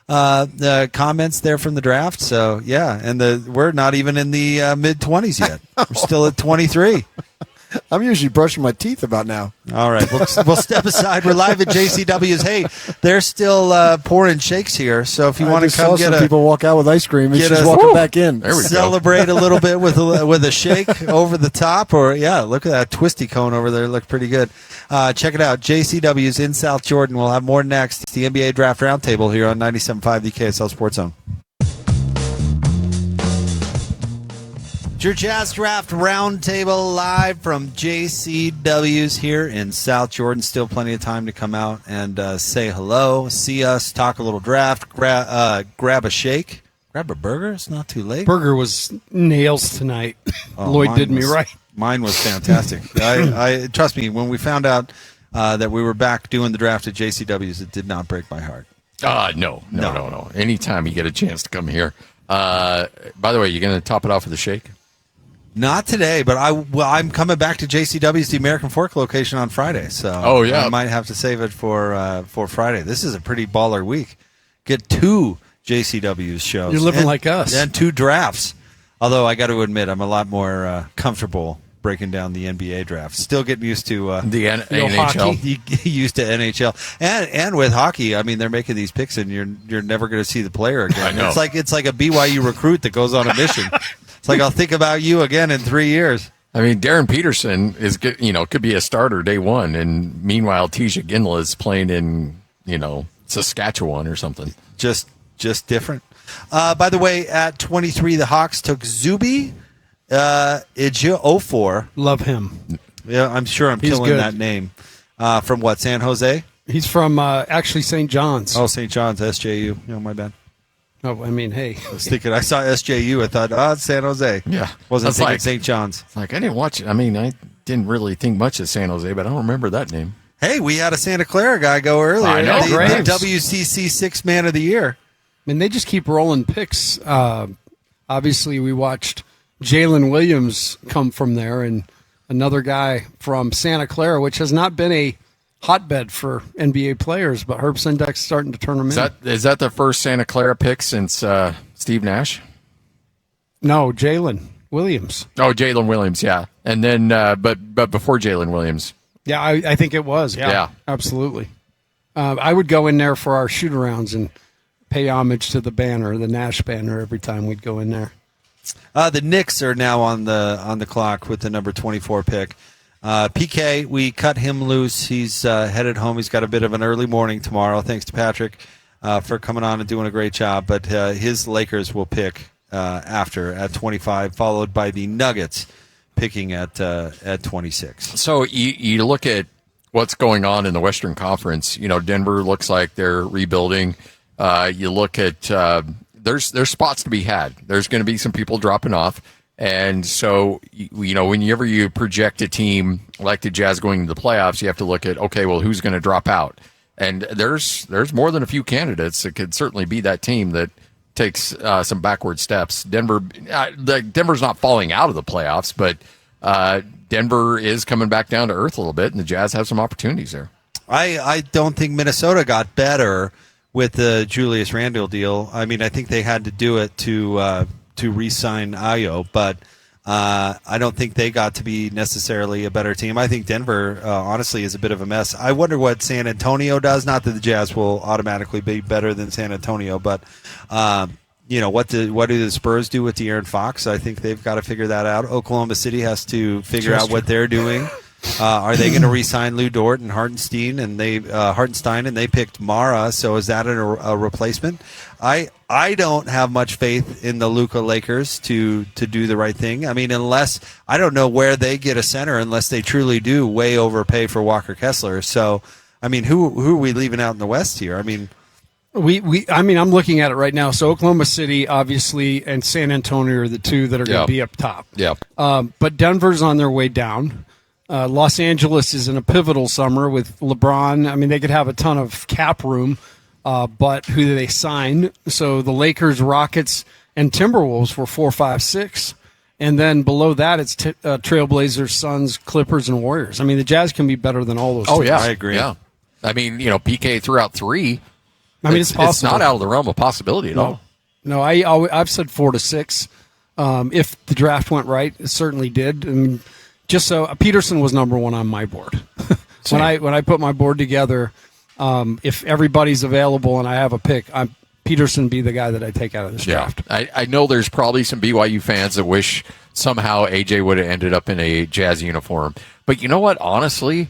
the comments there from the draft. So, yeah, and we're not even in the mid-20s yet. We're still at 23. I'm usually brushing my teeth about now. All right, we'll step aside. We're live at JCW's. Hey, they're still pouring shakes here, so if you want to come get people walk out with ice cream, and she's walking back in. There we celebrate a little bit with a shake over the top, or look at that twisty cone over there. Look pretty good. Check it out. JCW's in South Jordan. We'll have more next. It's the NBA Draft Roundtable here on 97.5, the KSL Sports Zone. Your Jazz Draft Roundtable live from JCW's here in South Jordan. Still plenty of time to come out and say hello, see us, talk a little draft, grab a shake, grab a burger. It's not too late. Burger was nails tonight. Lloyd did me right. Mine was fantastic. I trust me, when we found out that we were back doing the draft at JCW's. It did not break my heart. No. Anytime you get a chance to come here. By the way, you going to top it off with a shake? Not today, but I'm coming back to JCW's, the American Fork location, on Friday. So I might have to save it for Friday. This is a pretty baller week. Get 2 JCW's shows. You're living like us. And 2 drafts. Although I got to admit, I'm a lot more comfortable breaking down the NBA draft. Still getting used to the NHL. Used to NHL, and with hockey, I mean, they're making these picks, and you're never going to see the player again. I know. It's like a BYU recruit that goes on a mission. It's like, I'll think about you again in 3 years. I mean, Darryn Peterson is good, could be a starter day one, and meanwhile, Tisha Ginla is playing in Saskatchewan or something. Just different. By the way, at 23, the Hawks took Zuby Ejiofor. Love him. Yeah, I'm sure I'm killing that name. From what, San Jose? He's from actually St. John's. Oh, St. John's, SJU. My bad. Oh, I mean, hey. I was thinking, I saw SJU. I thought, it's San Jose. Yeah. Wasn't thinking St. John's. I didn't watch it. I mean, I didn't really think much of San Jose, but I don't remember that name. Hey, we had a Santa Clara guy go earlier. I know. The WCC 6th Man of the Year. I mean, they just keep rolling picks. Obviously, we watched Jalen Williams come from there, and another guy from Santa Clara, which has not been a hotbed for NBA players, but Herb Sendek's starting to turn them in. Is that the first Santa Clara pick since Steve Nash? No, Jalen Williams. Oh, Jalen Williams, yeah. And then, but before Jalen Williams. Yeah, I think it was. Yeah. Absolutely. I would go in there for our shoot-arounds and pay homage to the banner, the Nash banner, every time we'd go in there. The Knicks are now on the clock with the number 24 pick. PK, we cut him loose. He's headed home. He's got a bit of an early morning tomorrow. Thanks to Patrick for coming on and doing a great job. But his Lakers will pick after at 25, followed by the Nuggets picking at 26. So you look at what's going on in the Western Conference. Denver looks like they're rebuilding. You look at there's spots to be had. There's going to be some people dropping off. And so, whenever you project a team like the Jazz going into the playoffs, you have to look at, okay, well, who's going to drop out? And there's more than a few candidates that could certainly be that team that takes some backward steps. Denver's not falling out of the playoffs, but Denver is coming back down to earth a little bit, and the Jazz have some opportunities there. I don't think Minnesota got better with the Julius Randle deal. I mean, I think they had to do it to re-sign Ayo, but I don't think they got to be necessarily a better team. I think Denver, honestly, is a bit of a mess. I wonder what San Antonio does. Not that the Jazz will automatically be better than San Antonio, but what do the Spurs do with De'Aaron Fox? I think they've got to figure that out. Oklahoma City has to figure out what they're doing. Are they going to re-sign Lou Dort and Hartenstein? And they picked Mara. So is that a replacement? I don't have much faith in the Luka Lakers to do the right thing. I mean, unless I don't know where they get a center unless they truly do way overpay for Walker Kessler. So, I mean, who are we leaving out in the West here? I mean, I'm looking at it right now. So Oklahoma City, obviously, and San Antonio are the two that are going to be up top. Yeah. But Denver's on their way down. Los Angeles is in a pivotal summer with LeBron. I mean, they could have a ton of cap room, but who do they sign? So the Lakers, Rockets, and Timberwolves were 4, 5, 6. And then below that, it's Trailblazers, Suns, Clippers, and Warriors. I mean, the Jazz can be better than all those teams. Oh, yeah. I agree. Yeah. I mean, PK threw out 3. I mean, it's possible. It's not out of the realm of possibility at all. No, I've said 4 to 6. If the draft went right, it certainly did. I mean, just so Peterson was number 1 on my board. when I put my board together, if everybody's available and I have a pick, Peterson be the guy that I take out of this draft. I know there's probably some BYU fans that wish somehow AJ would have ended up in a Jazz uniform. But you know what? Honestly,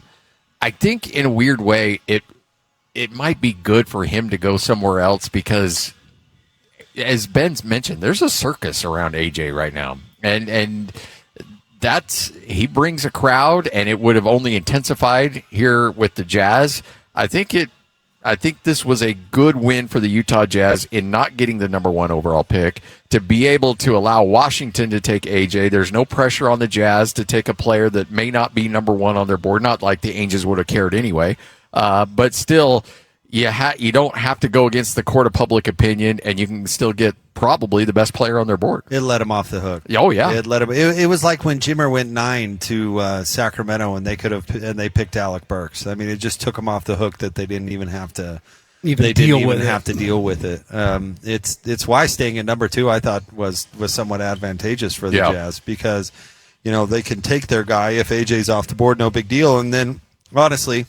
I think in a weird way it might be good for him to go somewhere else because, as Ben's mentioned, there's a circus around AJ right now. And he brings a crowd, and it would have only intensified here with the Jazz. I think I think this was a good win for the Utah Jazz in not getting the number 1 overall pick, to be able to allow Washington to take AJ. There's no pressure on the Jazz to take a player that may not be number 1 on their board, not like the Ainges would have cared anyway. But still, you don't have to go against the court of public opinion, and you can still get probably the best player on their board. It let him off the hook. Oh yeah, it let him. It was like when Jimmer went 9 to Sacramento, and they picked Alec Burks. I mean, it just took them off the hook that they didn't even have to deal with it. It's why staying at number 2 I thought was somewhat advantageous for the Jazz, because they can take their guy if AJ's off the board, no big deal. And then honestly,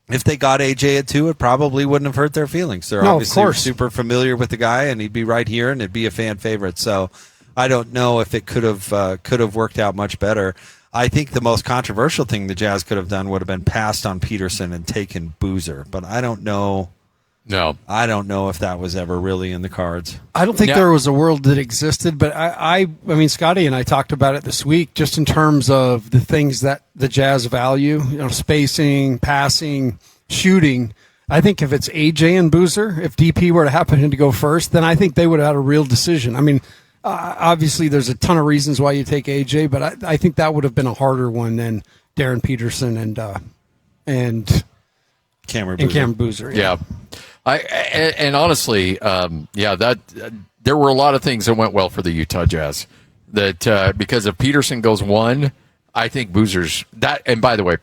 if they got AJ at 2, it probably wouldn't have hurt their feelings. They're obviously super familiar with the guy, and he'd be right here, and it'd be a fan favorite. So I don't know if it could have worked out much better. I think the most controversial thing the Jazz could have done would have been passed on Peterson and taken Boozer, but I don't know. No, I don't know if that was ever really in the cards. I don't think there was a world that existed, but I mean, Scotty and I talked about it this week, just in terms of the things that the Jazz value, spacing, passing, shooting. I think if it's AJ and Boozer, if DP were to happen to go first, then I think they would have had a real decision. I mean, obviously there's a ton of reasons why you take AJ, but I think that would have been a harder one than Darryn Peterson and Cameron Boozer. Yeah. And honestly, that there were a lot of things that went well for the Utah Jazz. That because if Peterson goes 1, I think Boozer's that. And by the way,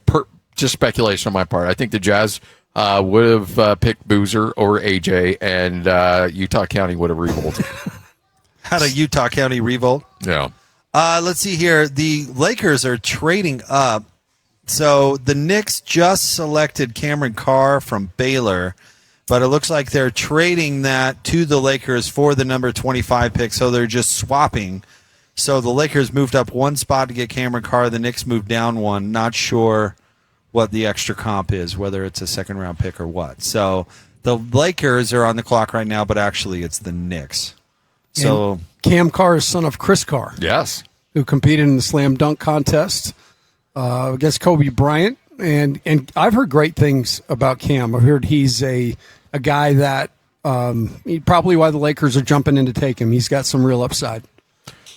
just speculation on my part, I think the Jazz would have picked Boozer over AJ, and Utah County would have revolted. Had a Utah County revolt? Yeah. Let's see here. The Lakers are trading up. So the Knicks just selected Cameron Carr from Baylor, but it looks like they're trading that to the Lakers for the number 25 pick, so they're just swapping. So the Lakers moved up 1 spot to get Cameron Carr. The Knicks moved down 1. Not sure what the extra comp is, whether it's a second-round pick or what. So the Lakers are on the clock right now, but actually it's the Knicks. So and Cam Carr is son of Chris Carr. Yes. Who competed in the slam dunk contest against Kobe Bryant. And I've heard great things about Cam. I've heard he's a guy that probably why the Lakers are jumping in to take him. He's got some real upside.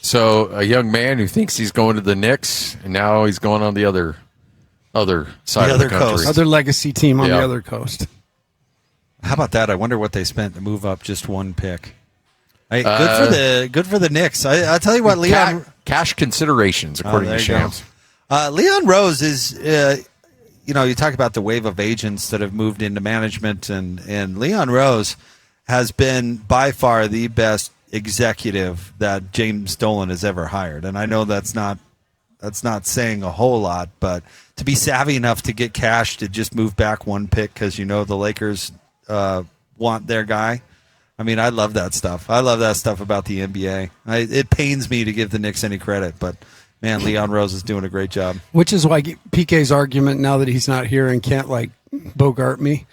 So a young man who thinks he's going to the Knicks, and now he's going on the other side of the country. Coast. Other legacy team on the other coast. How about that? I wonder what they spent to move up just 1 pick. Good for the Knicks. I'll tell you what, Leon. Cash considerations, according to Shams. Leon Rose is, you talk about the wave of agents that have moved into management, and Leon Rose has been by far the best executive that James Dolan has ever hired. And I know that's not saying a whole lot, but to be savvy enough to get cash to just move back 1 pick because the Lakers want their guy. I mean, I love that stuff. I love that stuff about the NBA. It pains me to give the Knicks any credit, but man, Leon Rose is doing a great job. Which is why PK's argument, now that he's not here and can't bogart me,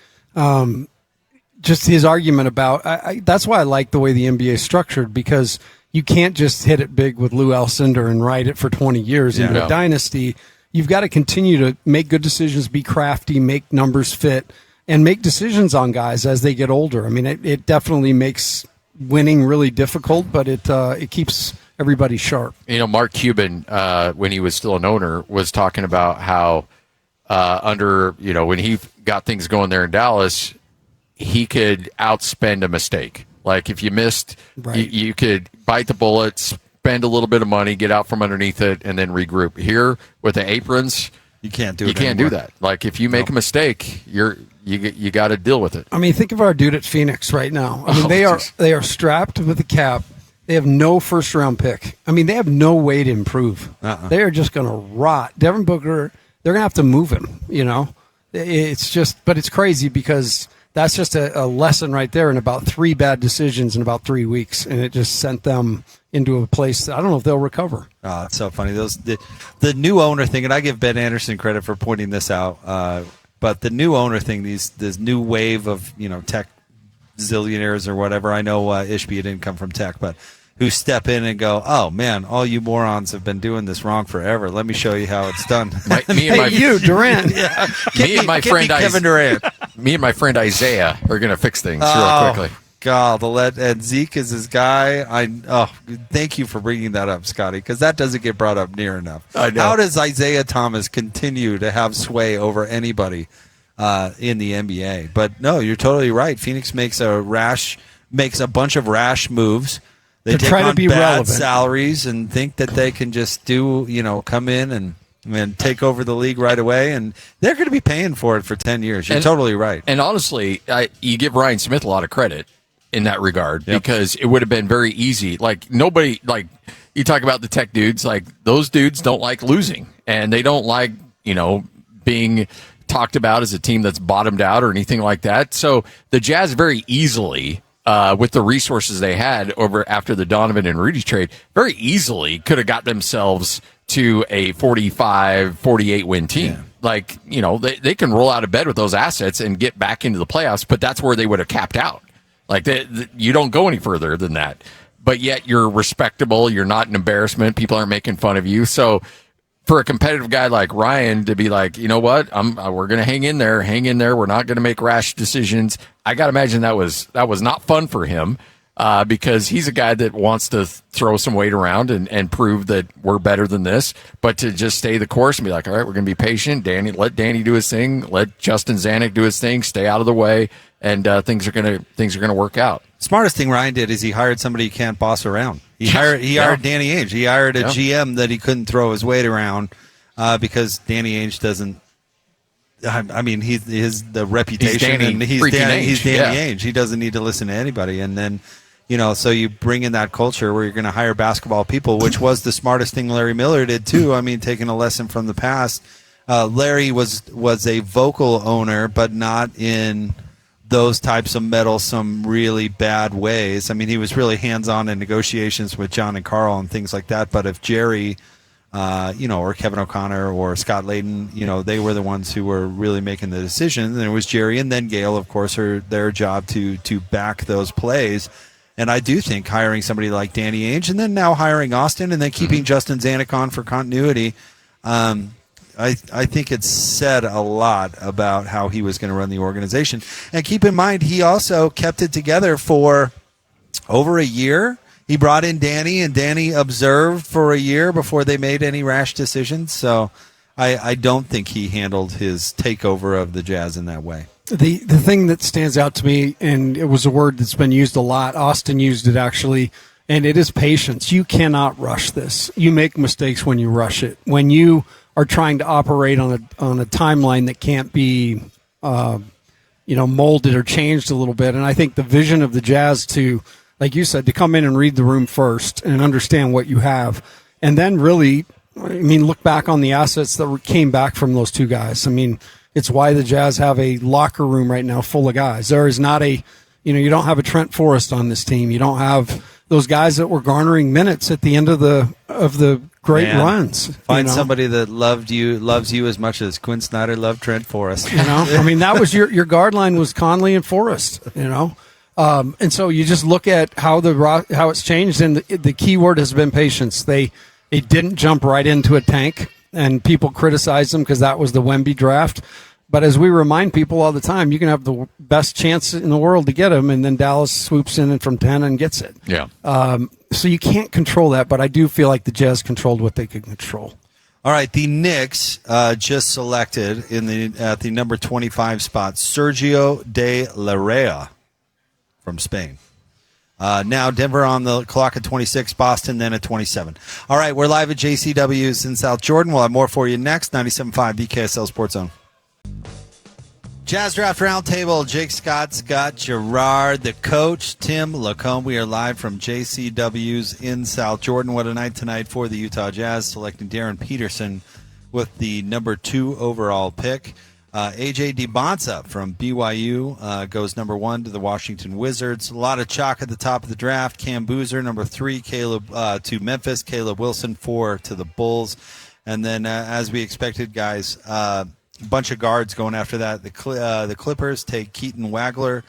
just his argument about that's why I like the way the NBA is structured, because you can't just hit it big with Lou Alcindor and ride it for 20 years into a dynasty. You've got to continue to make good decisions, be crafty, make numbers fit, and make decisions on guys as they get older. I mean, it definitely makes winning really difficult, but it keeps everybody sharp. Mark Cuban, when he was still an owner, was talking about how when he got things going there in Dallas, he could outspend a mistake. Like if you missed, you could bite the bullet, spend a little bit of money, get out from underneath it, and then regroup. Here with the aprons, you can't do that. Like if you make a mistake, you got to deal with it. I mean, think of our dude at Phoenix right now. I mean, they are strapped with a cap. They have no first round pick. I mean, they have no way to improve. They are just going to rot. Devin Booker, they're going to have to move him. It's just, but it's crazy because that's just a lesson right there in about 3 bad decisions in about 3 weeks, and it just sent them into a place that I don't know if they'll recover. Oh, it's so funny. The new owner thing, and I give Ben Anderson credit for pointing this out, but the new owner thing, this new wave of tech zillionaires or whatever. I know Ishbia didn't come from tech, but who step in and go, oh man, all you morons have been doing this wrong forever. Let me show you how it's done. You, Durant. Me and my friend Kevin Durant. Me and my friend Isaiah are going to fix things real quickly. God, and Zeke is his guy. Thank you for bringing that up, Scotty, because that doesn't get brought up near enough. I know. How does Isaiah Thomas continue to have sway over anybody in the NBA? But no, you're totally right. Phoenix makes a bunch of rash moves. They take try to on be bad relevant. salaries and think that they can just come in and take over the league right away, and they're going to be paying for it for 10 years. You're totally right. And honestly, you give Ryan Smith a lot of credit in that regard, because it would have been very easy. Like, nobody, like, you talk about the tech dudes, like, those dudes don't like losing, and they don't like, being talked about as a team that's bottomed out or anything like that. So the Jazz very easily, with the resources they had over after the Donovan and Rudy trade, very easily could have got themselves to a 45, 48 win team. Yeah. Like, they can roll out of bed with those assets and get back into the playoffs, but that's where they would have capped out. Like, you don't go any further than that. But yet you're respectable. You're not an embarrassment. People aren't making fun of you. So for a competitive guy like Ryan to be like, you know what, we're going to hang in there. We're not going to make rash decisions. I got to imagine that was not fun for him, because he's a guy that wants to throw some weight around and prove that we're better than this. But to just stay the course and be like, all right, we're going to be patient. Let Danny do his thing. Let Justin Zanuck do his thing. Stay out of the way. And things are gonna work out. Smartest thing Ryan did is he hired somebody you can't boss around. He hired Danny Ainge. He hired a GM that he couldn't throw his weight around, because Danny Ainge doesn't. I mean, the reputation, he's Danny Ainge. He doesn't need to listen to anybody. And then, so you bring in that culture where you're going to hire basketball people, which was the smartest thing Larry Miller did too. I mean, taking a lesson from the past. Larry was a vocal owner, but not in those types of meddlesome, really bad ways. I mean, he was really hands-on in negotiations with John and Carl and things like that. But if Jerry, or Kevin O'Connor or Scott Layden, they were the ones who were really making the decision. And it was Jerry and then Gail, of course, their job to back those plays. And I do think hiring somebody like Danny Ainge and then now hiring Austin and then keeping Justin Zanuck on for continuity, I think it said a lot about how he was going to run the organization. And keep in mind, he also kept it together for over a year. He brought in Danny, and Danny observed for a year before they made any rash decisions. So I don't think he handled his takeover of the Jazz in that way. The thing that stands out to me, and it was a word that's been used a lot, Austin used it actually, and it is patience. You cannot rush this. You make mistakes when you rush it. When you are trying to operate on a timeline that can't be, molded or changed a little bit. And I think the vision of the Jazz to, like you said, to come in and read the room first and understand what you have, and then really, look back on the assets that came back from those two guys. It's why the Jazz have a locker room right now full of guys. There is not you don't have a Trent Forrest on this team. You don't have those guys that were garnering minutes at the end of the great runs. Find somebody that loves you as much as Quinn Snyder loved Trent Forrest. That was your guard line was Conley and Forrest. And so you just look at how it's changed, and the key word has been patience. They didn't jump right into a tank, and people criticize them because that was the Wemby draft. But as we remind people all the time, you can have the best chance in the world to get him, and then Dallas swoops in from 10 and gets it. Yeah. So you can't control that, but I do feel like the Jazz controlled what they could control. All right, the Knicks just selected at the number 25 spot Sergio de la Rea from Spain. Now Denver on the clock at 26, Boston then at 27. All right, we're live at JCW's in South Jordan. We'll have more for you next. 97.5 the KSL Sports Zone. Jazz Draft Roundtable. Jake Scott's got Garrard, the coach, Tim LaComb. We are live from JCW's in South Jordan. What a night tonight for the Utah Jazz, selecting Darryn Peterson with the number 2 overall pick. AJ Dybantsa from BYU goes number 1 to the Washington Wizards. A lot of chalk at the top of the draft. Cam Boozer, number 3, to Memphis. Caleb Wilson, 4 to the Bulls. And then, as we expected, guys, bunch of guards going after that. The Clippers take Keaton Wagler.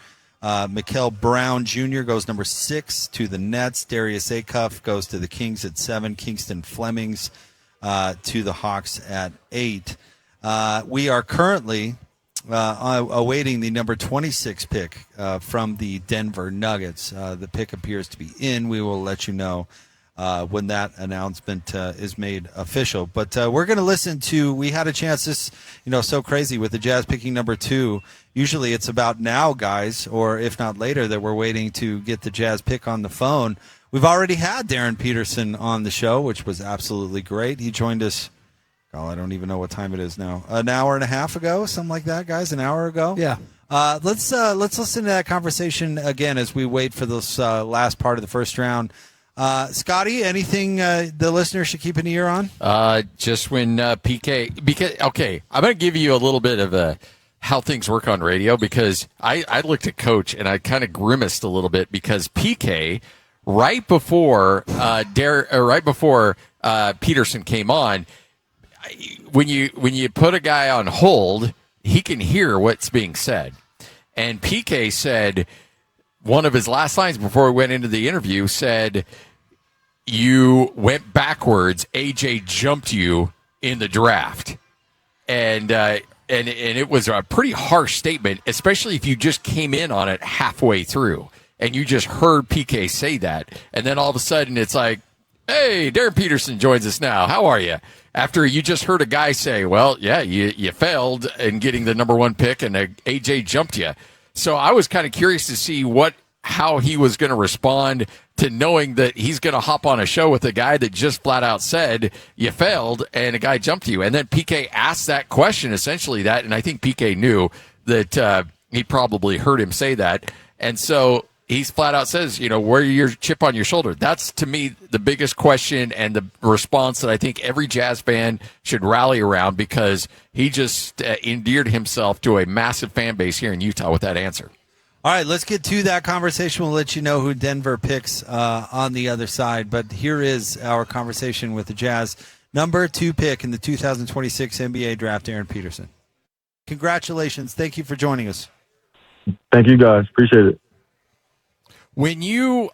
Mikael Brown Jr. goes number 6 to the Nets. Darius Acuff goes to the Kings at 7. Kingston Flemings to the Hawks at 8. We are currently awaiting the number 26 pick from the Denver Nuggets. The pick appears to be in. We will let you know when that announcement is made official. But we're going to listen to, we had a chance, this, so crazy with the Jazz picking number 2. Usually it's about now, guys, or if not later, that we're waiting to get the Jazz pick on the phone. We've already had Darryn Peterson on the show, which was absolutely great. He joined us, I don't even know what time it is now, an hour and a half ago, something like that, guys, an hour ago? Yeah. Let's listen to that conversation again as we wait for this last part of the first round. Scotty, anything the listener should keep an ear on? Just when PK, I'm going to give you a little bit of how things work on radio, because I looked at Coach and I kind of grimaced a little bit because PK, right before Peterson came on, when you put a guy on hold, he can hear what's being said. And PK said, one of his last lines before we went into the interview said, "You went backwards. AJ jumped you in the draft." And it was a pretty harsh statement, especially if you just came in on it halfway through and you just heard PK say that. And then all of a sudden it's like, "Hey, Darryn Peterson joins us now. How are you?" After you just heard a guy say, "Well, yeah, you failed in getting the number 1 pick and AJ jumped you." So I was kind of curious to see how he was going to respond to knowing that he's going to hop on a show with a guy that just flat out said, "You failed and a guy jumped you." And then PK asked that question, essentially that, and I think PK knew that he probably heard him say that. And so he's flat out says, where your chip on your shoulder? That's, to me, the biggest question and the response that I think every Jazz fan should rally around, because he just endeared himself to a massive fan base here in Utah with that answer. All right, let's get to that conversation. We'll let you know who Denver picks on the other side. But here is our conversation with the Jazz number 2 pick in the 2026 NBA Draft, Darryn Peterson. Congratulations. Thank you for joining us. Thank you, guys. Appreciate it. When you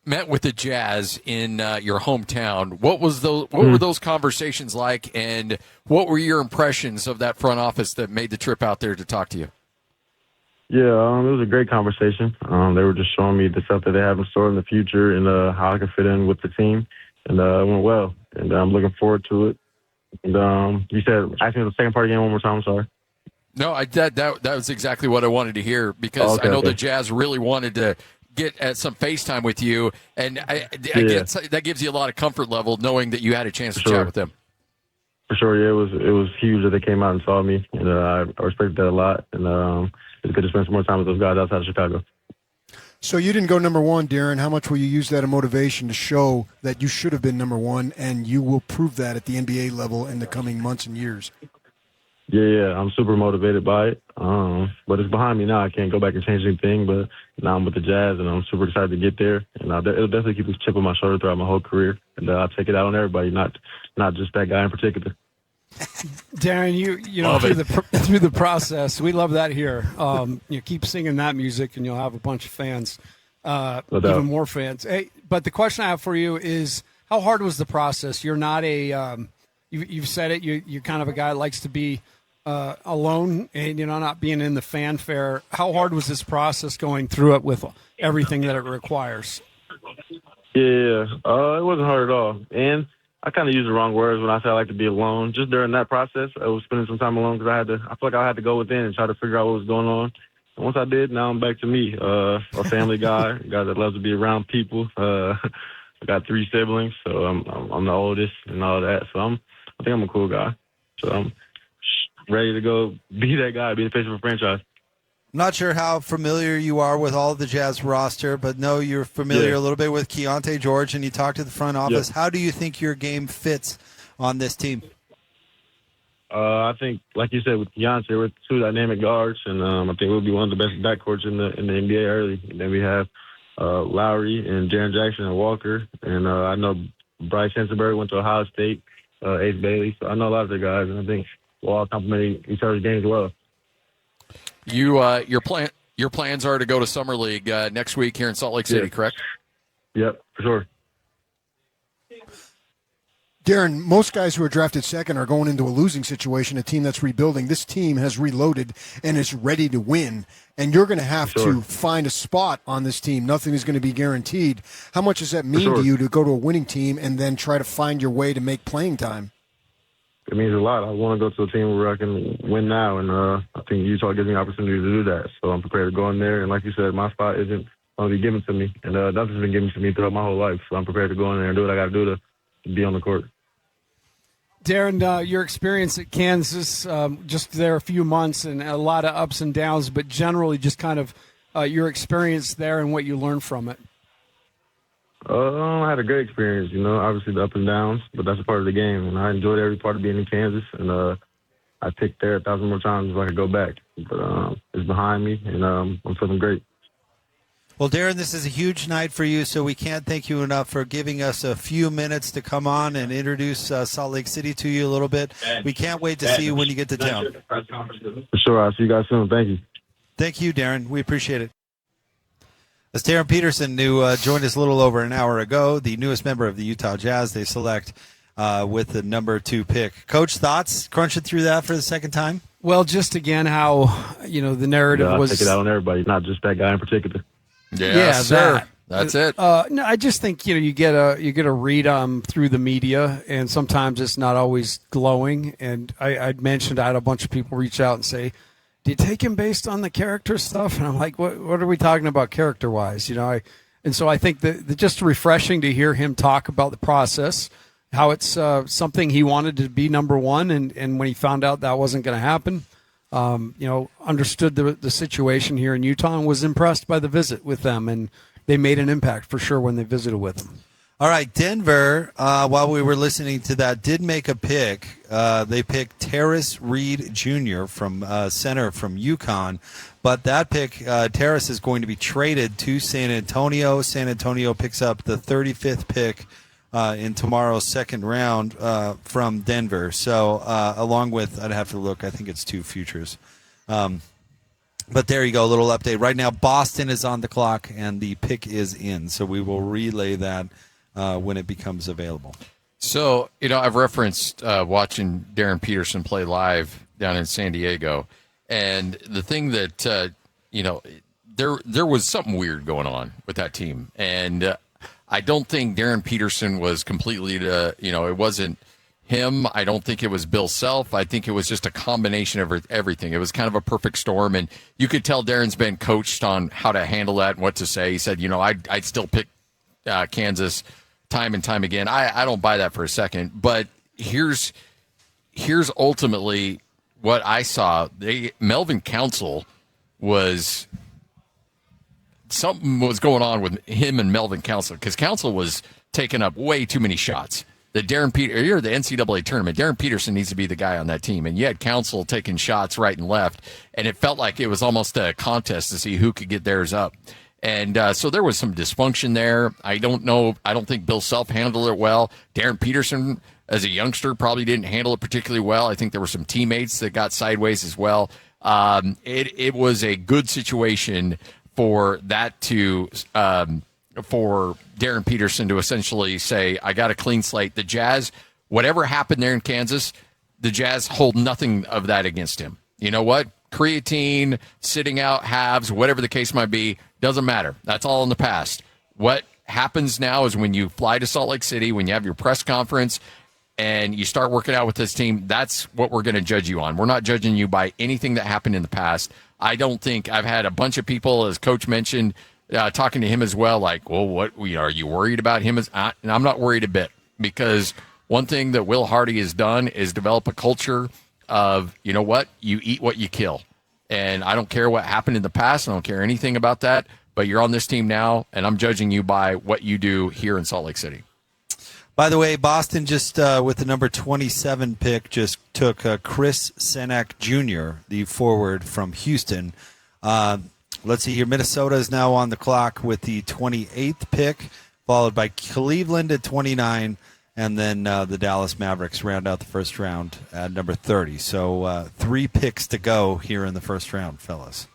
met with the Jazz in your hometown, what were those conversations like, and what were your impressions of that front office that made the trip out there to talk to you? Yeah, it was a great conversation. They were just showing me the stuff that they have in store in the future and how I can fit in with the team, and it went well. And I'm looking forward to it. And you said, ask me the second part again one more time. I'm sorry. No, that was exactly what I wanted to hear, because I know the Jazz really wanted to get at some FaceTime with you, and I guess that gives you a lot of comfort level knowing that you had a chance to chat with them. For sure, yeah, it was huge that they came out and saw me, and I respect that a lot. And it's good to spend some more time with those guys outside of Chicago. So you didn't go number 1, Darryn. How much will you use that as motivation to show that you should have been number 1, and you will prove that at the NBA level in the coming months and years? Yeah, I'm super motivated by it. But it's behind me now. I can't go back and change anything, but now I'm with the Jazz, and I'm super excited to get there. And it'll definitely keep this chip on my shoulder throughout my whole career. And I'll take it out on everybody, not just that guy in particular. Darryn, you know through the process, we love that here. You keep singing that music, and you'll have a bunch of fans, even more fans. Hey, but the question I have for you is, how hard was the process? You're not you've said it. You're kind of a guy that likes to be alone, and not being in the fanfare. How hard was this process going through it with everything that it requires? Yeah, it wasn't hard at all, and I kind of use the wrong words when I say I like to be alone. Just during that process, I was spending some time alone because I feel like I had to go within and try to figure out what was going on. And once I did, now I'm back to me, a family guy, a guy that loves to be around people. I got 3 siblings, so I'm the oldest and all that. So I think I'm a cool guy. So I'm ready to go be that guy, be the face of a franchise. I'm not sure how familiar you are with all of the Jazz roster, but know you're familiar a little bit with Keyonte George, and you talked to the front office. How do you think your game fits on this team? I think, like you said, with Keyonte, we're 2 dynamic guards, and I think we'll be one of the best backcourts in the NBA early. And then we have Lowry and Jaren Jackson and Walker, and I know Bryce Sensenberg went to Ohio State, Ace Bailey, so I know a lot of the guys, and I think we're all complimenting each other's games well. Your plans are to go to Summer League next week here in Salt Lake City, correct? Yep, for sure. Darryn, most guys who are drafted second are going into a losing situation, a team that's rebuilding. This team has reloaded and is ready to win, and you're going to have to find a spot on this team. Nothing is going to be guaranteed. How much does that mean to you to go to a winning team and then try to find your way to make playing time? It means a lot. I want to go to a team where I can win now, and I think Utah gives me the opportunity to do that. So I'm prepared to go in there, and like you said, my spot isn't going to be given to me, and nothing's been given to me throughout my whole life. So I'm prepared to go in there and do what I got to do to be on the court. Darryn, your experience at Kansas, just there a few months and a lot of ups and downs, but generally just kind of your experience there and what you learned from it. I had a great experience, obviously the ups and downs, but that's a part of the game. And I enjoyed every part of being in Kansas, and I'd pick there 1,000 more times if I could go back. But it's behind me, and I'm feeling great. Well, Darryn, this is a huge night for you, so we can't thank you enough for giving us a few minutes to come on and introduce Salt Lake City to you a little bit. We can't wait to see you when you get to town. For sure. I'll see you guys soon. Thank you. Thank you, Darryn. We appreciate it. That's Darryn Peterson, who joined us a little over an hour ago, the newest member of the Utah Jazz. They select with the number 2 pick. Coach, thoughts crunching through that for the second time? Well, just again how, the narrative was. Take it out on everybody, not just that guy in particular. Yeah, sir. That's it. No, I just think you get a read through the media, and sometimes it's not always glowing. And I'd mentioned I had a bunch of people reach out and say, "Do you take him based on the character stuff?" And I'm like, "What are we talking about character wise?" And so I think that just refreshing to hear him talk about the process, how it's something he wanted to be number one, and when he found out that wasn't going to happen. Understood the situation here in Utah and was impressed by the visit with them, and they made an impact for sure when they visited with them. All right, Denver, while we were listening to that, did make a pick. They picked Terrace Reed Jr. from center from UConn, but that pick, Terrace, is going to be traded to San Antonio. San Antonio picks up the 35th pick in tomorrow's second round from Denver. So along with, I'd have to look, I think it's 2 futures. But there you go, a little update. Right now, Boston is on the clock, and the pick is in. So we will relay that when it becomes available. So, I've referenced watching Darryn Peterson play live down in San Diego. And the thing that, there was something weird going on with that team. And I don't think Darryn Peterson was completely, it wasn't him. I don't think it was Bill Self. I think it was just a combination of everything. It was kind of a perfect storm, and you could tell Darren's been coached on how to handle that and what to say. He said, I'd still pick Kansas time and time again. I don't buy that for a second, but here's ultimately what I saw. Melvin Council was... Something was going on with him and Melvin Council, because Council was taking up way too many shots. You're the NCAA tournament. Darryn Peterson needs to be the guy on that team. And you had Council taking shots right and left, and it felt like it was almost a contest to see who could get theirs up. And so there was some dysfunction there. I don't know. I don't think Bill Self handled it well. Darryn Peterson, as a youngster, probably didn't handle it particularly well. I think there were some teammates that got sideways as well. It was a good situation for that for Darryn Peterson to essentially say, I got a clean slate. The Jazz, whatever happened there in Kansas, the Jazz hold nothing of that against him. You know what? Creatine, sitting out halves, whatever the case might be, doesn't matter. That's all in the past. What happens now is when you fly to Salt Lake City, when you have your press conference, and you start working out with this team, that's what we're going to judge you on. We're not judging you by anything that happened in the past. I don't think I've had a bunch of people, as Coach mentioned, talking to him as well, like, well, what are you worried about him? And I'm not worried a bit, because one thing that Will Hardy has done is develop a culture of, you know what, you eat what you kill. And I don't care what happened in the past. I don't care anything about that. But you're on this team now, and I'm judging you by what you do here in Salt Lake City. By the way, Boston just, with the number 27 pick, just took Chris Senak Jr., the forward from Houston. Let's see here. Minnesota is now on the clock with the 28th pick, followed by Cleveland at 29, and then the Dallas Mavericks round out the first round at number 30. So 3 picks to go here in the first round, fellas.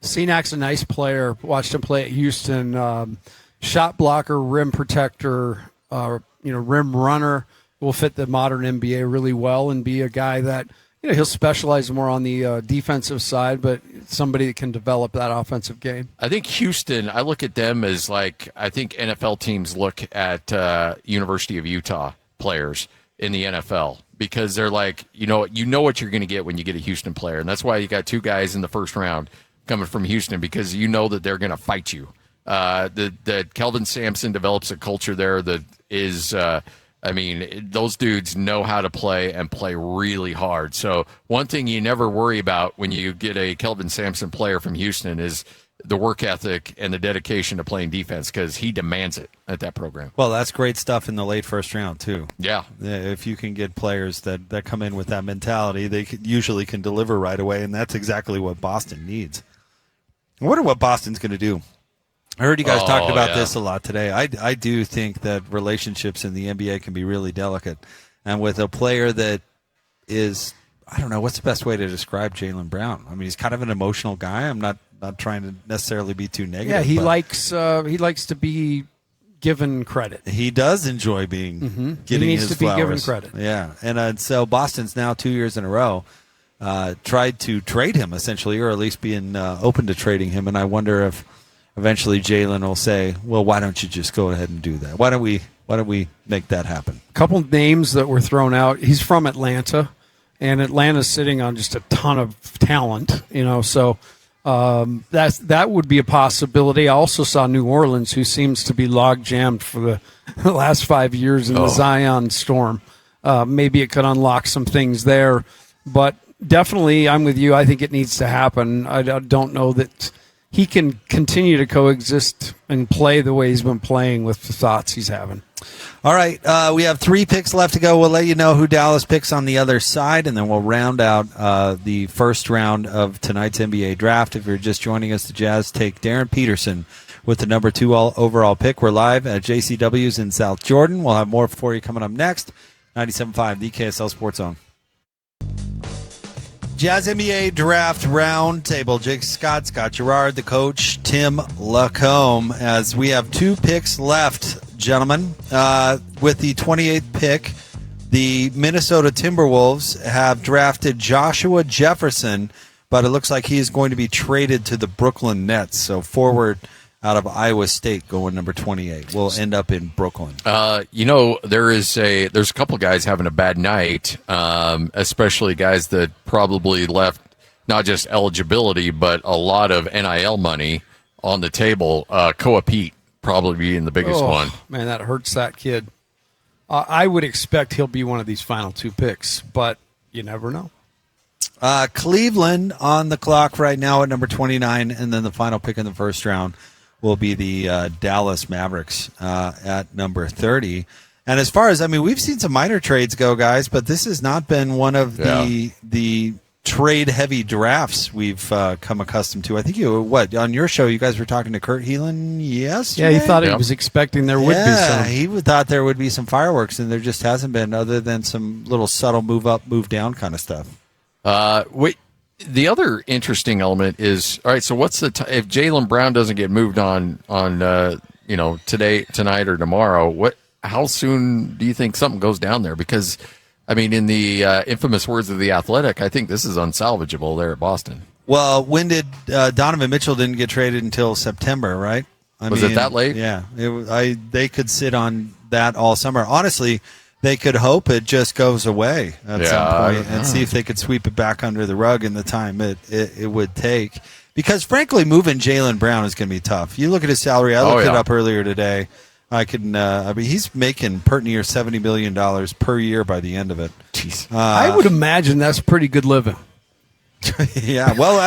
Senak's a nice player. Watched him play at Houston. Shot blocker, rim protector, rim runner. will fit the modern NBA really well and be a guy that, he'll specialize more on the defensive side, but somebody that can develop that offensive game. I think Houston, I look at them as like, I think NFL teams look at University of Utah players in the NFL, because they're like, you know what you're going to get when you get a Houston player. And that's why you got 2 guys in the first round coming from Houston, because you know that they're going to fight you. That Kelvin Sampson develops a culture there that is, those dudes know how to play and play really hard. So one thing you never worry about when you get a Kelvin Sampson player from Houston is the work ethic and the dedication to playing defense, because he demands it at that program. Well, that's great stuff in the late first round, too. Yeah. If you can get players that come in with that mentality, they usually can deliver right away, and that's exactly what Boston needs. I wonder what Boston's going to do. I heard you guys talking about this a lot today. I do think that relationships in the NBA can be really delicate. And with a player that is, I don't know, what's the best way to describe Jaylen Brown? I mean, he's kind of an emotional guy. I'm not trying to necessarily be too negative. Yeah, he likes to be given credit. He does enjoy being getting he needs his to be flowers. given credit. Yeah, and so Boston's now 2 years in a row tried to trade him essentially, or at least being open to trading him. And I wonder if eventually Jaylen will say, well, why don't you just go ahead and do that? Why don't we make that happen? A couple names that were thrown out. He's from Atlanta, and Atlanta's sitting on just a ton of talent, so that would be a possibility. I also saw New Orleans, who seems to be log jammed for the last 5 years in the Zion storm. Maybe it could unlock some things there, but definitely I'm with you. I think it needs to happen. I don't know that he can continue to coexist and play the way he's been playing with the thoughts he's having. All right, we have 3 picks left to go. We'll let you know who Dallas picks on the other side, and then we'll round out the first round of tonight's NBA draft. If you're just joining us, the Jazz take Darryn Peterson with the number 2 overall pick. We're live at JCW's in South Jordan. We'll have more for you coming up next. 97.5, the KSL Sports Zone. Jazz NBA Draft Roundtable. Jake Scott Garrard, the coach, Tim LaComb, as we have 2 picks left, gentlemen. With the 28th pick, the Minnesota Timberwolves have drafted Joshua Jefferson, but it looks like he is going to be traded to the Brooklyn Nets. So forward out of Iowa State, going number 28. Will end up in Brooklyn. There's a couple guys having a bad night, especially guys that probably left not just eligibility, but a lot of NIL money on the table. Koa Pete probably being the biggest one. Man, that hurts that kid. I would expect he'll be one of these final 2 picks, but you never know. Cleveland on the clock right now at number 29, and then the final pick in the first round will be the Dallas Mavericks at number 30. And as far as, we've seen some minor trades go, guys, but this has not been one of the trade-heavy drafts we've come accustomed to. I think on your show, you guys were talking to Kurt Heelan yesterday? Yeah, he thought he was expecting there would be some. He thought there would be some fireworks, and there just hasn't been, other than some little subtle move up, move down kind of stuff. The other interesting element is, all right, so what's if Jaylen Brown doesn't get moved on today, tonight, or tomorrow, how soon do you think something goes down there? Because, in the infamous words of The Athletic, I think this is unsalvageable there at Boston. Well, when did Donovan Mitchell didn't get traded until September, right? Was it that late? Yeah. They could sit on that all summer. Honestly, they could hope it just goes away at some point and see if they could sweep it back under the rug in the time it would take. Because, frankly, moving Jaylen Brown is going to be tough. You look at his salary. I looked it up earlier today. He's making pert near $70 million per year by the end of it. Jeez. I would imagine that's pretty good living. Yeah, well,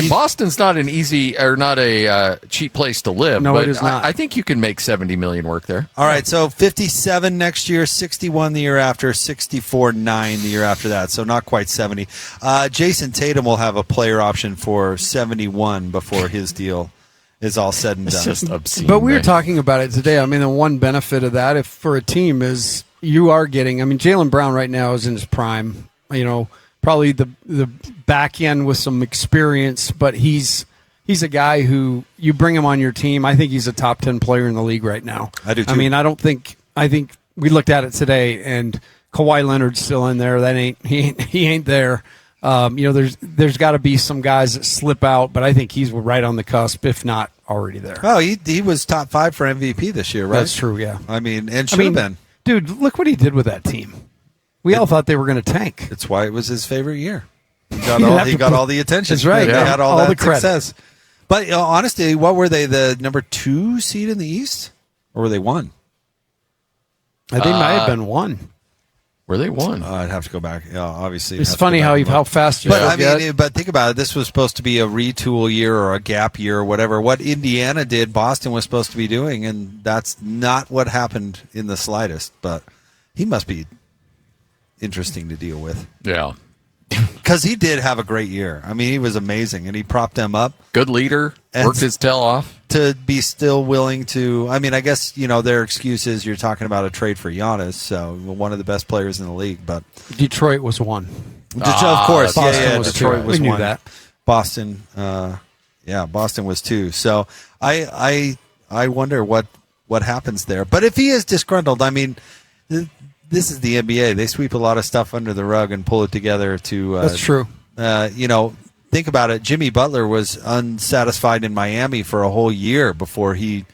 Boston's not an easy or not a cheap place to live. No, but it is not. I think you can make $70 million work there. All right, so 57 next year, 61 the year after, 64.9 the year after that. So not quite 70. Jason Tatum will have a player option for 71 before his deal is all said and done. It's just obscene. But we were talking about it today. The one benefit of that, if for a team, is you are getting. Jaylen Brown right now is in his prime. Probably the back end with some experience, but he's a guy who you bring him on your team. I think he's a top 10 player in the league right now. I do too. I think we looked at it today, and Kawhi Leonard's still in there. He ain't there. There's got to be some guys that slip out, but I think he's right on the cusp, if not already there. Oh, he was top 5 for MVP this year, right? That's true, yeah. I mean, and should have been. Dude, look what he did with that team. We all thought they were going to tank. That's why it was his favorite year. He got all the attention. That's right. He had all that the credit. success. But honestly, what were they, the number 2 seed in the East? Or were they 1? I think might have been 1. Were they 1? I'd have to go back. Yeah, obviously. It's funny how fast you get. But think about it. This was supposed to be a retool year or a gap year or whatever. What Indiana did, Boston was supposed to be doing, and that's not what happened in the slightest. But he must be interesting to deal with. Yeah. Because he did have a great year. I mean, he was amazing, and he propped them up. Good leader, worked his tail off. To be still willing to, I mean, I guess, their excuse is you're talking about a trade for Giannis, so one of the best players in the league. But Detroit was 1. Of course. Boston was Detroit 2. was We knew 1. that. Boston, Boston was 2. So I wonder what happens there. But if he is disgruntled, I mean, this is the NBA. They sweep a lot of stuff under the rug and pull it together to. That's true. Think about it. Jimmy Butler was unsatisfied in Miami for a whole year before he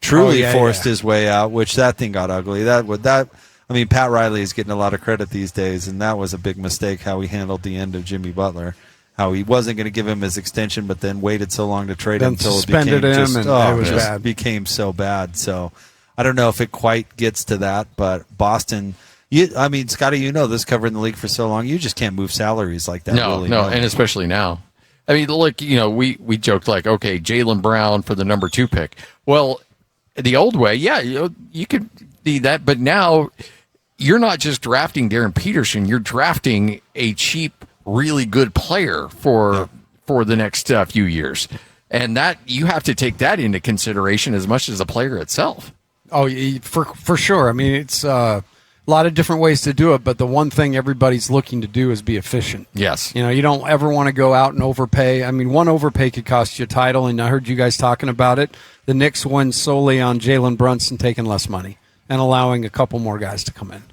truly forced his way out, which that thing got ugly. Pat Riley is getting a lot of credit these days, and that was a big mistake how he handled the end of Jimmy Butler. How he wasn't going to give him his extension, but then waited so long to trade him until it became so bad. So I don't know if it quite gets to that, but Boston. Scotty, this covering the league for so long, you just can't move salaries like that. No, and especially now. I mean, we joked okay, Jaylen Brown for the number 2 pick. Well, the old way, you could do that, but now you're not just drafting Darryn Peterson, you're drafting a cheap, really good player for the next few years, and that you have to take that into consideration as much as the player itself. Oh, for sure. I mean, it's a lot of different ways to do it, but the one thing everybody's looking to do is be efficient. Yes. You don't ever want to go out and overpay. I mean, one overpay could cost you a title, and I heard you guys talking about it. The Knicks won solely on Jalen Brunson taking less money and allowing a couple more guys to come in.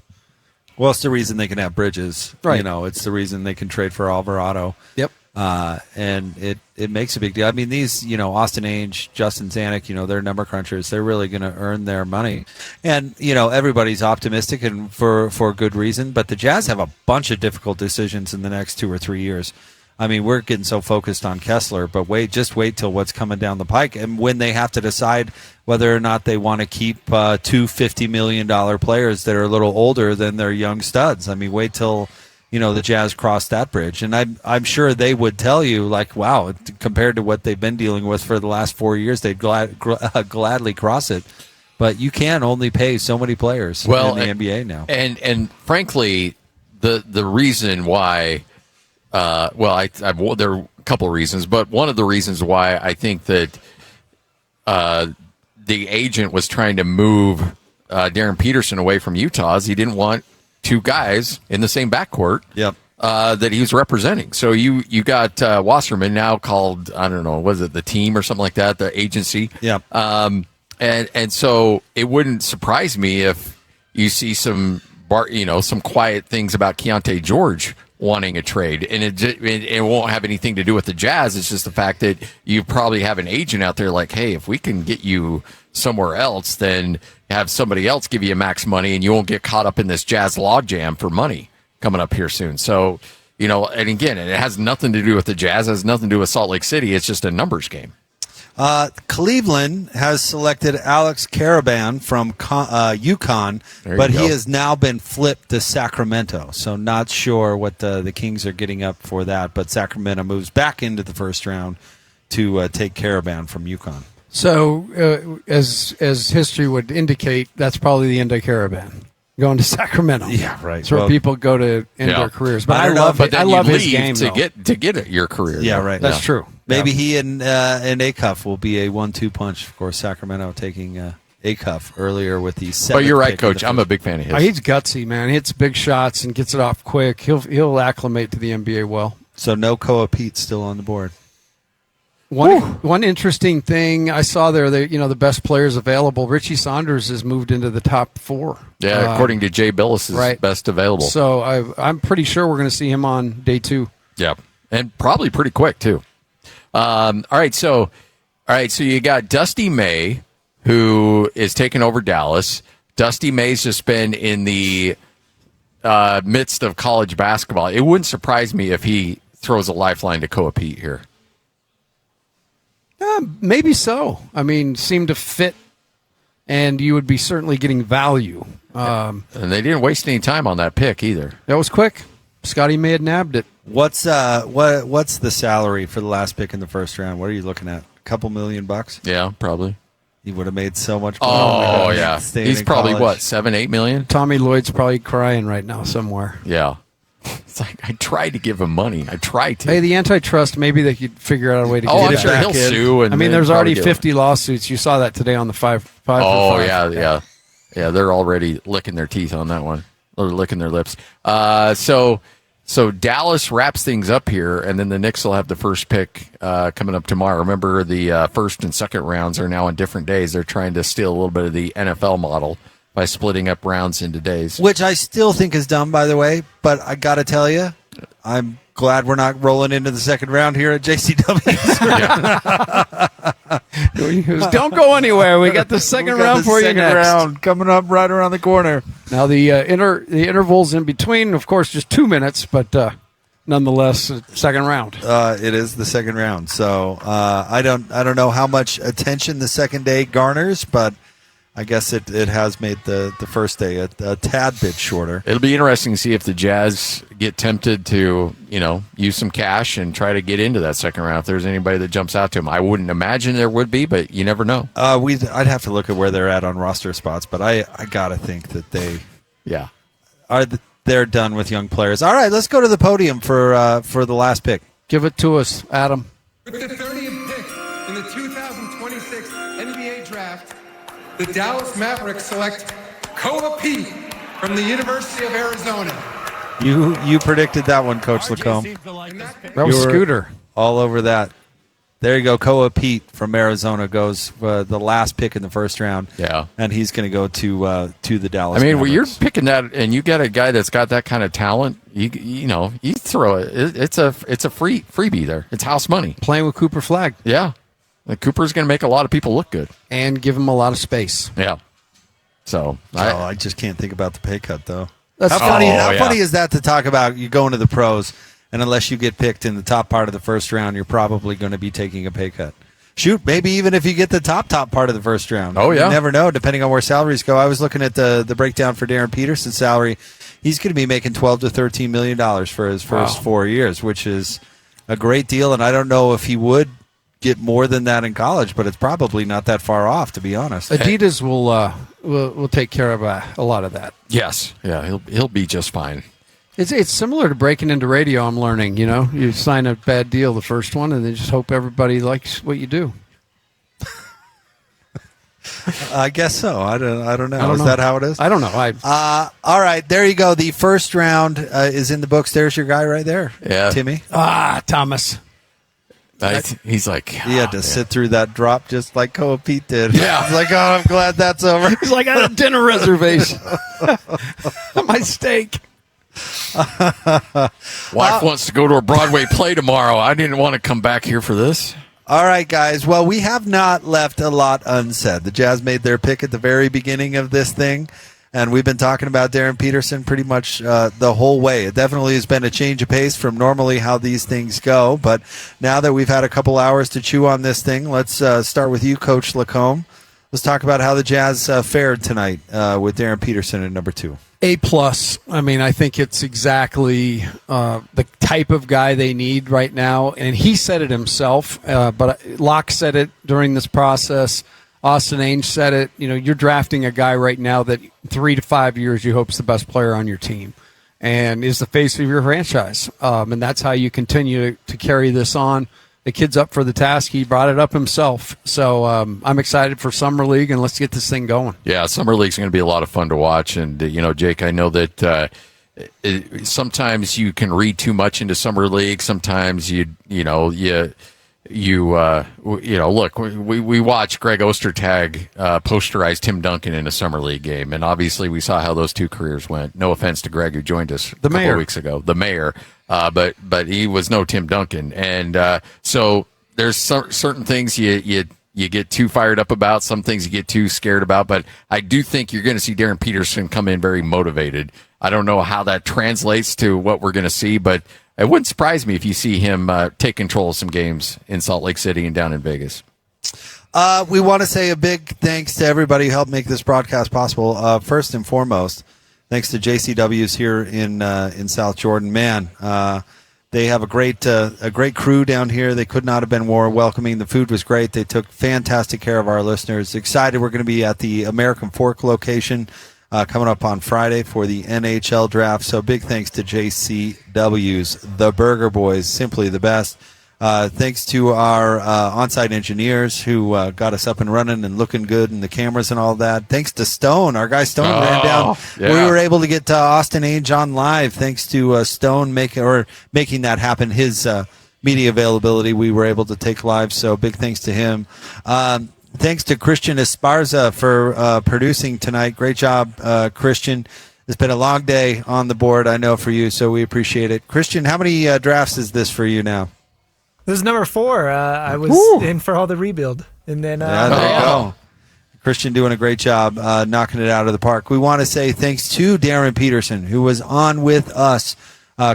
Well, it's the reason they can have Bridges. Right. It's the reason they can trade for Alvarado. Yep. And it makes a big deal. I mean, these, Austin Ainge, Justin Zanuck, they're number crunchers. They're really going to earn their money. And, everybody's optimistic and for good reason. But the Jazz have a bunch of difficult decisions in the next 2 or 3 years. I mean, we're getting so focused on Kessler, but wait till what's coming down the pike. And when they have to decide whether or not they want to keep 2 $50 million players that are a little older than their young studs. I mean, wait till the Jazz cross that bridge. And I'm sure they would tell you, wow, compared to what they've been dealing with for the last 4 years, they'd gladly cross it. But you can only pay so many players in the NBA now. And frankly, the reason why, there are a couple of reasons, but one of the reasons why I think that the agent was trying to move Darryn Peterson away from Utah is he didn't want 2 guys in the same backcourt that he was representing. So you got Wasserman now called, I don't know, was it the team or something like that, the agency? Yeah. And so it wouldn't surprise me if you see some quiet things about Keontae George wanting a trade, and it won't have anything to do with the Jazz. It's just the fact that you probably have an agent out there like, hey, if we can get you somewhere else, then have somebody else give you max money, and you won't get caught up in this Jazz logjam for money coming up here soon. So, and again, it has nothing to do with the Jazz, it has nothing to do with Salt Lake City. It's just a numbers game. Cleveland has selected Alex Caravan from UConn, but he has now been flipped to Sacramento. So not sure what the Kings are getting up for that, but Sacramento moves back into the first round to take Caravan from UConn. So as history would indicate, that's probably the end of Caravan. Going to Sacramento. Yeah, right. That's where people go to end their careers. But I love his game to get at your career. Yeah, right. That's true. Maybe he and Acuff will be a 1-2 punch. Of course, Sacramento taking Acuff earlier with the 7th. But you're right, Coach. I'm a big fan of his. He's gutsy, man. He hits big shots and gets it off quick. He'll acclimate to the NBA well. So no Koa Pete still on the board. One interesting thing I saw there, the best players available, Richie Saunders has moved into the top 4. Yeah, according to Jay Billis, is best available. So I'm pretty sure we're going to see him on day 2. Yeah, and probably pretty quick too. All right, so you got Dusty May, who is taking over Dallas. Dusty May's just been in the midst of college basketball. It wouldn't surprise me if he throws a lifeline to Koa Pete here. Maybe so. I mean, seemed to fit, and you would be certainly getting value. And they didn't waste any time on that pick either. That was quick. Scotty may have nabbed it. What's the salary for the last pick in the first round? What are you looking at? A couple $1 million? Yeah, probably. He would have made so much money. Oh, yeah. He's probably, college. $7-8 million? Tommy Lloyd's probably crying right now somewhere. Yeah. It's like, I tried to give him money. I tried to. Hey, the antitrust, maybe they could figure out a way to get I'm it sure back he'll in. sue. And there's already 50 lawsuits. You saw that today on the 5 Oh, for 5. yeah. Yeah, they're already licking their teeth on that one. Or licking their lips. So Dallas wraps things up here, and then the Knicks will have the first pick coming up tomorrow. Remember, the first and second rounds are now on different days. They're trying to steal a little bit of the NFL model by splitting up rounds into days. Which I still think is dumb, by the way, but I got to tell you, I'm glad we're not rolling into the second round here at JCW. Don't go anywhere. We got the second round for you next. Round coming up right around the corner. Now the intervals in between, of course, just 2 minutes, but nonetheless, second round. It is the second round, so I don't know how much attention the second day garners, but I guess it has made the first day a tad bit shorter. It'll be interesting to see if the Jazz get tempted to, use some cash and try to get into that second round. If there's anybody that jumps out to them, I wouldn't imagine there would be, but you never know. I'd have to look at where they're at on roster spots, but I gotta think that they're done with young players. All right, let's go to the podium for the last pick. Give it to us, Adam. With the 30th pick in the 2026 NBA Draft, the Dallas Mavericks select Koa Pete from the University of Arizona. You predicted that one, Coach LaComb. That was Scooter. All over that. There you go. Koa Pete from Arizona goes the last pick in the first round. Yeah. And he's going to go to the Dallas Mavericks. Mavericks. You're picking that, and you got a guy that's got that kind of talent. You throw it. It's a freebie there. It's house money. Playing with Cooper Flagg. Yeah. Cooper's going to make a lot of people look good. And give him a lot of space. Yeah. So I just can't think about the pay cut, though. That's how funny is that to talk about? You go into the pros, and unless you get picked in the top part of the first round, you're probably going to be taking a pay cut. Shoot, maybe even if you get the top part of the first round. Oh, yeah. You never know, depending on where salaries go. I was looking at the breakdown for Darryn Peterson's salary. He's going to be making $12 to $13 million for his first 4 years, which is a great deal, and I don't know if he would get more than that in college, but it's probably not that far off, to be honest. Adidas will take care of a lot of that. Yes, yeah, he'll be just fine. It's similar to breaking into radio. I'm learning. You sign a bad deal the first one, and then just hope everybody likes what you do. I guess so. I don't know. Is that how it is? I don't know. All right, there you go. The first round is in the books. There's your guy right there. Yeah, Timmy. Thomas. He's like, he had to sit through that drop just like Koa Pete did. Yeah. He's like, I'm glad that's over. He's like, I had a dinner reservation. My steak. Wife wants to go to a Broadway play tomorrow. I didn't want to come back here for this. All right, guys. Well, we have not left a lot unsaid. The Jazz made their pick at the very beginning of this thing, and we've been talking about Darryn Peterson pretty much the whole way. It definitely has been a change of pace from normally how these things go, but now that we've had a couple hours to chew on this thing, let's start with you, Coach LaComb. Let's talk about how the Jazz fared tonight with Darryn Peterson at number 2. A+. I mean, I think it's exactly the type of guy they need right now. And he said it himself, but Locke said it during this process. Austin Ainge said it. You're drafting a guy right now that 3 to 5 years you hope's the best player on your team and is the face of your franchise. And that's how you continue to carry this on. The kid's up for the task. He brought it up himself. So I'm excited for Summer League, and let's get this thing going. Yeah, Summer League's going to be a lot of fun to watch. And, Jake, I know that sometimes you can read too much into Summer League. Sometimes you look, we watched Greg Ostertag posterize Tim Duncan in a summer league game, and obviously we saw how those two careers went. No offense to Greg, who joined us a couple of weeks ago, the mayor, but he was no Tim Duncan, and so there's certain things you get too fired up about, some things you get too scared about, but I do think you're going to see Darryn Peterson come in very motivated. I don't know how that translates to what we're going to see, but it wouldn't surprise me if you see him take control of some games in Salt Lake City and down in Vegas. We want to say a big thanks to everybody who helped make this broadcast possible. First and foremost, thanks to JCW's here in South Jordan. Man, they have a great crew down here. They could not have been more welcoming. The food was great. They took fantastic care of our listeners. Excited we're going to be at the American Fork location coming up on Friday for the NHL draft. So big thanks to JCW's, the Burger Boys, simply the best. Thanks to our on-site engineers who got us up and running and looking good, and the cameras and all that. Thanks to Stone. Our guy Stone ran down. Yeah. We were able to get Austin Ainge on live thanks to Stone making that happen. His media availability we were able to take live, so big thanks to him. Thanks to Christian Esparza for producing tonight. Great job, Christian. It's been a long day on the board, I know, for you, so we appreciate it. Christian, how many drafts is this for you now? This is number 4. I was in for all the rebuild. And then, there you go. Christian doing a great job knocking it out of the park. We want to say thanks to Darryn Peterson, who was on with us,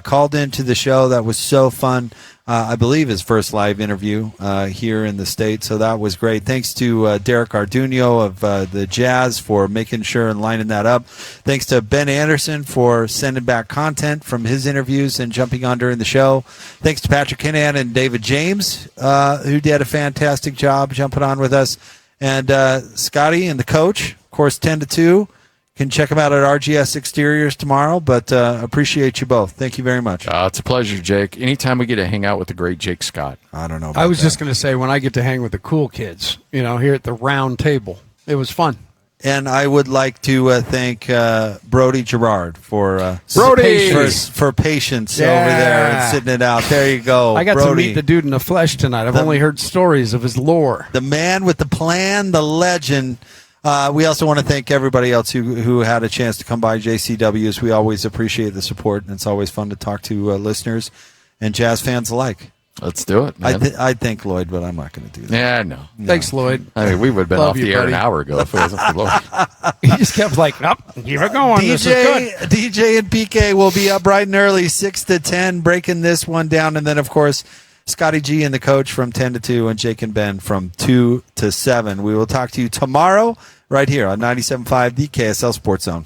called into the show. That was so fun. I believe his first live interview here in the States, so that was great. Thanks to Derek Arduino of the Jazz for making sure and lining that up. Thanks to Ben Anderson for sending back content from his interviews and jumping on during the show. Thanks to Patrick Kinahan and David James, who did a fantastic job jumping on with us. And Scotty and the coach, of course, 10-2. Can check them out at RGS Exteriors tomorrow, but appreciate you both. Thank you very much. It's a pleasure, Jake. Anytime we get to hang out with the great Jake Scott. I don't know about I was just going to say, when I get to hang with the cool kids, here at the round table, it was fun. And I would like to thank Brody Garrard for patience over there and sitting it out. There you go. I got Brody, to meet the dude in the flesh tonight. I've only heard stories of his lore. The man with the plan, the legend. We also want to thank everybody else who had a chance to come by JCW's. We always appreciate the support, and it's always fun to talk to listeners and Jazz fans alike. Let's do it, man. I'd thank Lloyd, but I'm not going to do that. Yeah, no. Thanks, Lloyd. I mean, we would have been off the air an hour ago if it wasn't for Lloyd. He just kept like, nope, keep it going. This is good. DJ and PK will be up bright and early, 6 to 10, breaking this one down. And then, of course, Scotty G and the coach from 10 to 2, and Jake and Ben from 2 to 7. We will talk to you tomorrow right here on 97.5, the KSL Sports Zone.